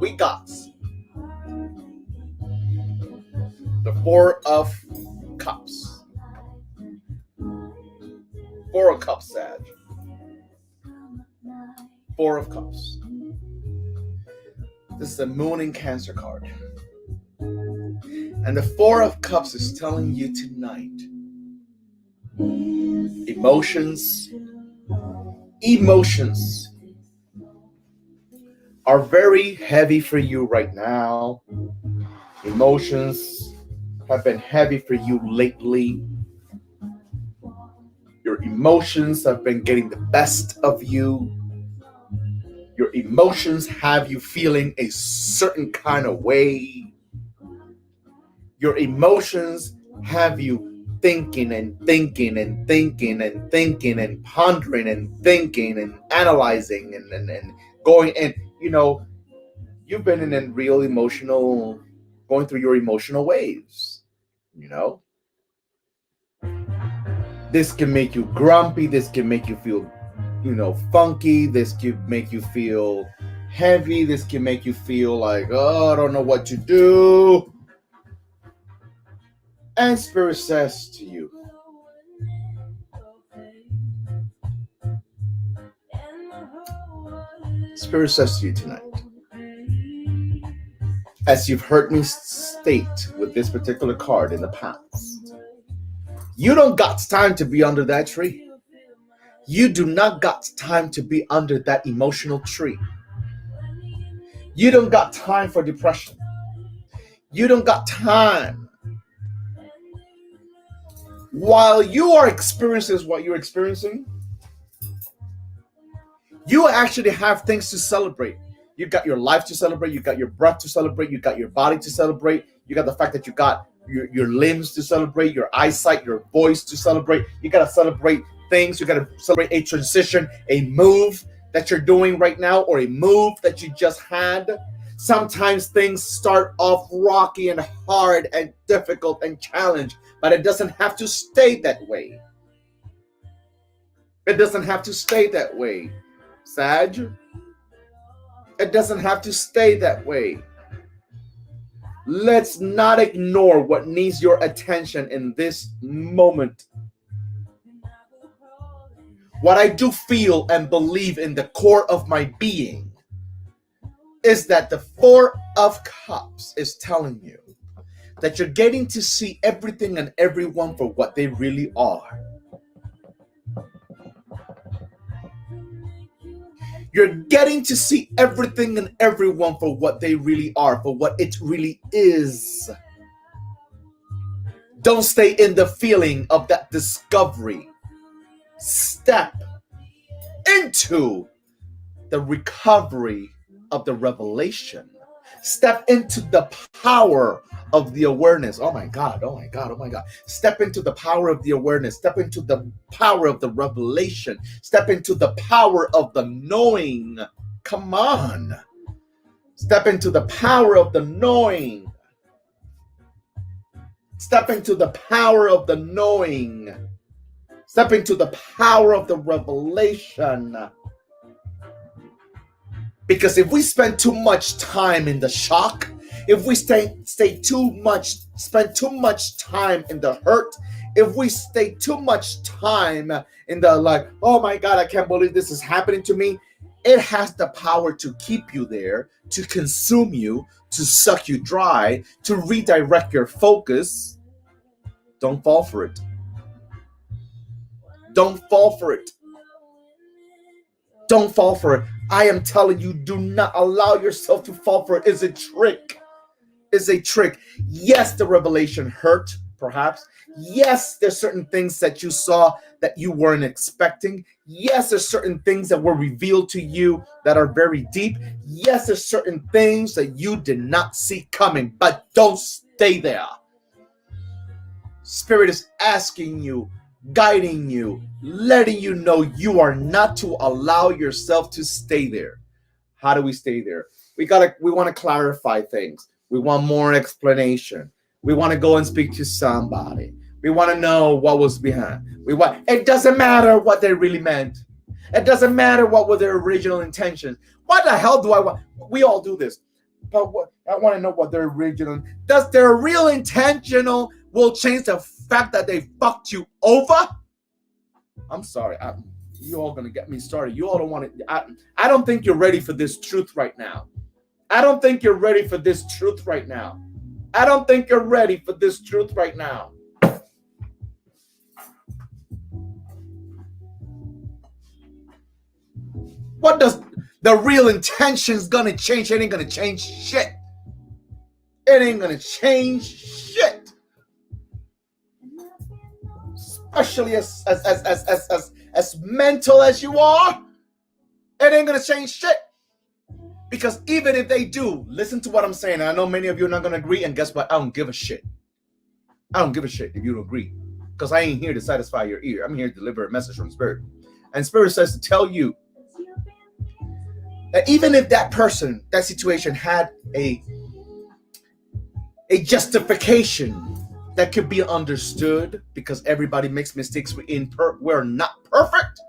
we got the Four of Cups. Four of Cups, Sag. Four of Cups. This is the Moon in Cancer card. And the Four of Cups is telling you tonight, emotions are very heavy for you right now. Emotions have been heavy for you lately. Your emotions have been getting the best of you. Your emotions have you feeling a certain kind of way. Your emotions have you thinking and thinking and thinking and thinking and pondering and thinking and analyzing and going, and you know, you've been in a real emotional, going through your emotional waves, you know. This can make you grumpy. This can make you feel, funky. This can make you feel heavy. This can make you feel like, oh, I don't know what to do. And Spirit says to you, Spirit says to you tonight, as you've heard me state with this particular card in the past, you don't got time to be under that tree. You do not got time to be under that emotional tree. You don't got time for depression. You don't got time. While you are experiencing what you're experiencing, you actually have things to celebrate. You got your life to celebrate. You got your breath to celebrate. You got your body to celebrate. You got the fact that you got your limbs to celebrate, your eyesight, your voice to celebrate. You got to celebrate things. You got to celebrate a transition, a move that you're doing right now, or a move that you just had. Sometimes things start off rocky and hard and difficult and challenged, but it doesn't have to stay that way. It doesn't have to stay that way, Sag. It doesn't have to stay that way. Let's not ignore what needs your attention in this moment. What I do feel and believe in the core of my being is that the Four of Cups is telling you that you're getting to see everything and everyone for what they really are. You're getting to see everything and everyone for what they really are, for what it really is. Don't stay in the feeling of that discovery. Step into the recovery of the revelation. Step into the power of the awareness. Oh my God, oh my God, oh my God. Step into the power of the awareness. Step into the power of the revelation. Step into the power of the knowing. Come on. Step into the power of the knowing. Step into the power of the knowing. Step into the power of the revelation. Because if we spend too much time in the shock, if we spend too much time in the hurt, if we stay too much time in the like, oh my God, I can't believe this is happening to me, it has the power to keep you there, to consume you, to suck you dry, to redirect your focus. Don't fall for it. Don't fall for it. Don't fall for it. I am telling you, do not allow yourself to fall for it. It's a trick. It's a trick. Yes, the revelation hurt, perhaps. Yes, there's certain things that you saw that you weren't expecting. Yes, there's certain things that were revealed to you that are very deep. Yes, there's certain things that you did not see coming, but don't stay there. Spirit is asking you, guiding you, letting you know you are not to allow yourself to stay there. How do we stay there? We want to clarify things. We want more explanation. We want to go and speak to somebody. We want to know what was behind. It doesn't matter what they really meant. It doesn't matter what were their original intentions. What the hell do I want? We all do this. But I want to know what their original. Does their real intentional will change the fact that they fucked you over? I'm sorry. You all gonna get me started. You all don't want to. I don't think you're ready for this truth right now. I don't think you're ready for this truth right now. I don't think you're ready for this truth right now. What does the real intentions gonna change? It ain't gonna change shit. It ain't gonna change shit. Especially as mental as you are, it ain't gonna change shit. Because even if they do, listen to what I'm saying. I know many of you are not gonna agree, and guess what? I don't give a shit. I don't give a shit if you don't agree. Because I ain't here to satisfy your ear. I'm here to deliver a message from Spirit. And Spirit says to tell you that even if that person, that situation had a justification that could be understood because everybody makes mistakes. We're not perfect.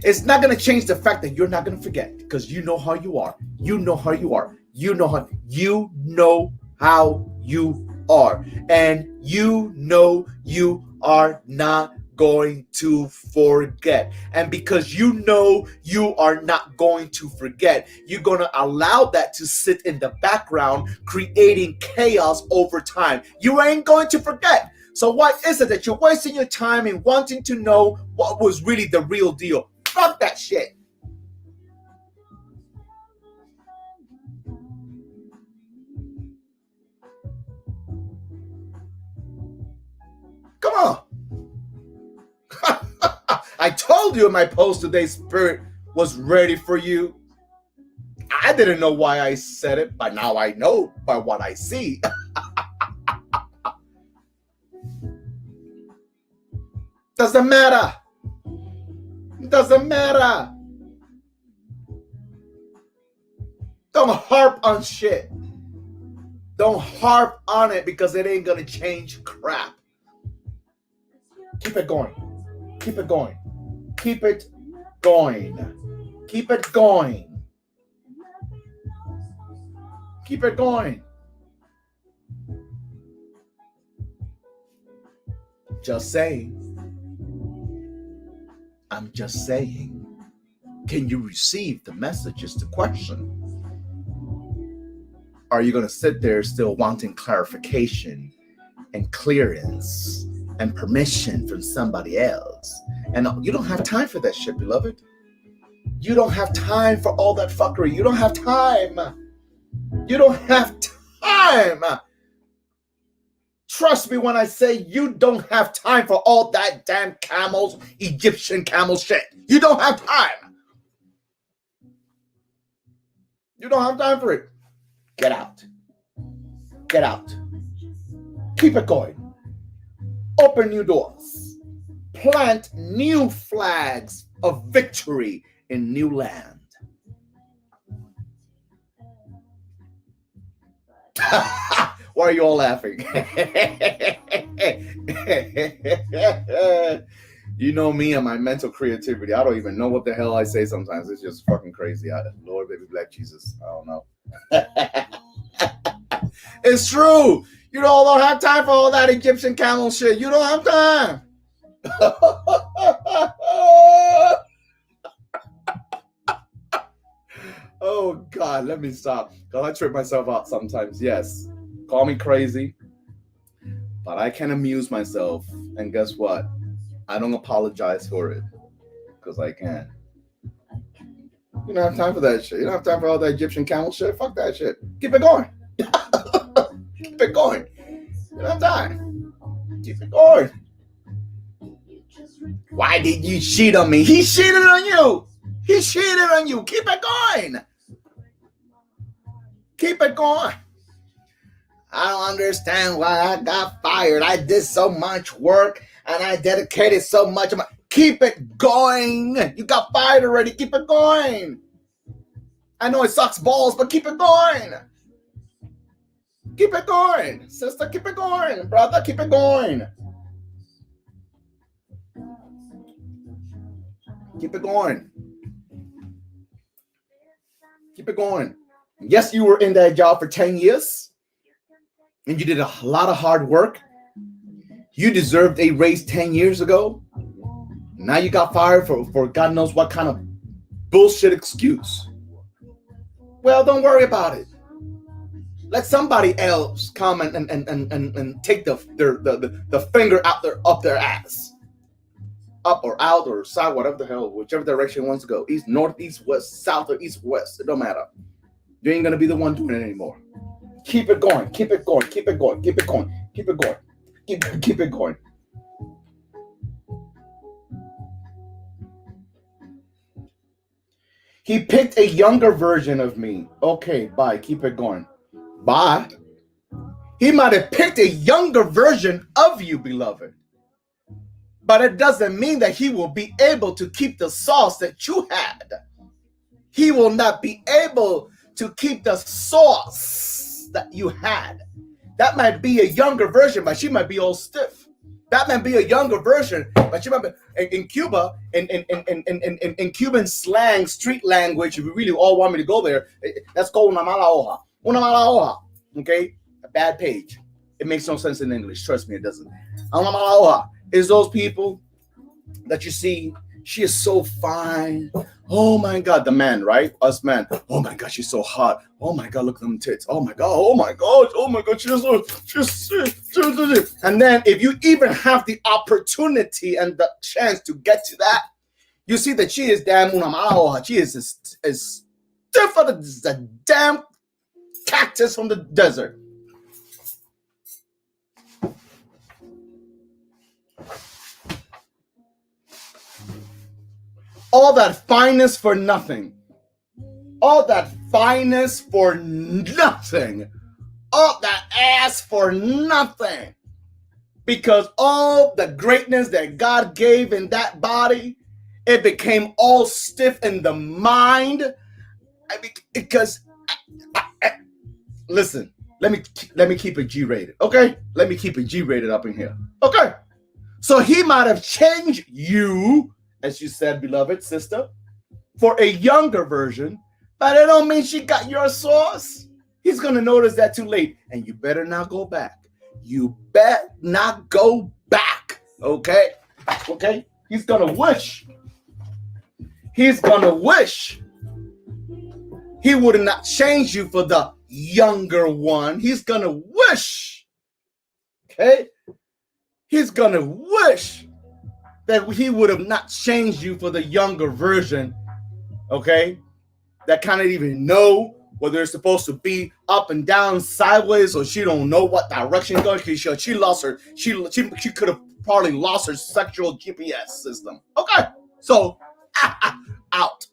It's not going to change the fact that you're not going to forget because you know how you are. You know how you are. You know how you are. And you know you are not going to forget. And because you know you are not going to forget, you're going to allow that to sit in the background, creating chaos over time. You ain't going to forget. So why is it that you're wasting your time in wanting to know what was really the real deal? Fuck that shit. Come on. I told you in my post today, Spirit was ready for you. I didn't know why I said it, but now I know by what I see. Doesn't matter. Doesn't matter. Don't harp on shit. Don't harp on it because it ain't gonna change crap. Keep it going. Keep it going. Keep it going. Keep it going. Keep it going. Just saying. I'm just saying. Can you receive the message is the question. Are you going to sit there still wanting clarification and clearance and permission from somebody else? And you don't have time for that shit, beloved. You don't have time for all that fuckery. You don't have time. You don't have time. Trust me when I say you don't have time for all that damn camels, Egyptian camel shit. You don't have time. You don't have time for it. Get out. Get out. Keep it going. Open new doors. Plant new flags of victory in new land. Why are you all laughing? You know me and my mental creativity. I don't even know what the hell I say sometimes. It's just fucking crazy. Lord, baby, black Jesus. I don't know. It's true. You don't have time for all that Egyptian camel shit. You don't have time. Oh, God, let me stop. Because I trip myself out sometimes. Yes, call me crazy. But I can amuse myself. And guess what? I don't apologize for it. Because I can. You don't have time for that shit. You don't have time for all that Egyptian camel shit. Fuck that shit. Keep it going. Keep it going. You don't have time. Keep it going. Why did you cheat on me? He cheated on you. He cheated on you. Keep it going. Keep it going. I don't understand why I got fired. I did so much work and I dedicated so much of my... Keep it going. You got fired already. Keep it going. I know it sucks balls, but keep it going. Keep it going. Sister, keep it going. Brother, keep it going. Keep it going. Keep it going. Yes, you were in that job for 10 years. And you did a lot of hard work. You deserved a raise 10 years ago. Now you got fired for God knows what kind of bullshit excuse. Well, don't worry about it. Let somebody else come and take the finger out up their ass. Up or out or side, whatever the hell, whichever direction it wants to go. East, north, east, west, south, or east, west. It don't matter. You ain't going to be the one doing it anymore. Keep it going. Keep it going. Keep it going. Keep it going. Keep it going. Keep it going. He picked a younger version of me. Okay, bye. Keep it going. Bye. He might have picked a younger version of you, beloved. But it doesn't mean that he will be able to keep the sauce that you had. He will not be able to keep the sauce that you had. That might be a younger version, but she might be all stiff. That might be a younger version, but she might be in Cuba, in Cuban slang, street language. If you really all want me to go there, let's go una mala hoja. Una mala hoja. Okay? A bad page. It makes no sense in English. Trust me, it doesn't. Una mala hoja is those people that you see. She is so fine. Oh my God, the man, right? Us men. Oh my God, she's so hot. Oh my God, look at them tits. Oh my God. Oh my God. Oh my God. She's. And then if you even have the opportunity and the chance to get to that, you see that she is damn una mala hoja. She is as stiff as a damn cactus from the desert. All that fineness for nothing. All that fineness for nothing. All that ass for nothing. Because all the greatness that God gave in that body, it became all stiff in the mind. Listen, let me keep it G-rated, okay? Let me keep it G-rated up in here, okay? So he might have changed you, as you said, beloved sister, for a younger version, but it don't mean she got your sauce. He's going to notice that too late, and you better not go back. You better not go back, okay? Okay? He's going to wish. He's going to wish he would have not changed you for the younger one. He's going to wish, okay? He's going to wish that he would have not changed you for the younger version, okay? That kind of even know whether it's supposed to be up and down, sideways, or she don't know what direction going. She lost her. She could have probably lost her sexual GPS system. Okay, so out.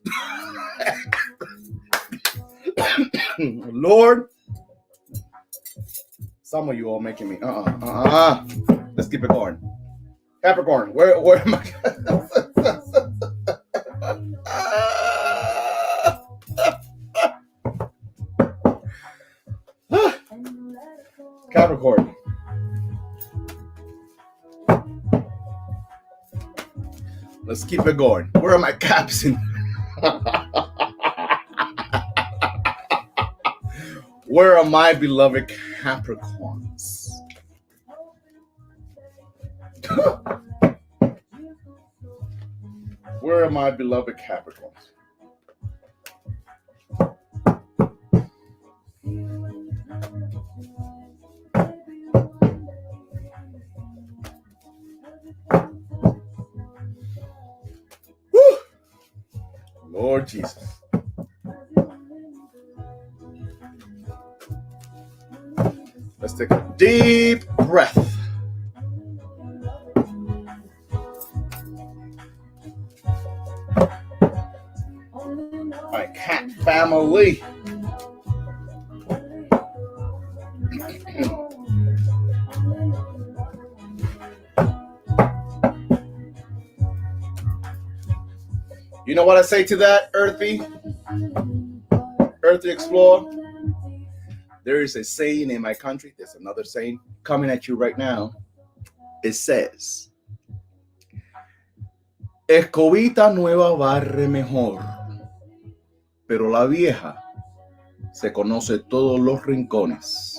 Lord, some of you all making me Let's keep it going. Capricorn, where am I? Capricorn. Let's keep it going. Where are my caps in? Where are my beloved Capricorns? Where are my beloved Capricorns? Woo! Lord Jesus. Let's take a deep breath. My cat family. You know what I say to that, Earthy Explorer? There is a saying in my country. There's another saying coming at you right now. It says, escobita nueva barre mejor, pero la vieja se conoce todos los rincones.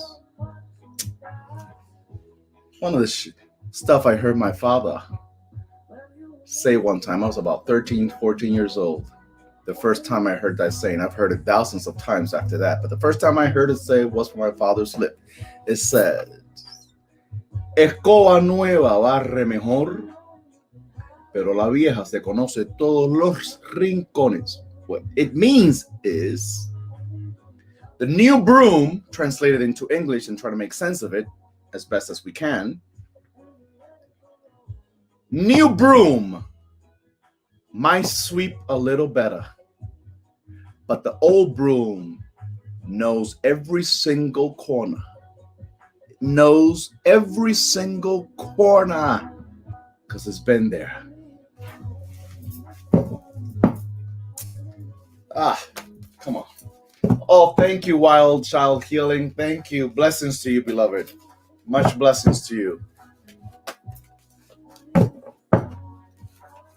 One of the stuff I heard my father say one time. I was about 13, 14 years old. The first time I heard that saying. I've heard it thousands of times after that, but the first time I heard it say was from my father's lip. It said, escoba nueva barre mejor, pero la vieja se conoce todos los rincones. What it means is, the new broom, translated into English and try to make sense of it as best as we can. New broom might sweep a little better, but the old broom knows every single corner. It knows every single corner because it's been there. Come on. Oh, thank you, Wild Child Healing. Thank you. Blessings to you, beloved. Much blessings to you.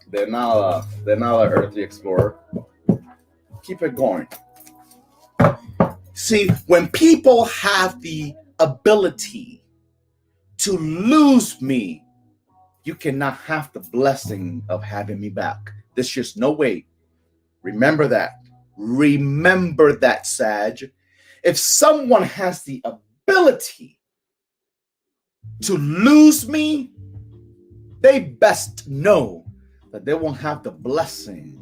They're not an earthly explorer. Keep it going. See, when people have the ability to lose me, you cannot have the blessing of having me back. There's just no way. Remember that. Remember that, Sag. If someone has the ability to lose me, they best know that they won't have the blessing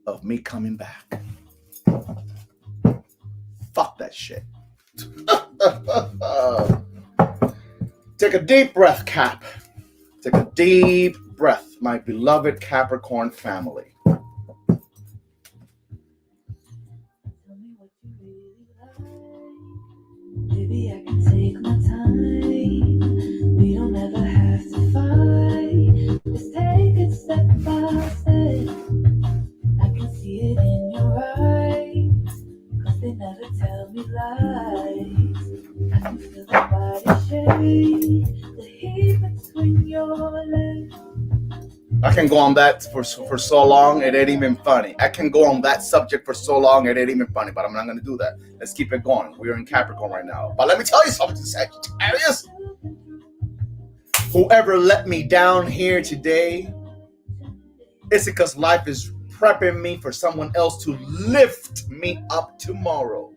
of me coming back. Fuck that shit. Take a deep breath, Cap. Take a deep breath, my beloved Capricorn family. Maybe I can take my time. We don't ever have to fight. Just take it step by step. I can see it in your eyes, 'cause they never tell me lies. I can feel the body shake, the heat between your legs. I can go on that for so long, it ain't even funny. I can go on that subject for so long, it ain't even funny, but I'm not going to do that. Let's keep it going. We're in Capricorn right now. But let me tell you something, Sagittarius. Whoever let me down here today, it's because life is prepping me for someone else to lift me up tomorrow.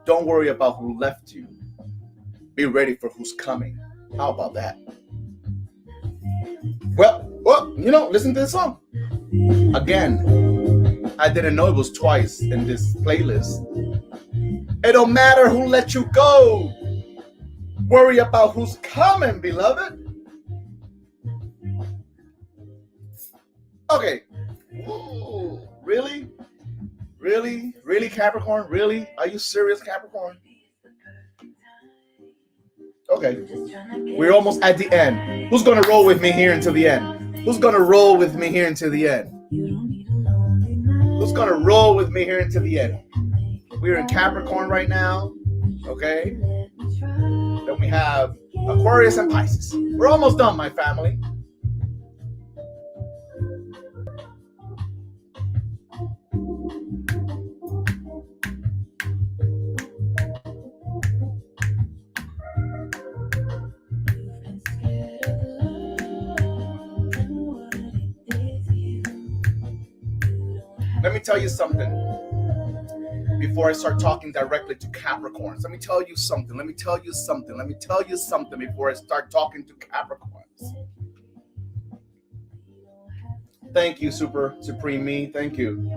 Don't worry about who left you. Be ready for who's coming. How about that? Well, listen to this song. Again, I didn't know it was twice in this playlist. It don't matter who let you go. Worry about who's coming, beloved. Okay. Ooh, really? Really? Really, Capricorn? Really? Are you serious, Capricorn? Okay. We're almost at the end. Who's going to roll with me here until the end? Who's going to roll with me here until the end? Who's going to roll with me here until the end? We're in Capricorn right now. Okay. Then we have Aquarius and Pisces. We're almost done, my family. Let me tell you something before I start talking directly to Capricorns. Let me tell you something before I start talking to Capricorns. Thank you, Supreme Me. Thank you.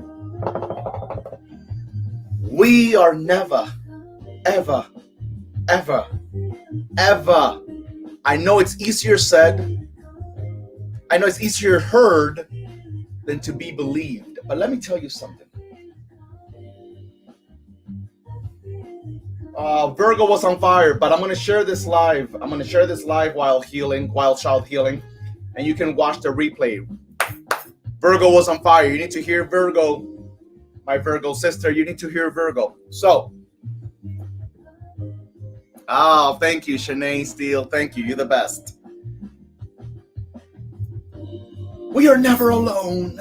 We are never, ever, ever, ever. I know it's easier said. I know it's easier heard than to be believed. But let me tell you something. Virgo was on fire, but I'm going to share this live. While child healing, and you can watch the replay. Virgo was on fire. You need to hear Virgo, my Virgo sister. You need to hear Virgo. So, thank you, Shanae Steele. Thank you. You're the best. We are never alone.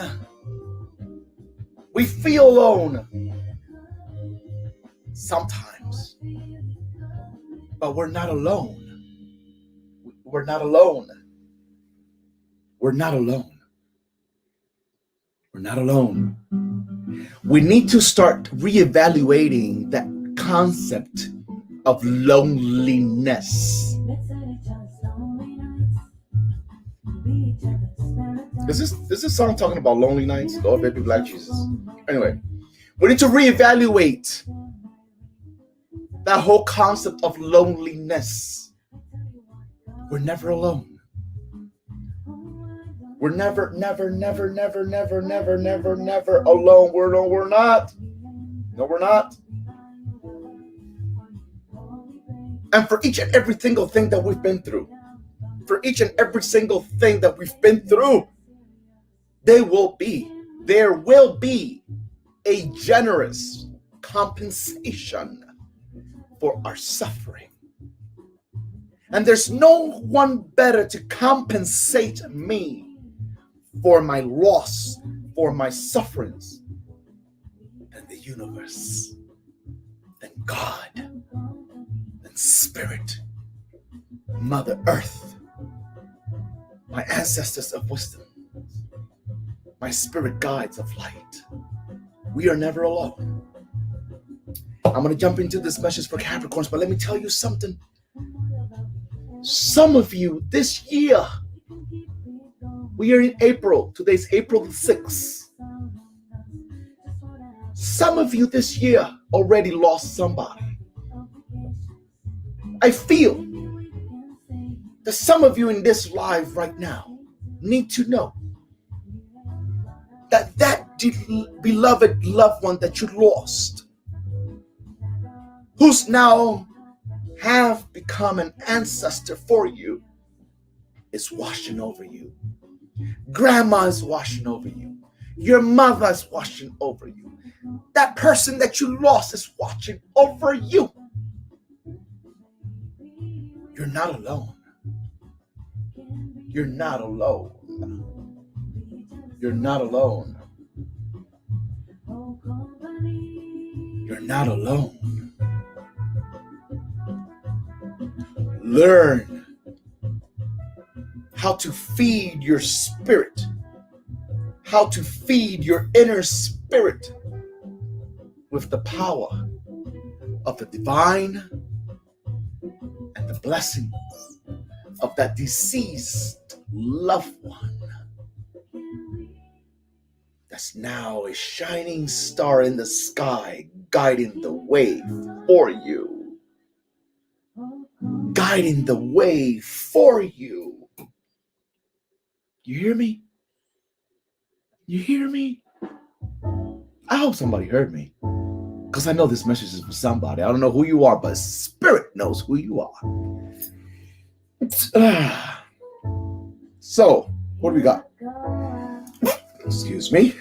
We feel alone sometimes, but we're not alone. We're not alone. We're not alone. We're not alone. We need to start reevaluating that concept of loneliness. Is this song talking about lonely nights? Lord, baby, black Jesus. Anyway, we need to reevaluate that whole concept of loneliness. We're never alone. We're never alone. We're not. No, we're not. And for each and every single thing that we've been through, there will be a generous compensation for our suffering. And there's no one better to compensate me for my loss, for my sufferings, than the universe, than God, than Spirit, Mother Earth, my ancestors of wisdom, my spirit guides of light. We are never alone. I'm going to jump into this message for Capricorns, but let me tell you something. Some of you this year, we are in April. Today's April the 6th. Some of you this year already lost somebody. I feel that some of you in this live right now need to know that beloved loved one that you lost, who's now have become an ancestor for you, is washing over you. Grandma is washing over you. Your mother is washing over you. That person that you lost is watching over you. You're not alone. You're not alone. You're not alone. You're not alone. Learn how to feed your spirit, how to feed your inner spirit with the power of the divine and the blessings of that deceased loved one that's now a shining star in the sky, guiding the way for you. Guiding the way for you. You hear me? You hear me? I hope somebody heard me, because I know this message is for somebody. I don't know who you are, but Spirit knows who you are. So, what do we got? Excuse me.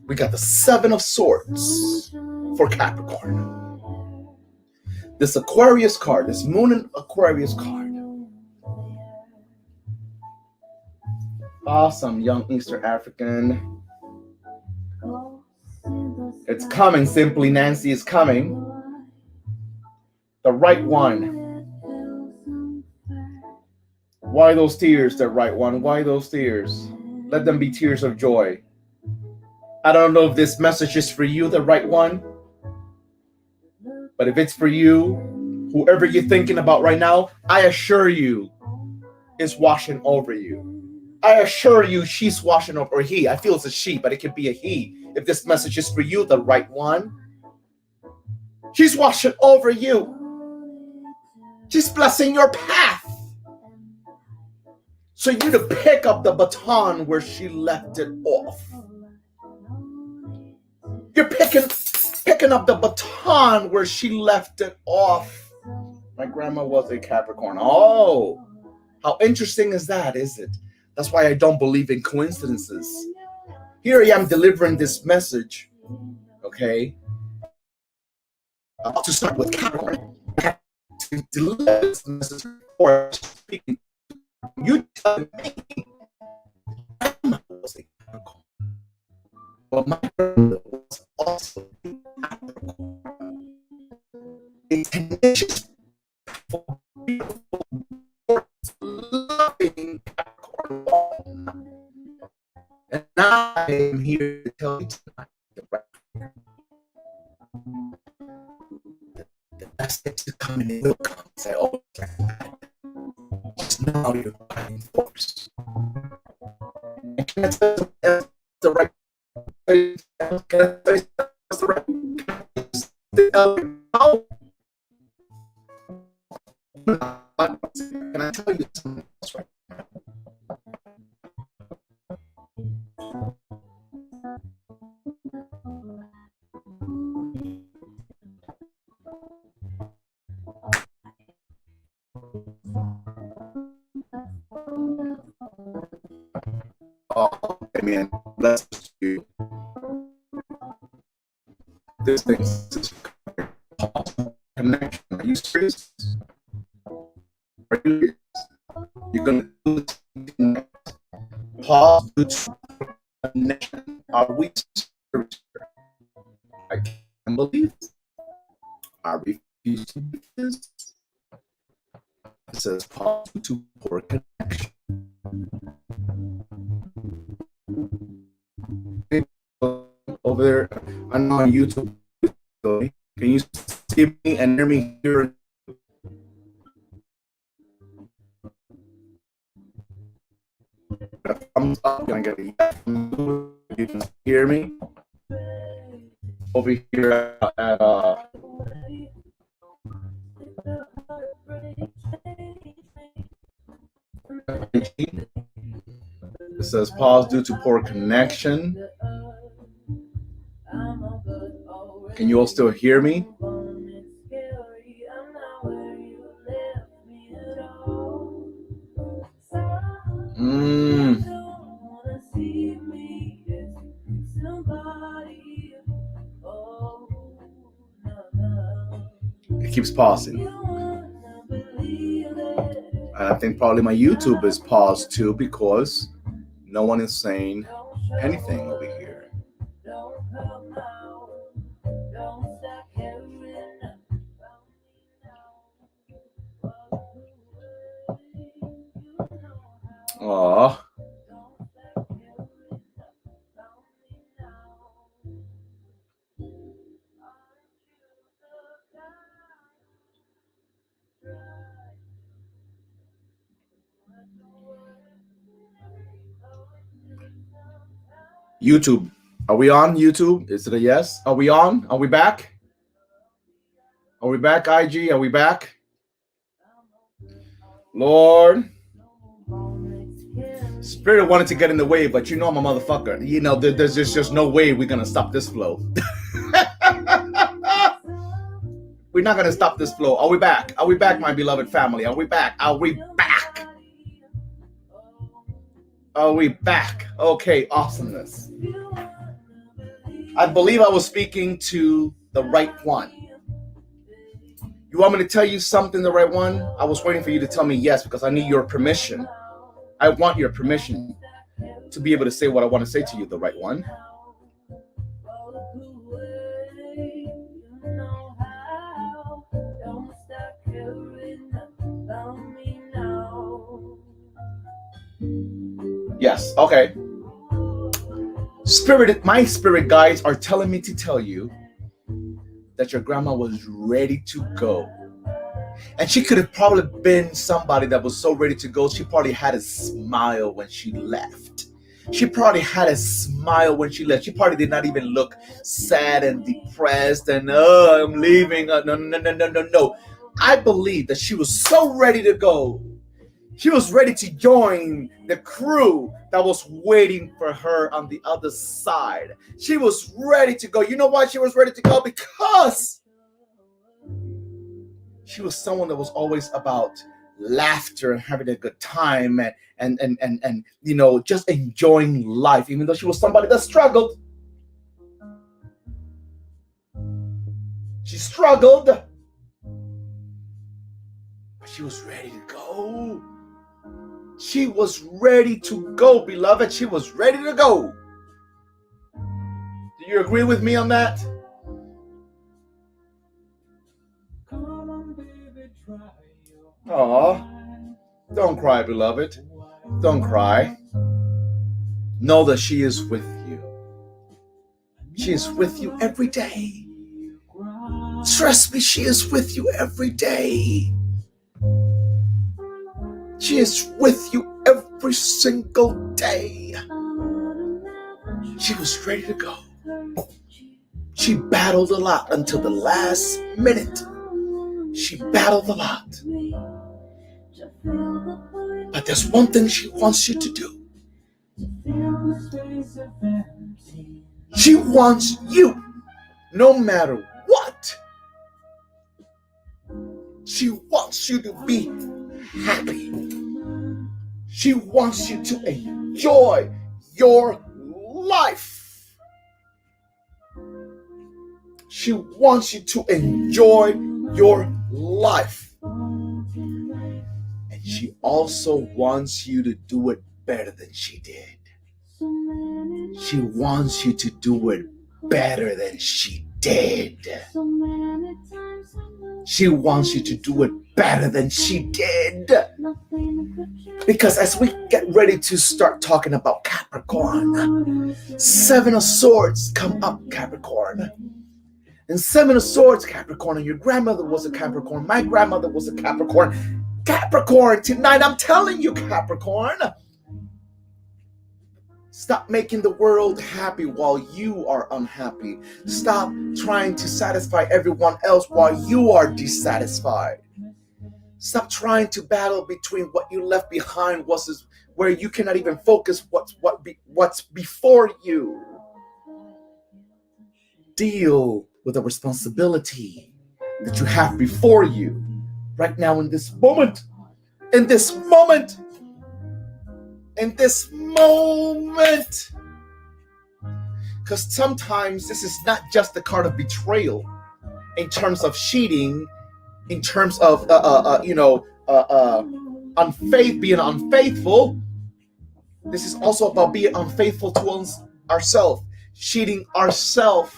We got the 7 of Swords for Capricorn. This Aquarius card, this Moon and Aquarius card. Awesome, young Eastern African. It's coming, simply Nancy is coming. The right one. Why those tears, the right one? Why those tears? Let them be tears of joy. I don't know if this message is for you, the right one. But if it's for you, whoever you're thinking about right now, I assure you, is washing over you. I assure you, she's washing over, or he. I feel it's a she, but it could be a he. If this message is for you, the right one, she's washing over you. She's blessing your path. So you to pick up the baton where she left it off. You're picking up the baton where she left it off. My grandma was a Capricorn. Oh, how interesting is that, is it? That's why I don't believe in coincidences. Here I am delivering this message, okay? To start with Capricorn, to deliver this message or speaking, you tell me grandma was a Capricorn. But my grandmother was also a Capricorn. A tenacious, beautiful, loving Capricorn. And I am here to tell you tonight the best things are coming, it will come. Say, oh, just now you're fighting force. And can I tell you that's the right place? Can I tell you that's the right place? Can I tell you something else right now? Oh, amen. Bless you. This thing is connection. Are you serious? Are you serious? You're gonna do this. Pause due to connection. Are we serious? I can't believe this. I refuse to believe this. It says pause due to poor connection. Over there, I know on YouTube. Can you see me and hear me here? Thumbs up. Can I get a yes? You can hear me over here at it says pause due to poor connection. Can you all still hear me? It keeps pausing. And I think probably my YouTube is paused too because no one is saying anything over here. Aww. YouTube. Are we on YouTube? Is it a yes? Are we on? Are we back? Are we back, IG? Are we back? Lord. Spirit wanted to get in the way, but you know I'm a motherfucker. You know, there's just no way we're going to stop this flow. We're not going to stop this flow. Are we back? Are we back, my beloved family? Are we back? Are we back? Are we back? Okay, awesomeness. I believe I was speaking to the right one. You want me to tell you something, the right one? I was waiting for you to tell me yes because I need your permission. I want your permission to be able to say what I want to say to you, the right one. Yes, okay. My spirit guides are telling me to tell you that your grandma was ready to go. And she could have probably been somebody that was so ready to go. She probably had a smile when she left. She probably had a smile when she left. She probably did not even look sad and depressed and, oh, I'm leaving. No. I believe that she was so ready to go. She was ready to join the crew that was waiting for her on the other side. She was ready to go. You know why she was ready to go? Because she was someone that was always about laughter and having a good time and you know, just enjoying life, even though she was somebody that struggled. She struggled, but she was ready to go. She was ready to go, beloved. She was ready to go. Do you agree with me on that? Aw, don't cry, beloved. Don't cry. Know that she is with you. She is with you every day. Trust me, she is with you every day. She is with you every single day. She was ready to go. She battled a lot until the last minute. She battled a lot. But there's one thing she wants you to do. She wants you, no matter what. She wants you to be happy. She wants you to enjoy your life. She wants you to enjoy your life. And she also wants you to do it better than she did. She wants you to do it better than she did. She wants you to do it better than she did. Because as we get ready to start talking about Capricorn, 7 of Swords come up, Capricorn. And 7 of Swords, Capricorn, and your grandmother was a Capricorn. My grandmother was a Capricorn. Capricorn, tonight I'm telling you, Capricorn, stop making the world happy while you are unhappy. Stop trying to satisfy everyone else while you are dissatisfied. Stop trying to battle between what you left behind versus where you cannot even focus what's before you. Deal with the responsibility that you have before you right now in this moment. In this moment. In this moment. Because sometimes this is not just the card of betrayal in terms of cheating, in terms of being unfaithful. This is also about being unfaithful to ourselves, cheating ourselves.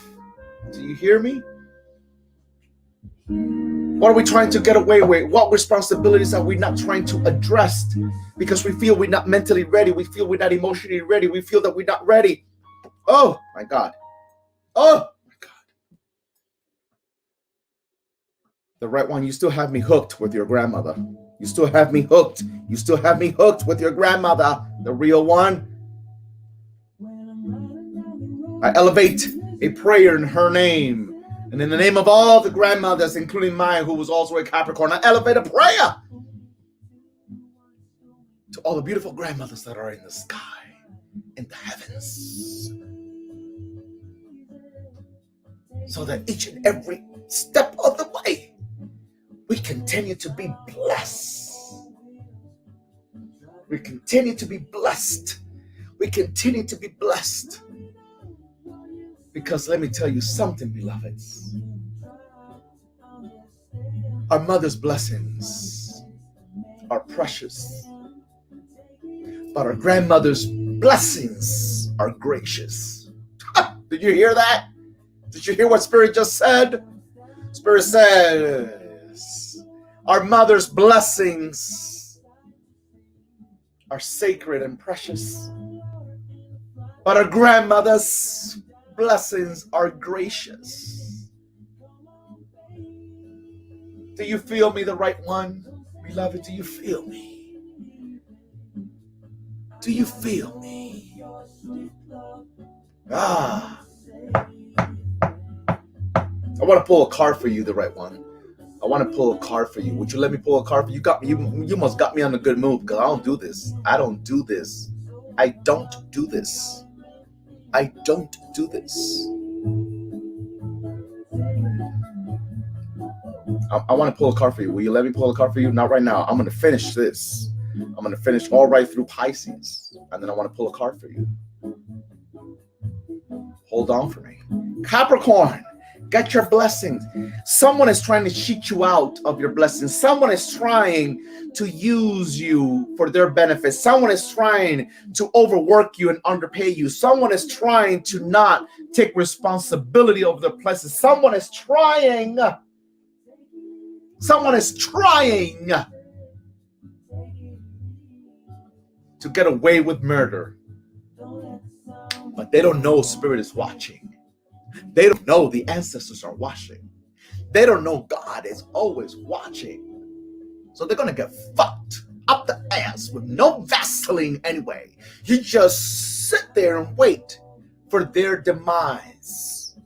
Do you hear me? What are we trying to get away with? What responsibilities are we not trying to address? Because we feel we're not mentally ready. We feel we're not emotionally ready. We feel that we're not ready. Oh my God. Oh my God. The right one, you still have me hooked with your grandmother. You still have me hooked. You still have me hooked with your grandmother. The real one. I elevate a prayer in her name. And in the name of all the grandmothers, including mine, who was also a Capricorn, I elevate a prayer to all the beautiful grandmothers that are in the sky, in the heavens. So that each and every step of the way, we continue to be blessed. We continue to be blessed. We continue to be blessed. Because let me tell you something, beloveds. Our mother's blessings are precious. But our grandmother's blessings are gracious. Did you hear that? Did you hear what Spirit just said? Spirit says, our mother's blessings are sacred and precious. But our grandmother's blessings are gracious. Do you feel me, the right one? Beloved, do you feel me? Do you feel me? I want to pull a card for you, the right one. I want to pull a card for you. Would you let me pull a card for you? You must got me on a good move, because I don't do this. I don't do this. I don't do this. I don't do this. I want to pull a card for you. Will you let me pull a card for you? Not right now. I'm going to finish this. I'm going to finish all right through Pisces. And then I want to pull a card for you. Hold on for me. Capricorn, get your blessings. Someone is trying to cheat you out of your blessings. Someone is trying to use you for their benefit. Someone is trying to overwork you and underpay you. Someone is trying to not take responsibility over their blessings. Someone is trying to get away with murder. But they don't know Spirit is watching. They don't know the ancestors are watching. They don't know God is always watching. So they're going to get fucked up the ass with no Vaseline anyway. You just sit there and wait for their demise.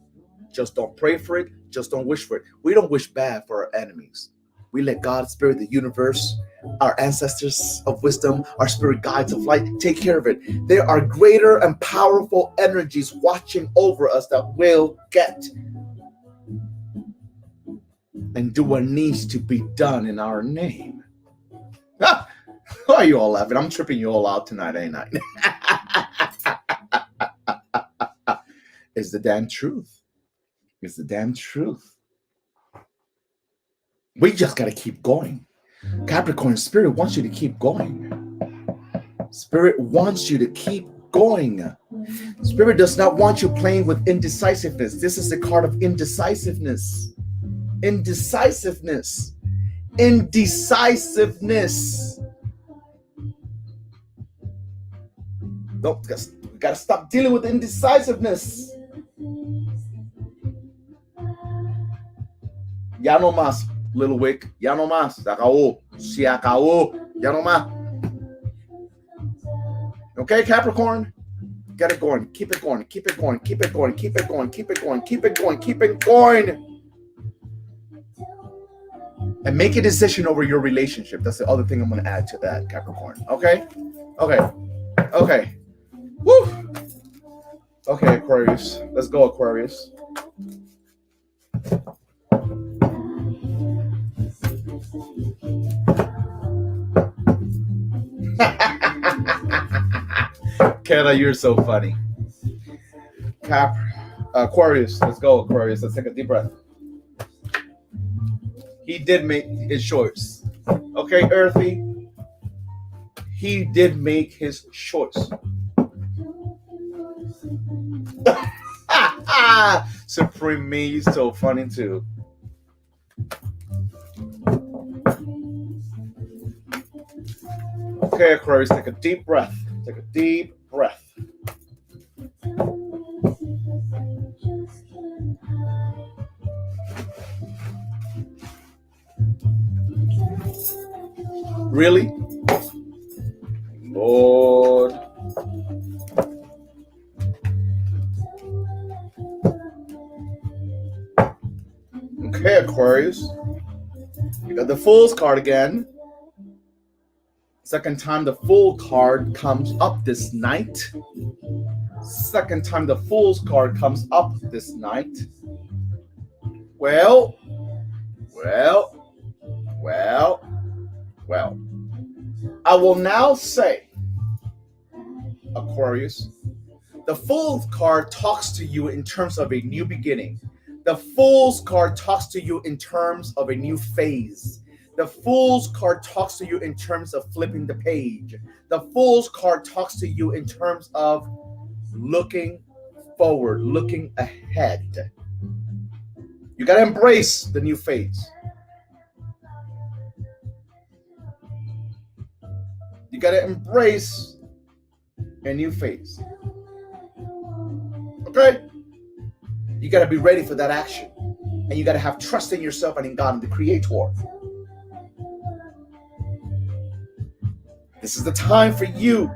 Just don't pray for it. Just don't wish for it. We don't wish bad for our enemies. We let God, Spirit, the universe, our ancestors of wisdom, our spirit guides of light, take care of it. There are greater and powerful energies watching over us that will get and do what needs to be done in our name. Why are you all laughing? I'm tripping you all out tonight, ain't I? It's the damn truth. It's the damn truth. We just got to keep going. Capricorn, Spirit wants you to keep going. Spirit wants you to keep going. Spirit does not want you playing with indecisiveness. This is the card of indecisiveness. Indecisiveness. Indecisiveness. No, we gotta stop dealing with indecisiveness. Ya no más, Little Wick. Ya no más. Se acabó. Se acabó. Ya no más. Okay, Capricorn? Get it going. Keep it going. Keep it going. Keep it going. Keep it going. Keep it going. Keep it going. Keep it going. And make a decision over your relationship. That's the other thing I'm going to add to that, Capricorn. Okay? Okay. Okay. Woo! Okay, Aquarius. Let's go, Aquarius. Kenna, you're so funny. Aquarius. Let's go, Aquarius. Let's take a deep breath. He did make his choice. Okay, Earthy? He did make his choice. Supreme Me, you're so funny too. Okay, Aquarius, take a deep breath. Take a deep breath. Really? Lord. Okay, Aquarius. You got the Fool's card again. Second time the Fool card comes up this night. Second time the Fool's card comes up this night. Well. I will now say, Aquarius, the Fool's card talks to you in terms of a new beginning. The Fool's card talks to you in terms of a new phase. The Fool's card talks to you in terms of flipping the page. The Fool's card talks to you in terms of looking forward, looking ahead. You got to embrace the new phase. You got to embrace a new phase. Okay? You got to be ready for that action. And you got to have trust in yourself and in God and the Creator. This is the time for you.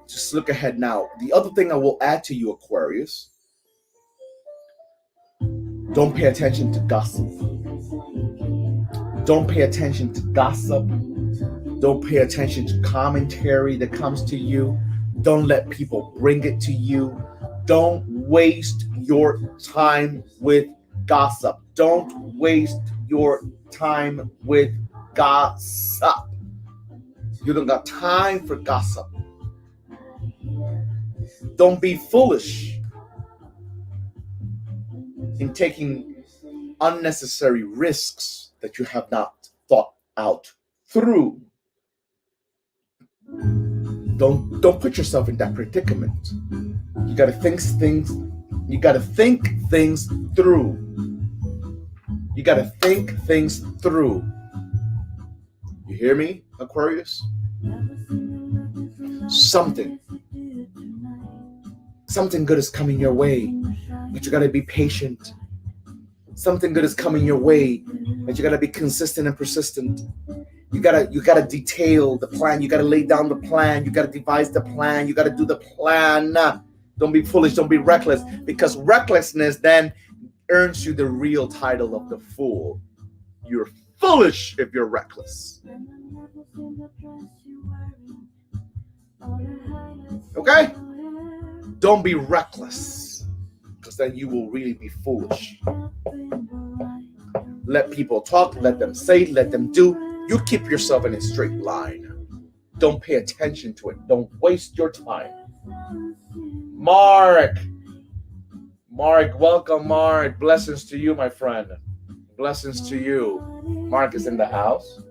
Just look ahead now. The other thing I will add to you, Aquarius, don't pay attention to gossip. Don't pay attention to gossip. Don't pay attention to commentary that comes to you. Don't let people bring it to you. Don't waste your time with gossip. Don't waste your time with gossip. You don't got time for gossip. Don't be foolish in taking unnecessary risks that you have not thought out through. Don't put yourself in that predicament. You gotta think things. You gotta think things through. You gotta think things through. You hear me, Aquarius? Something good is coming your way, but you gotta be patient. Something good is coming your way, but you gotta be consistent and persistent. You gotta detail the plan. You gotta lay down the plan. You gotta devise the plan. You gotta do the plan. Don't be foolish. Don't be reckless, because recklessness then earns you the real title of the fool. You're foolish if you're reckless. Okay? Don't be reckless, because then you will really be foolish. Let people talk. Let them say. Let them do. You keep yourself in a straight line. Don't pay attention to it. Don't waste your time. Mark Mark, welcome, Mark. Blessings to you, my friend. Blessings to you. Mark is in the house.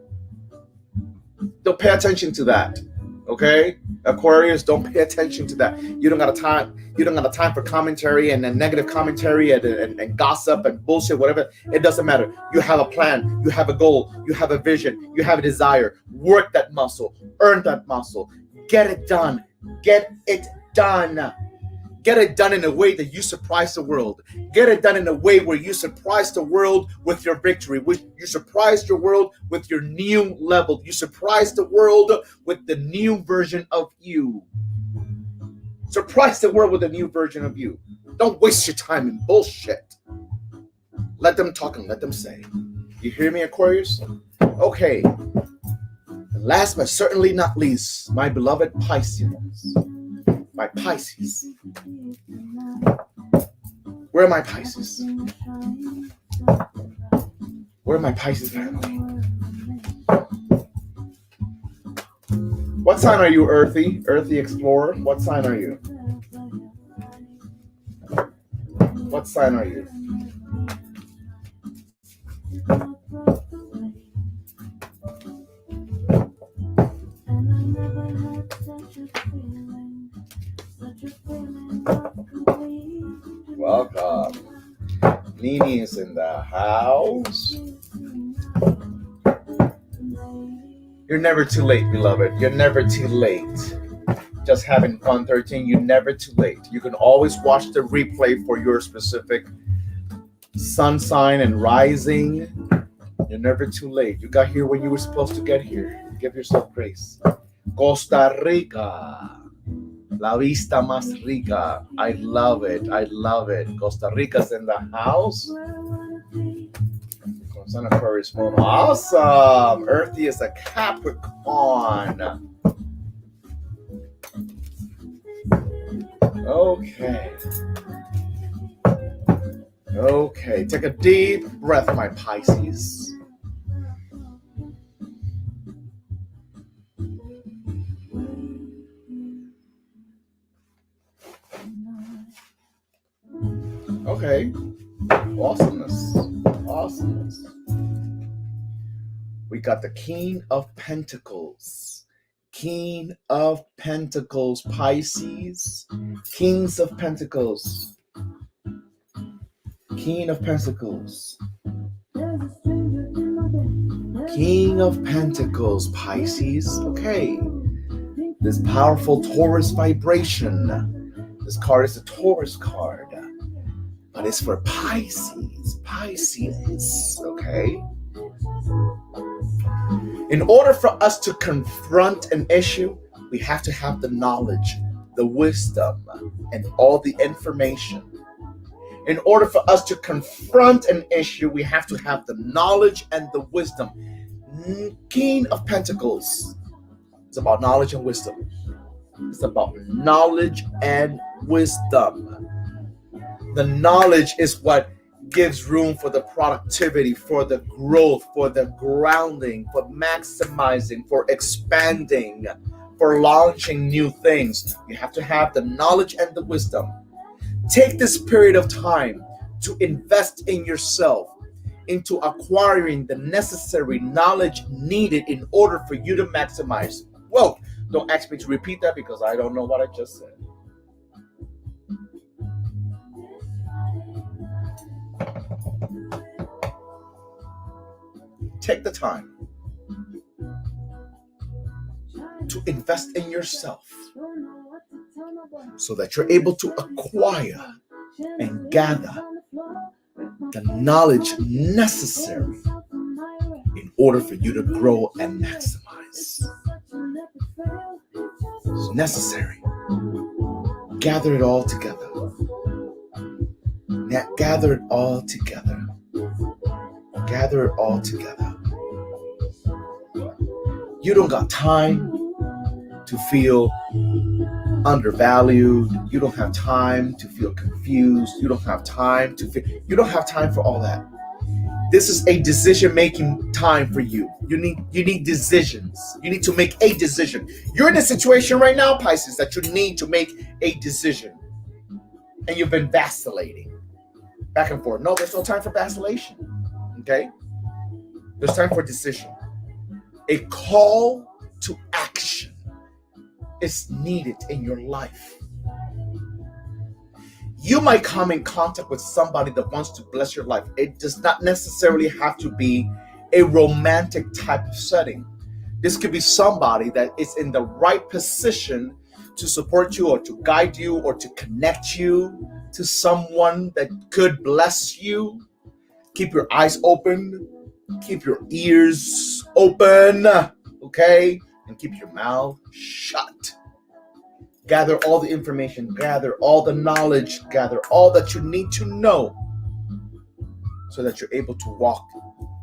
Don't pay attention to that. Okay? Aquarius, don't pay attention to that. You don't got a time. You don't got a time for commentary and negative commentary and gossip and bullshit, whatever. It doesn't matter. You have a plan. You have a goal. You have a vision. You have a desire. Work that muscle. Earn that muscle. Get it done. Get it done. Get it done in a way that you surprise the world. Get it done in a way where you surprise the world with your victory. You surprise the world with your new level. You surprise the world with the new version of you. Surprise the world with a new version of you. Don't waste your time in bullshit. Let them talk and let them say. You hear me, Aquarius? Okay. Last but certainly not least, my beloved Pisces. My Pisces. Where are my Pisces? Where are my Pisces family? What sign are you, Earthy? Earthy Explorer? What sign are you? What sign are you? Welcome. Nini is in the house. You're never too late, beloved. You're never too late. Just having fun, 13. You're never too late. You can always watch the replay for your specific sun sign and rising. You're never too late. You got here when you were supposed to get here. Give yourself grace. Costa Rica. La vista más rica. I love it. I love it. Costa Rica's in the house. Sun Aquarius moon. Awesome. Earthy is a Capricorn. Okay. Okay. Take a deep breath, my Pisces. Okay. Awesomeness. Awesomeness. We got the King of Pentacles. King of Pentacles, Pisces. Kings of Pentacles. King of Pentacles. King of Pentacles, Pisces. Okay. This powerful Taurus vibration. This card is a Taurus card. But it's for Pisces. Pisces. Okay. In order for us to confront an issue, we have to have the knowledge, the wisdom, and all the information. In order for us to confront an issue, we have to have the knowledge and the wisdom. King of Pentacles. It's about knowledge and wisdom. It's about knowledge and wisdom. The knowledge is what gives room for the productivity, for the growth, for the grounding, for maximizing, for expanding, for launching new things. You have to have the knowledge and the wisdom. Take this period of time to invest in yourself, into acquiring the necessary knowledge needed in order for you to maximize wealth. Don't ask me to repeat that because I don't know what I just said. Take the time to invest in yourself so that you're able to acquire and gather the knowledge necessary in order for you to grow and maximize. It's necessary. Gather it all together. Gather it all together. Gather it all together. You don't got time to feel undervalued. You don't have time to feel confused. You don't have time for all that. This is a decision-making time for you. You need decisions. You need to make a decision. You're in a situation right now, Pisces, that you need to make a decision. And you've been vacillating. back and forth. No, there's no time for vacillation. Okay? There's time for decision. A call to action is needed in your life. You might come in contact with somebody that wants to bless your life. It does not necessarily have to be a romantic type of setting. This could be somebody that is in the right position to support you or to guide you or to connect you to someone that could bless you. Keep your eyes open. Keep your ears open. Okay? And keep your mouth shut. Gather all the information, gather all the knowledge, gather all that you need to know so that you're able to walk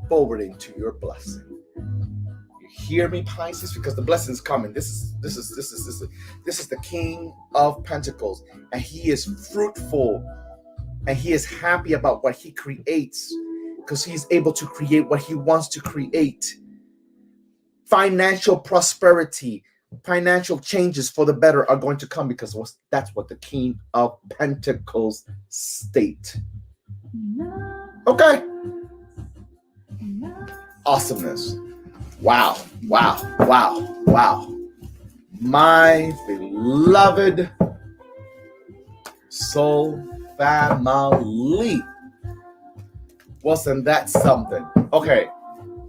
forward into your blessing. You hear me, Pisces? Because the blessing's coming. This is the King of Pentacles, and he is fruitful and he is happy about what he creates because he's able to create what he wants to create. Financial prosperity, financial changes for the better are going to come because that's what the King of Pentacles state. Okay. Awesomeness. Wow. My beloved soul family. Wasn't that something? Okay.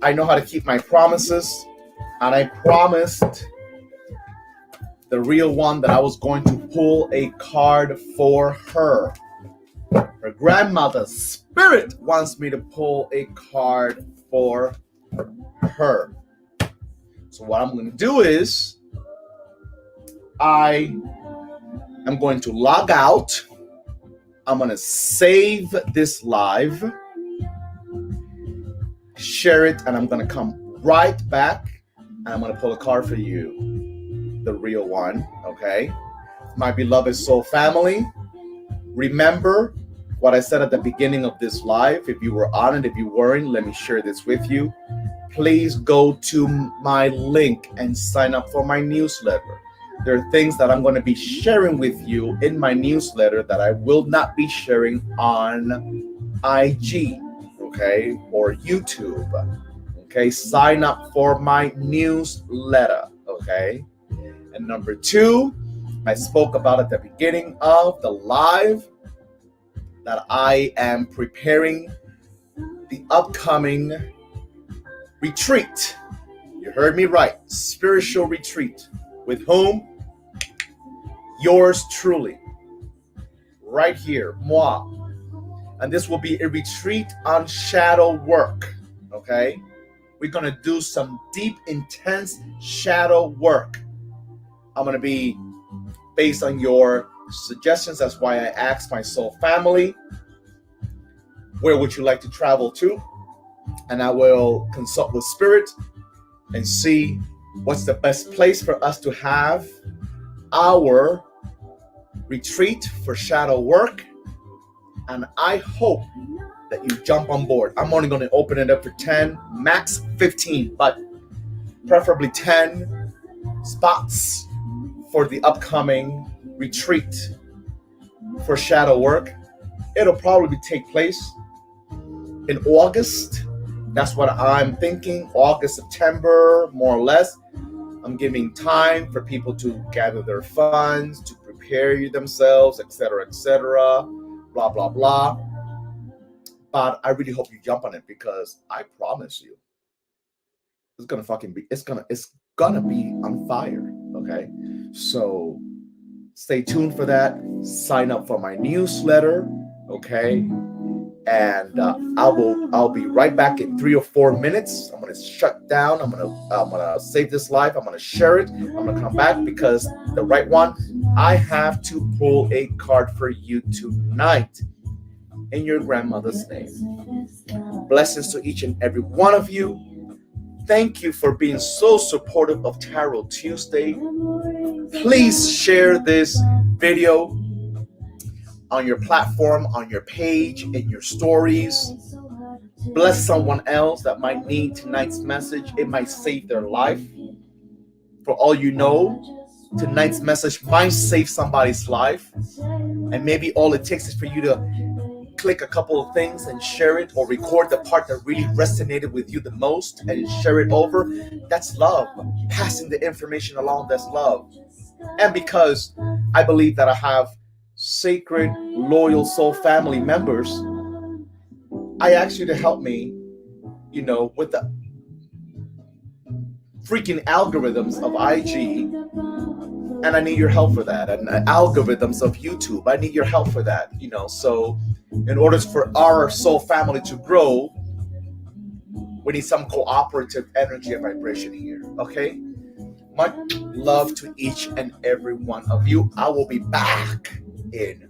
I know how to keep my promises, and I promised the real one that I was going to pull a card for her. Her grandmother's spirit wants me to pull a card for her. So what I'm going to do is I am going to log out. I'm going to save this live, share it, and I'm going to come right back and I'm going to pull a card for you. The real one, okay? My beloved soul family, remember what I said at the beginning of this live. If you were on it, if you weren't, let me share this with you. Please go to my link and sign up for my newsletter. There are things that I'm going to be sharing with you in my newsletter that I will not be sharing on IG, okay, or YouTube. Okay, sign up for my newsletter, okay? And number two, I spoke about at the beginning of the live that I am preparing the upcoming retreat. You heard me right, spiritual retreat. With whom? Yours truly. Right here, moi. And this will be a retreat on shadow work, okay? We're going to do some deep, intense shadow work. I'm going to be based on your suggestions. That's why I asked my soul family, where would you like to travel to? And I will consult with Spirit and see what's the best place for us to have our retreat for shadow work. And I hope that you jump on board. I'm only going to open it up for 10, max 15, but preferably 10 spots for the upcoming retreat for shadow work. It'll probably take place in August. That's what I'm thinking. August, September, more or less. I'm giving time for people to gather their funds, to prepare themselves, etc., blah, blah, blah. But I really hope you jump on it because I promise you, it's gonna be on fire. Okay, so stay tuned for that. Sign up for my newsletter. Okay, and I'll be right back in 3 or 4 minutes. I'm gonna shut down. I'm gonna save this live. I'm gonna share it. I'm gonna come back because the right one. I have to pull a card for you tonight in your grandmother's name. Blessings to each and every one of you. Thank you for being so supportive of Tarot Tuesday. Please share this video on your platform, on your page, in your stories. Bless someone else that might need tonight's message. It might save their life. For all you know, tonight's message might save somebody's life. And maybe all it takes is for you to click a couple of things and share it, or record the part that really resonated with you the most and share it over. That's love. Passing the information along, that's love. And because I believe that I have sacred, loyal soul family members, I ask you to help me, with the freaking algorithms of IG, and I need your help for that. And algorithms of YouTube, I need your help for that. So in order for our soul family to grow, we need some cooperative energy and vibration here. Okay? Much love to each and every one of you. I will be back in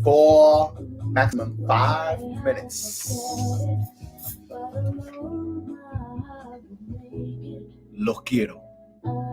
4, maximum 5 minutes. Lo quiero.